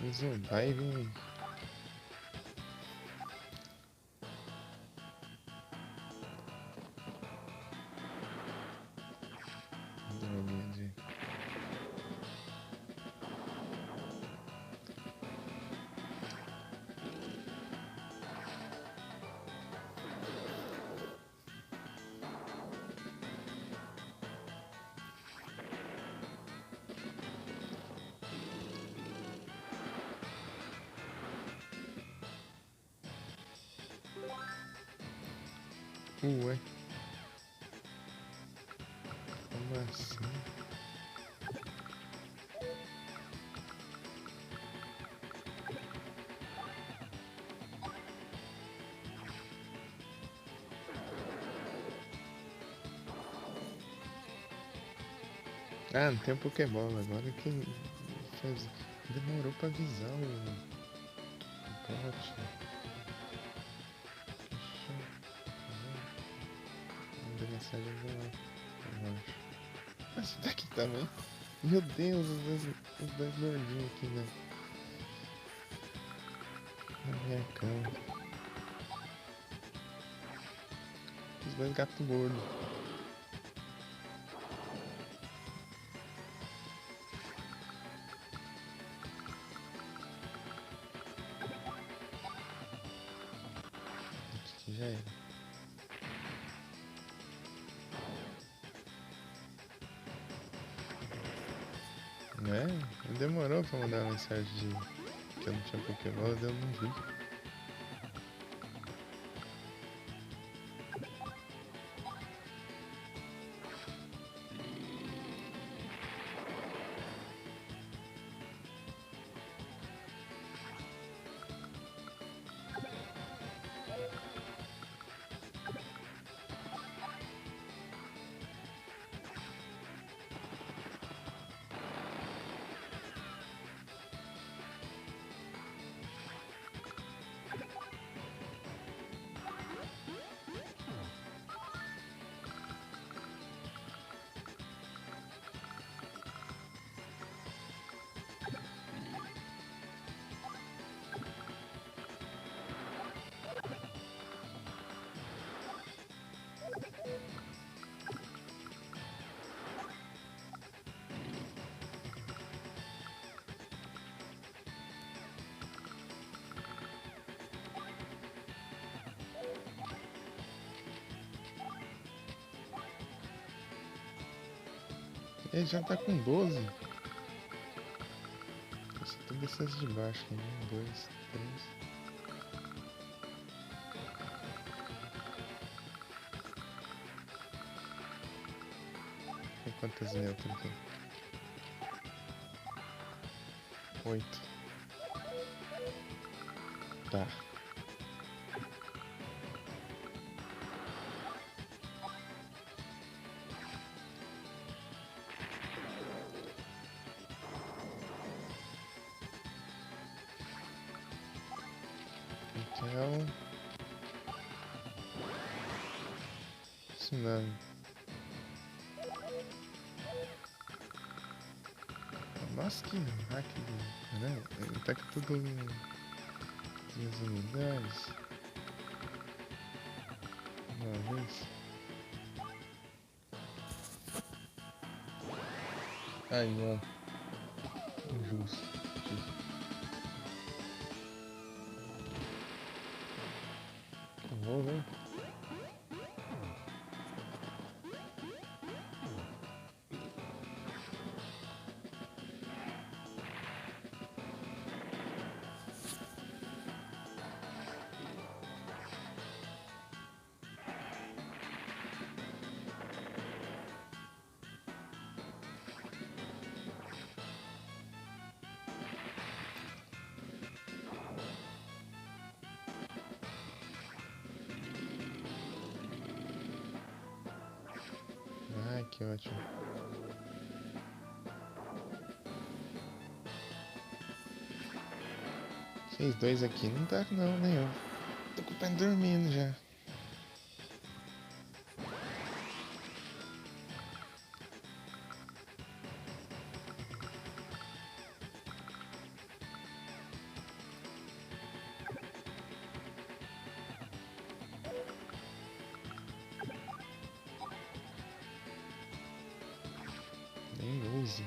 Mas o dive. Droguinha de. Ué, como assim? Ah, não tem um Pokébola agora que faz. Demorou pra avisar o bot. Que chato. Mandei mensagem lá, eu acho. Ah, você tá aqui também? Meu Deus, os dois gordinhos aqui na minha cama. Os dois gatos gordos. Acho que já era. Né? Demorou pra mandar uma mensagem de que eu não tinha Pokébola, eu não vi. Ele já tá com 12. Só tem descendo de baixo aqui. 1, 2, 3. Tem quantas neutras aqui? 8. Tá. Então. Tsunami. Nossa, que hack. Né? Ele tá com tudo as unidades. Uma vez. Aí, ó. Injusto. Vou ver. que ótimo. Vocês dois aqui não tá não, nem eu. Tô com o pai dormindo já. Nem use.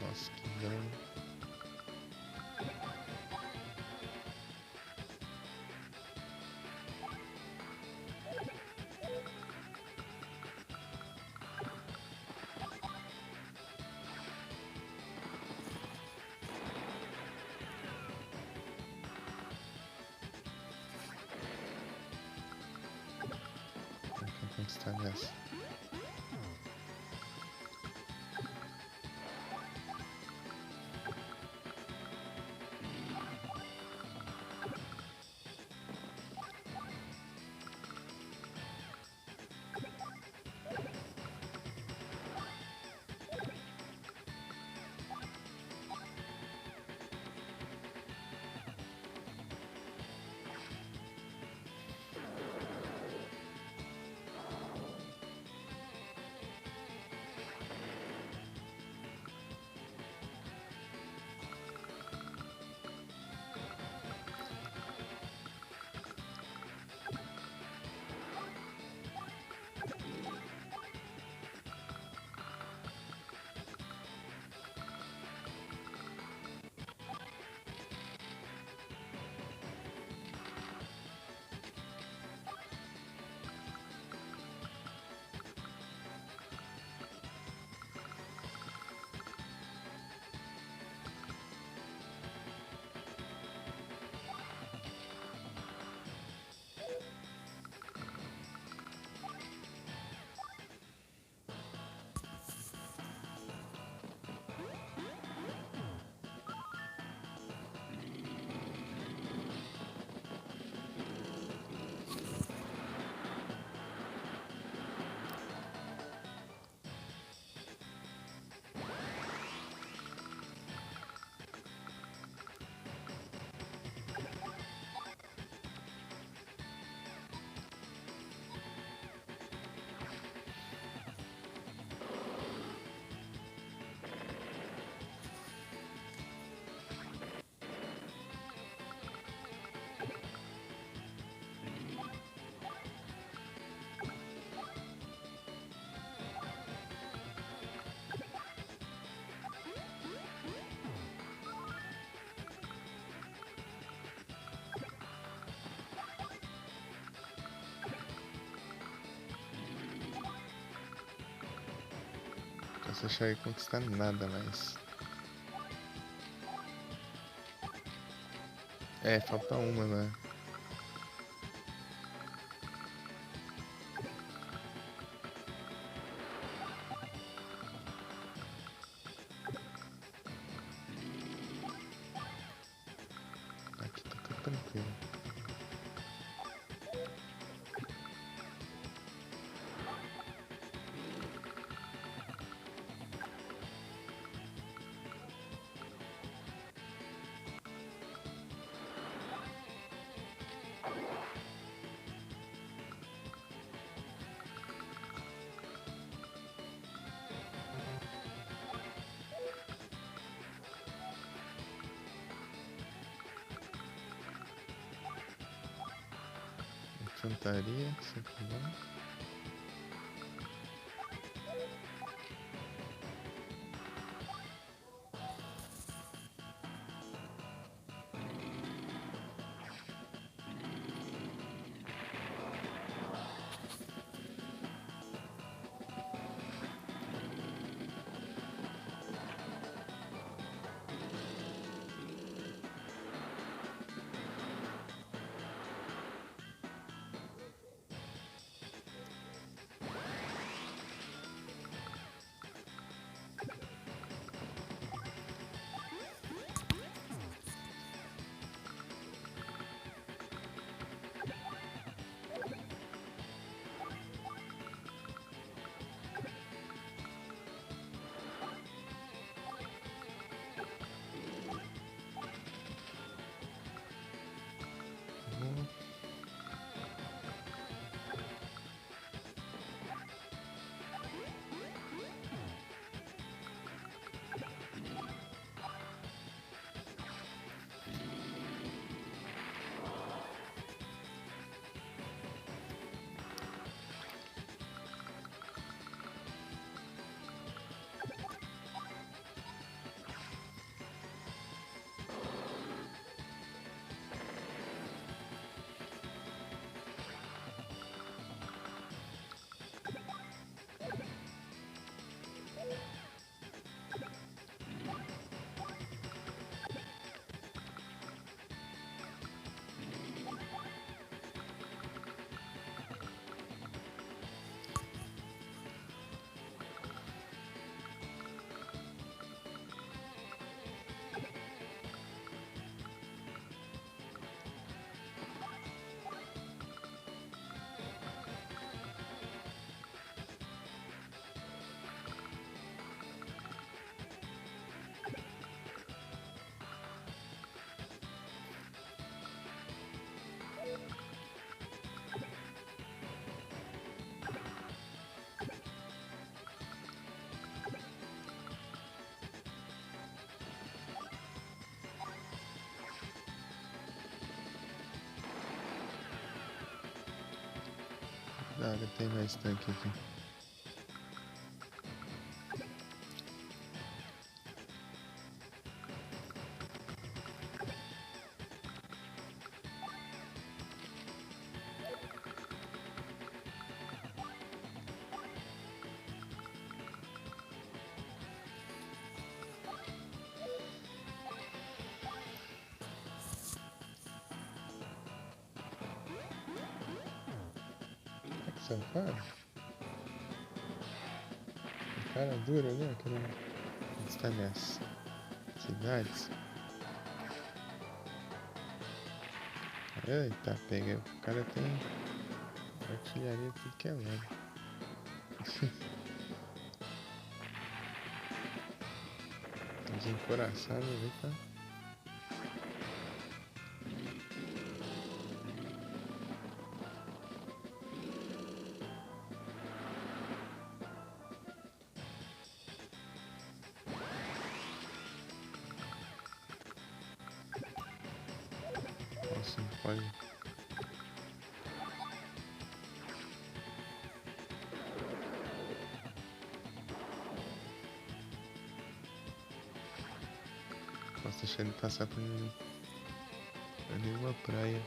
Nossa, que dano. Vou conquistar nessa. Essa chave conquistar nada mais. É, falta uma, né? Aqui tá tranquilo. Infantaria, sempre bom. Da hora, tem mais tanque aqui. É que são caras? O cara dura, né? Aquele... está nessa cidades. Eita, pega. O cara tem artilharia tudo que é lado. Desencoraçado ali, tá? Nossa, não pode. Posso deixar ele passar por nenhuma praia.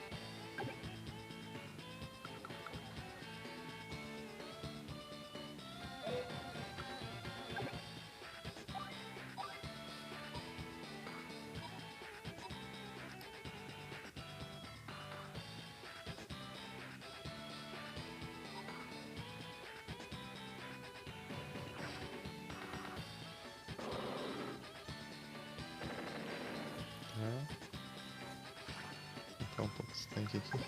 Tá? Ficar um pouco esse tanque aqui.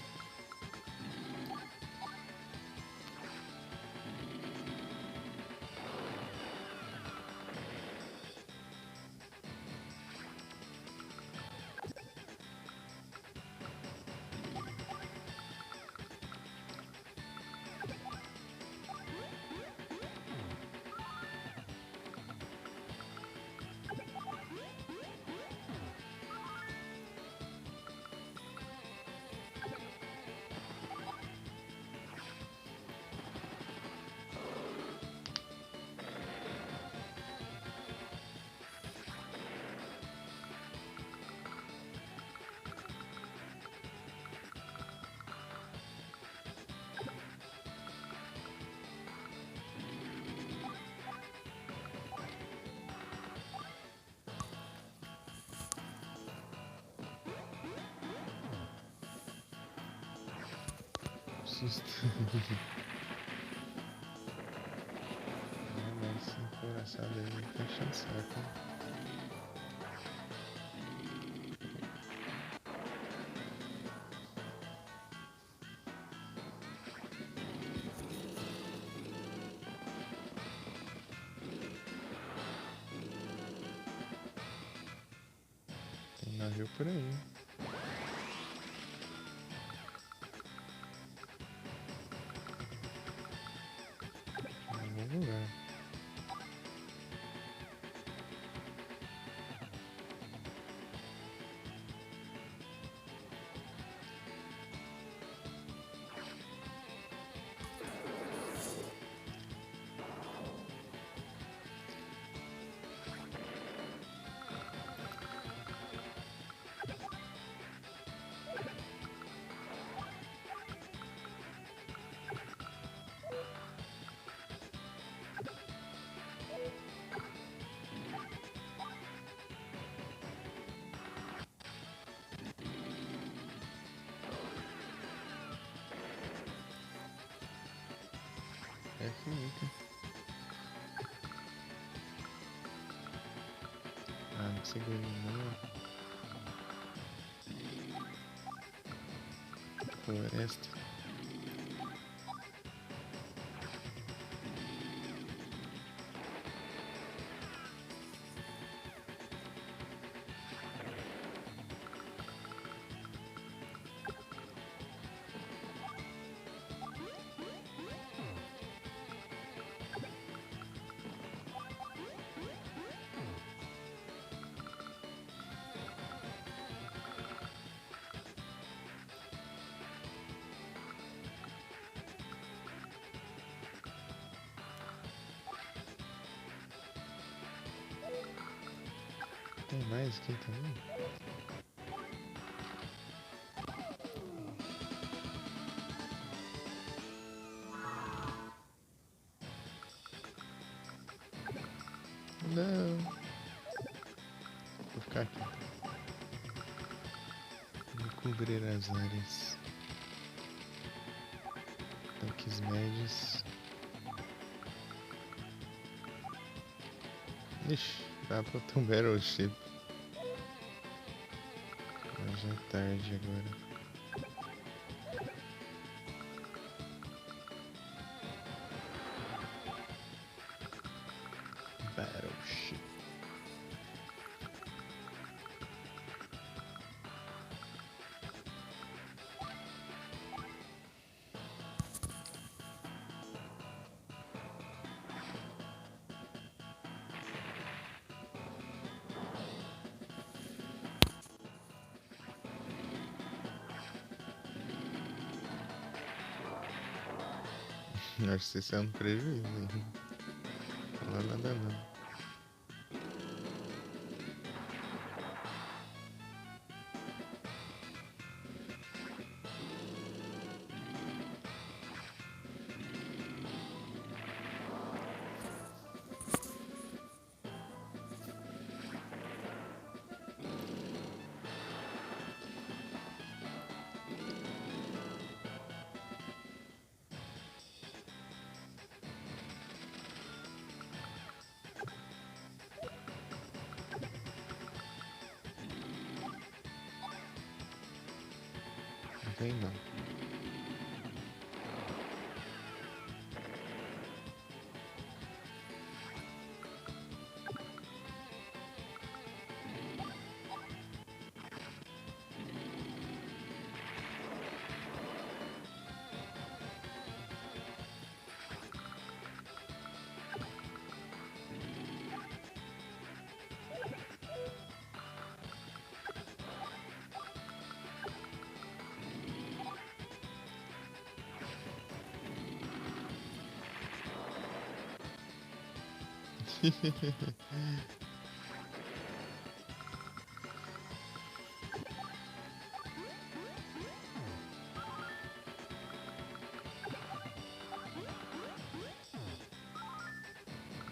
Susto. Mas encoraçado aí, tá enchendo o saco, hein? Tem navio por aí. Em algum lugar. É finito. Ah, não segura não. Floresta. Tem mais aqui também? Não. Vou ficar aqui. Vou cobrir as áreas. Tanques médios. Ixi, dá pra ter um battleship. Mas já é tarde agora. Battleship. Acho que isso é um prejuízo, hein? Não é nada não. Não tem não.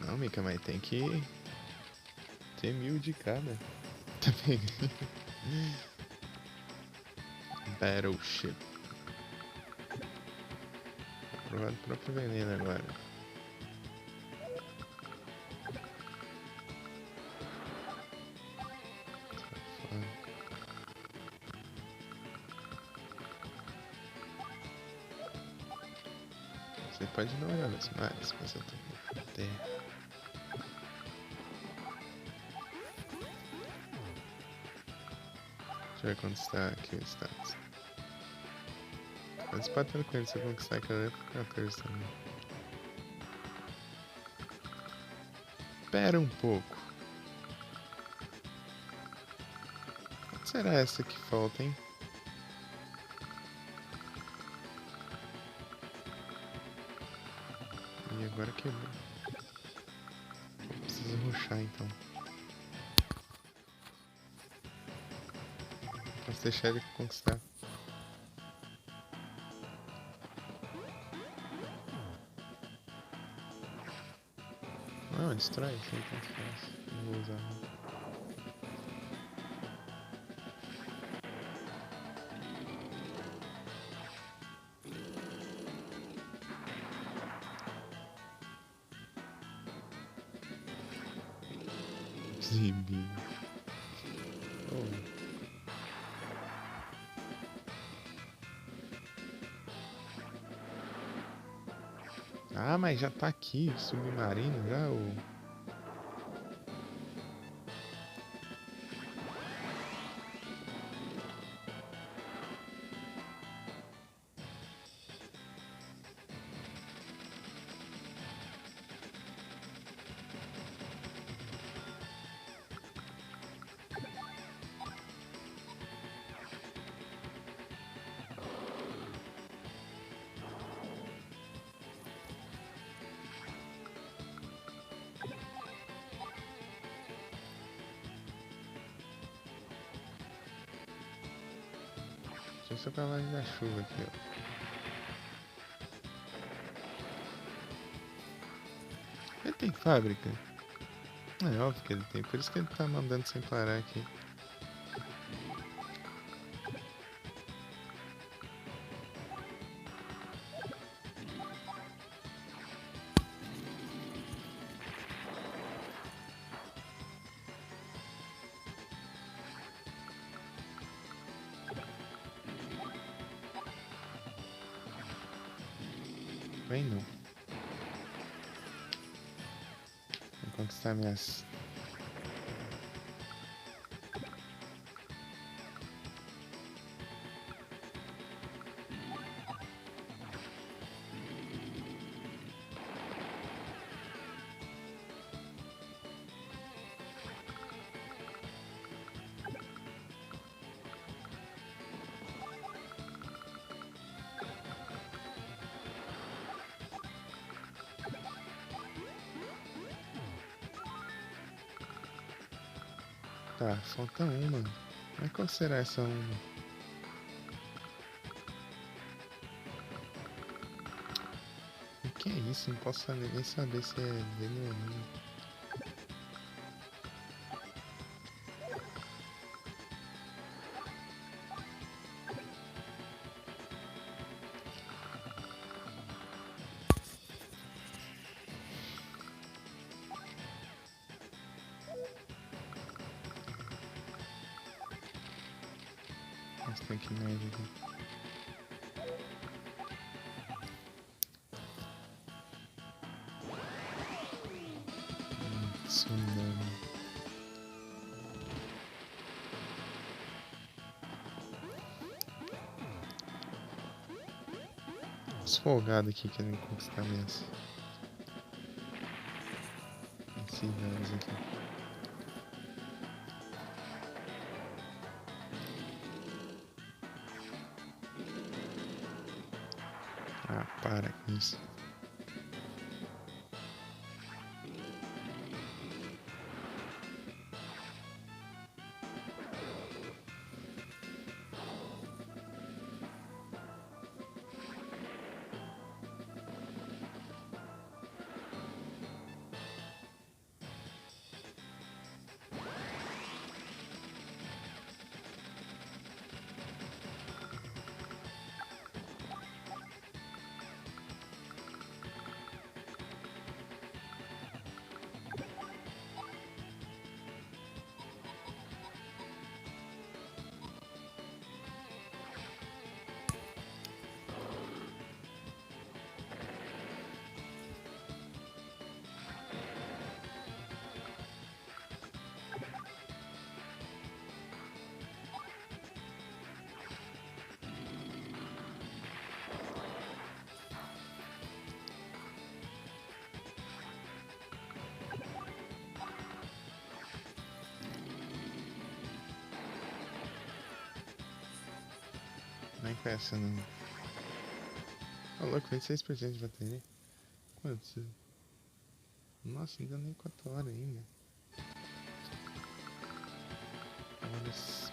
Não, Mika, mas tem que ter 1000 de cada. Tá pegando? Battleship. Aprovado o próprio veneno agora. Você pode não olhar nas mares, mas eu tô na terra. Deixa eu ver quanto está aqui o status. Mas pode ter com ele, se eu conquistar aquela época, eu quero também. Espera um pouco. Qual será essa que falta, hein? E agora quebrou. Preciso rushar então. Posso deixar ele conquistar. Não, destrói, isso aí tanto faz. Não vou usar não. Zibi. Oh. Ah, mas já tá aqui o submarino já, o... Deixa pra lá da chuva aqui, ó. Ele tem fábrica? É óbvio que ele tem, por isso que ele tá mandando sem parar aqui. Vem não. Vou conquistar minhas... Tá, falta uma. Mas qual será essa uma? O que é isso? Não posso nem saber se é dele ou não. Mas tem que medir aqui. Tsunami. Os folgados aqui querendo conquistar minhas cidades aqui. Ah, para com isso. Nem com essa não. Ô louco, 26% de bateria. Quantos? Nossa, não deu nem 4 horas ainda. Horas.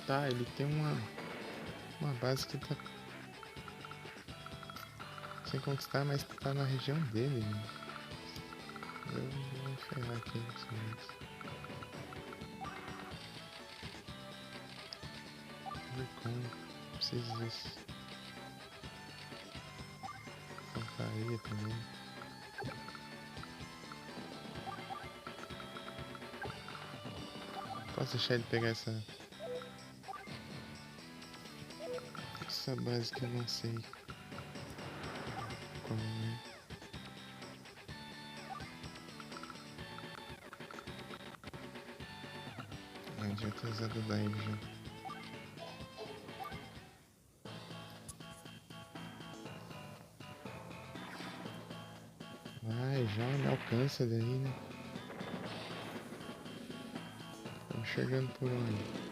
Tá, ele tem uma base que tá sem conquistar, mas tá na região dele. Eu vou ferrar aqui nesse momento. Ver como. Preciso disso. Porcaria também. Posso deixar ele pegar essa base que eu não sei como é. Não devia ter usado o dive já. Vai, já me alcança daí, né? Estamos chegando por onde?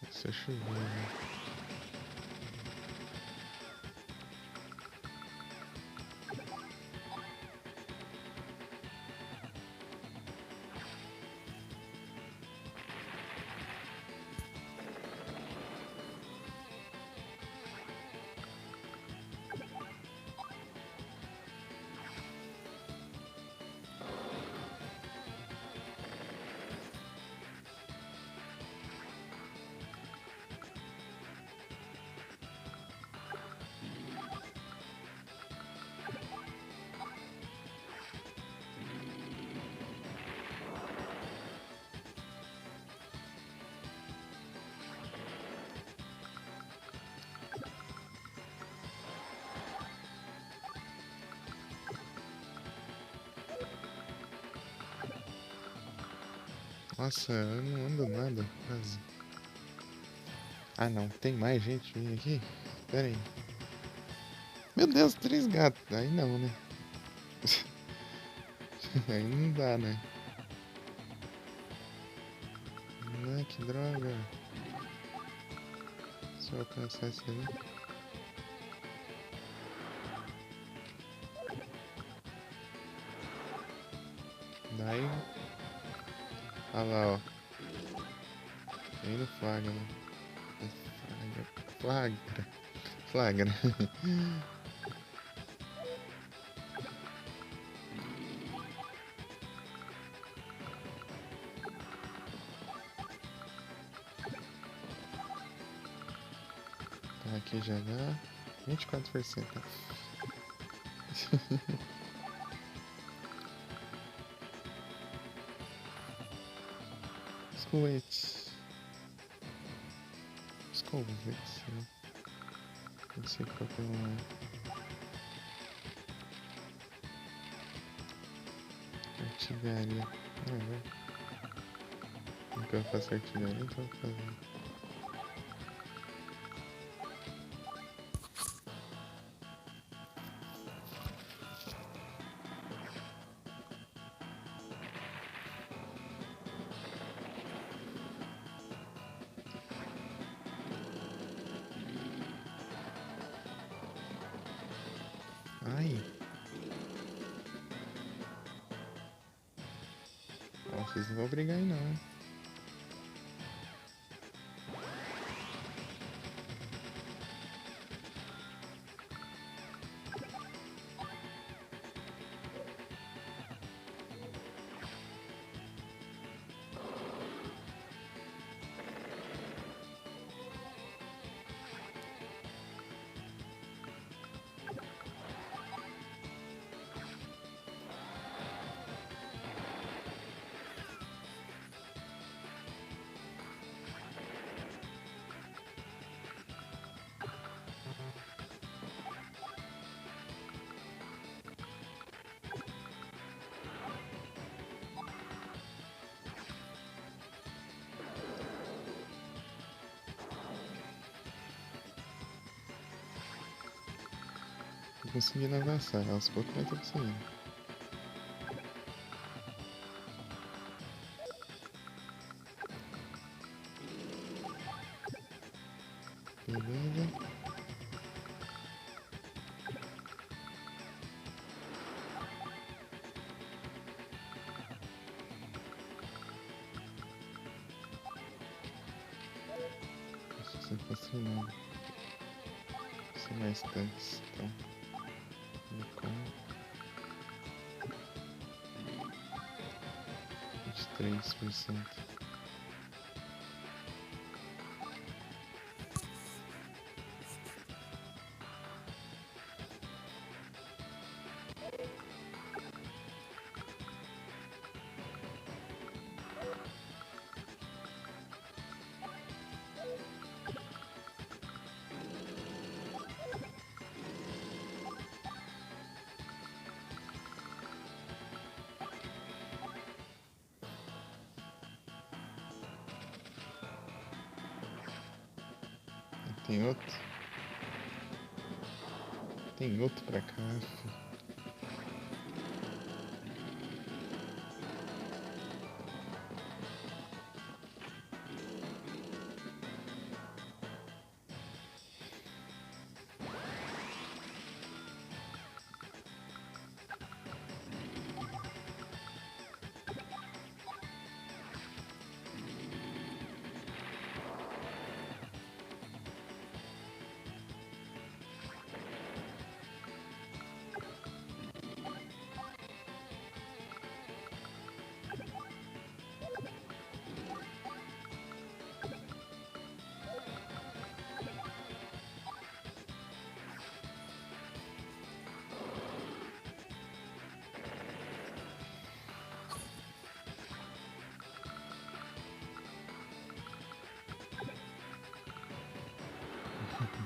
Isso é chuvoso, né? Nossa, eu não ando nada, quase. Ah não, tem mais gente vindo aqui? Pera aí. Meu Deus, 3 gatos. Aí não, né? Aí não dá, né? Ai, que droga. Se eu alcançar esse aí. Daí. Olha lá, ó. Aí no flagra, né? Flagra. Flagra. Tá, aqui já dá 24%. Tá? Escovetes. Escovetes, né? Não sei qual que é uma. Artilharia. Ah, vai. Nunca eu faço artilharia, então eu vou fazer. Ai! Ó, vocês não vão brigar aí não, hein? Tô conseguindo avançar, aos poucos eu tô conseguindo. Beleza. Acho que você fosse nada. São mais tanques, então. Com 23%. Tem outro? Tem outro pra cá, filho.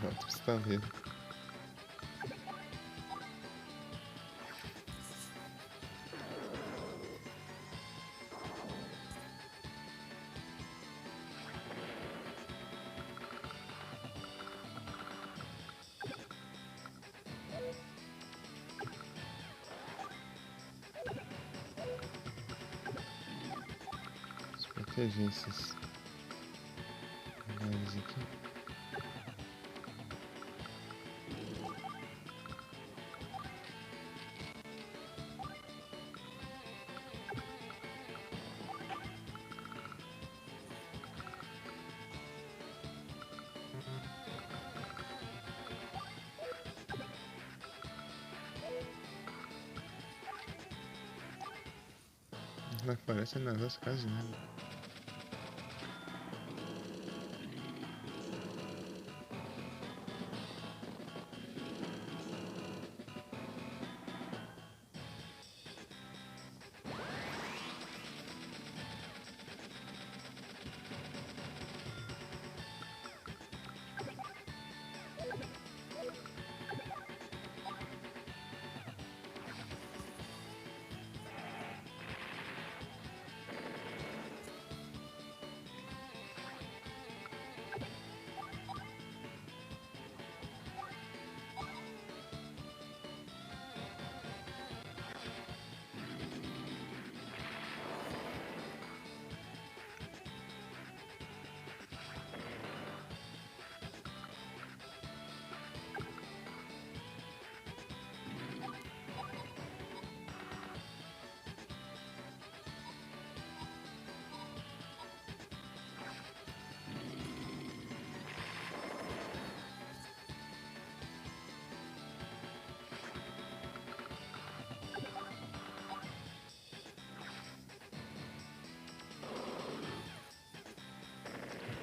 Não, tu precisa ver. Vamos proteger esses lugares aqui. Na floresta é negócio quase nada.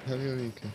Valeu, Mika.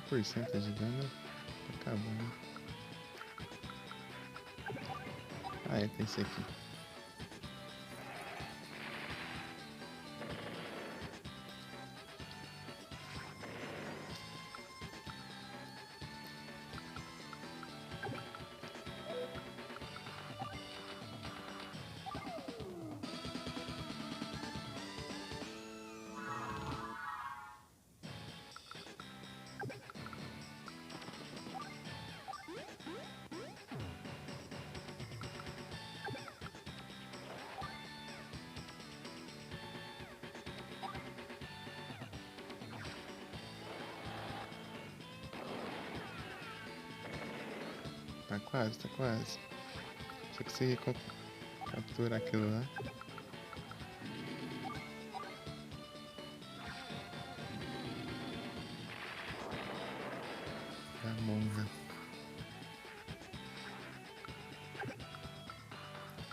30% de dano tá acabando. Ah, é, tem esse aqui. Tá quase, tá quase. Se eu conseguir capturar aquilo lá. Tá bom, já.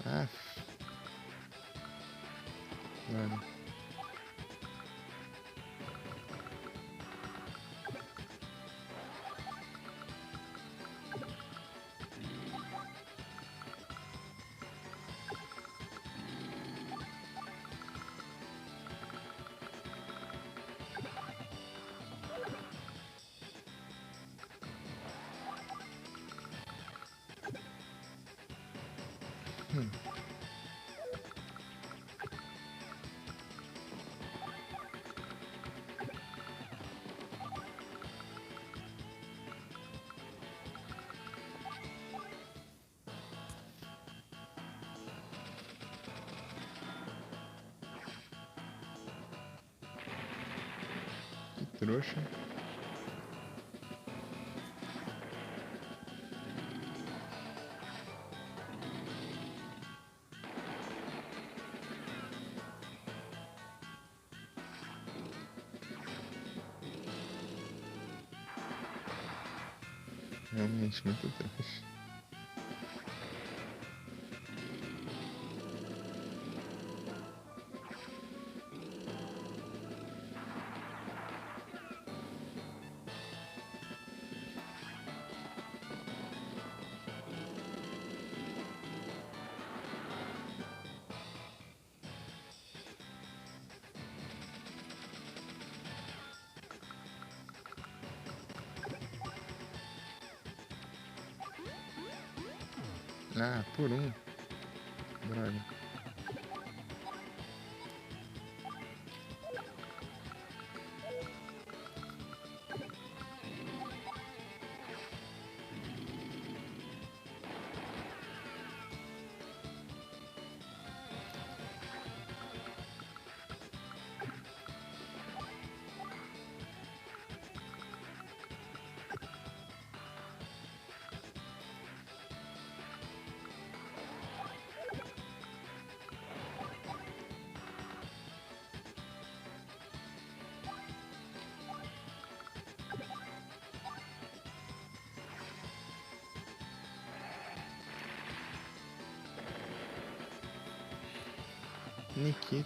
Ah, olha. Que trouxa. Realmente muito trouxa. Ah, por um. Droga. Nikit.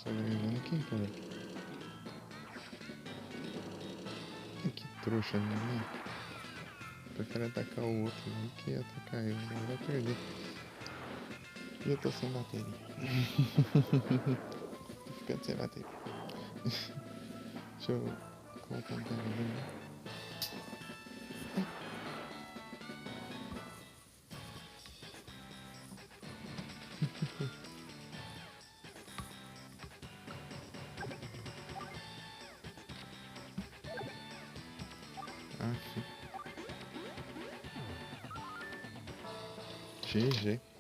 sobrevivendo aqui, cara. Ai, que trouxa, né? Prefere atacar o outro do que atacar eu. Não vai perder. E eu tô sem bateria. Tô ficando sem bateria. Deixa eu colocar um carregador. GG.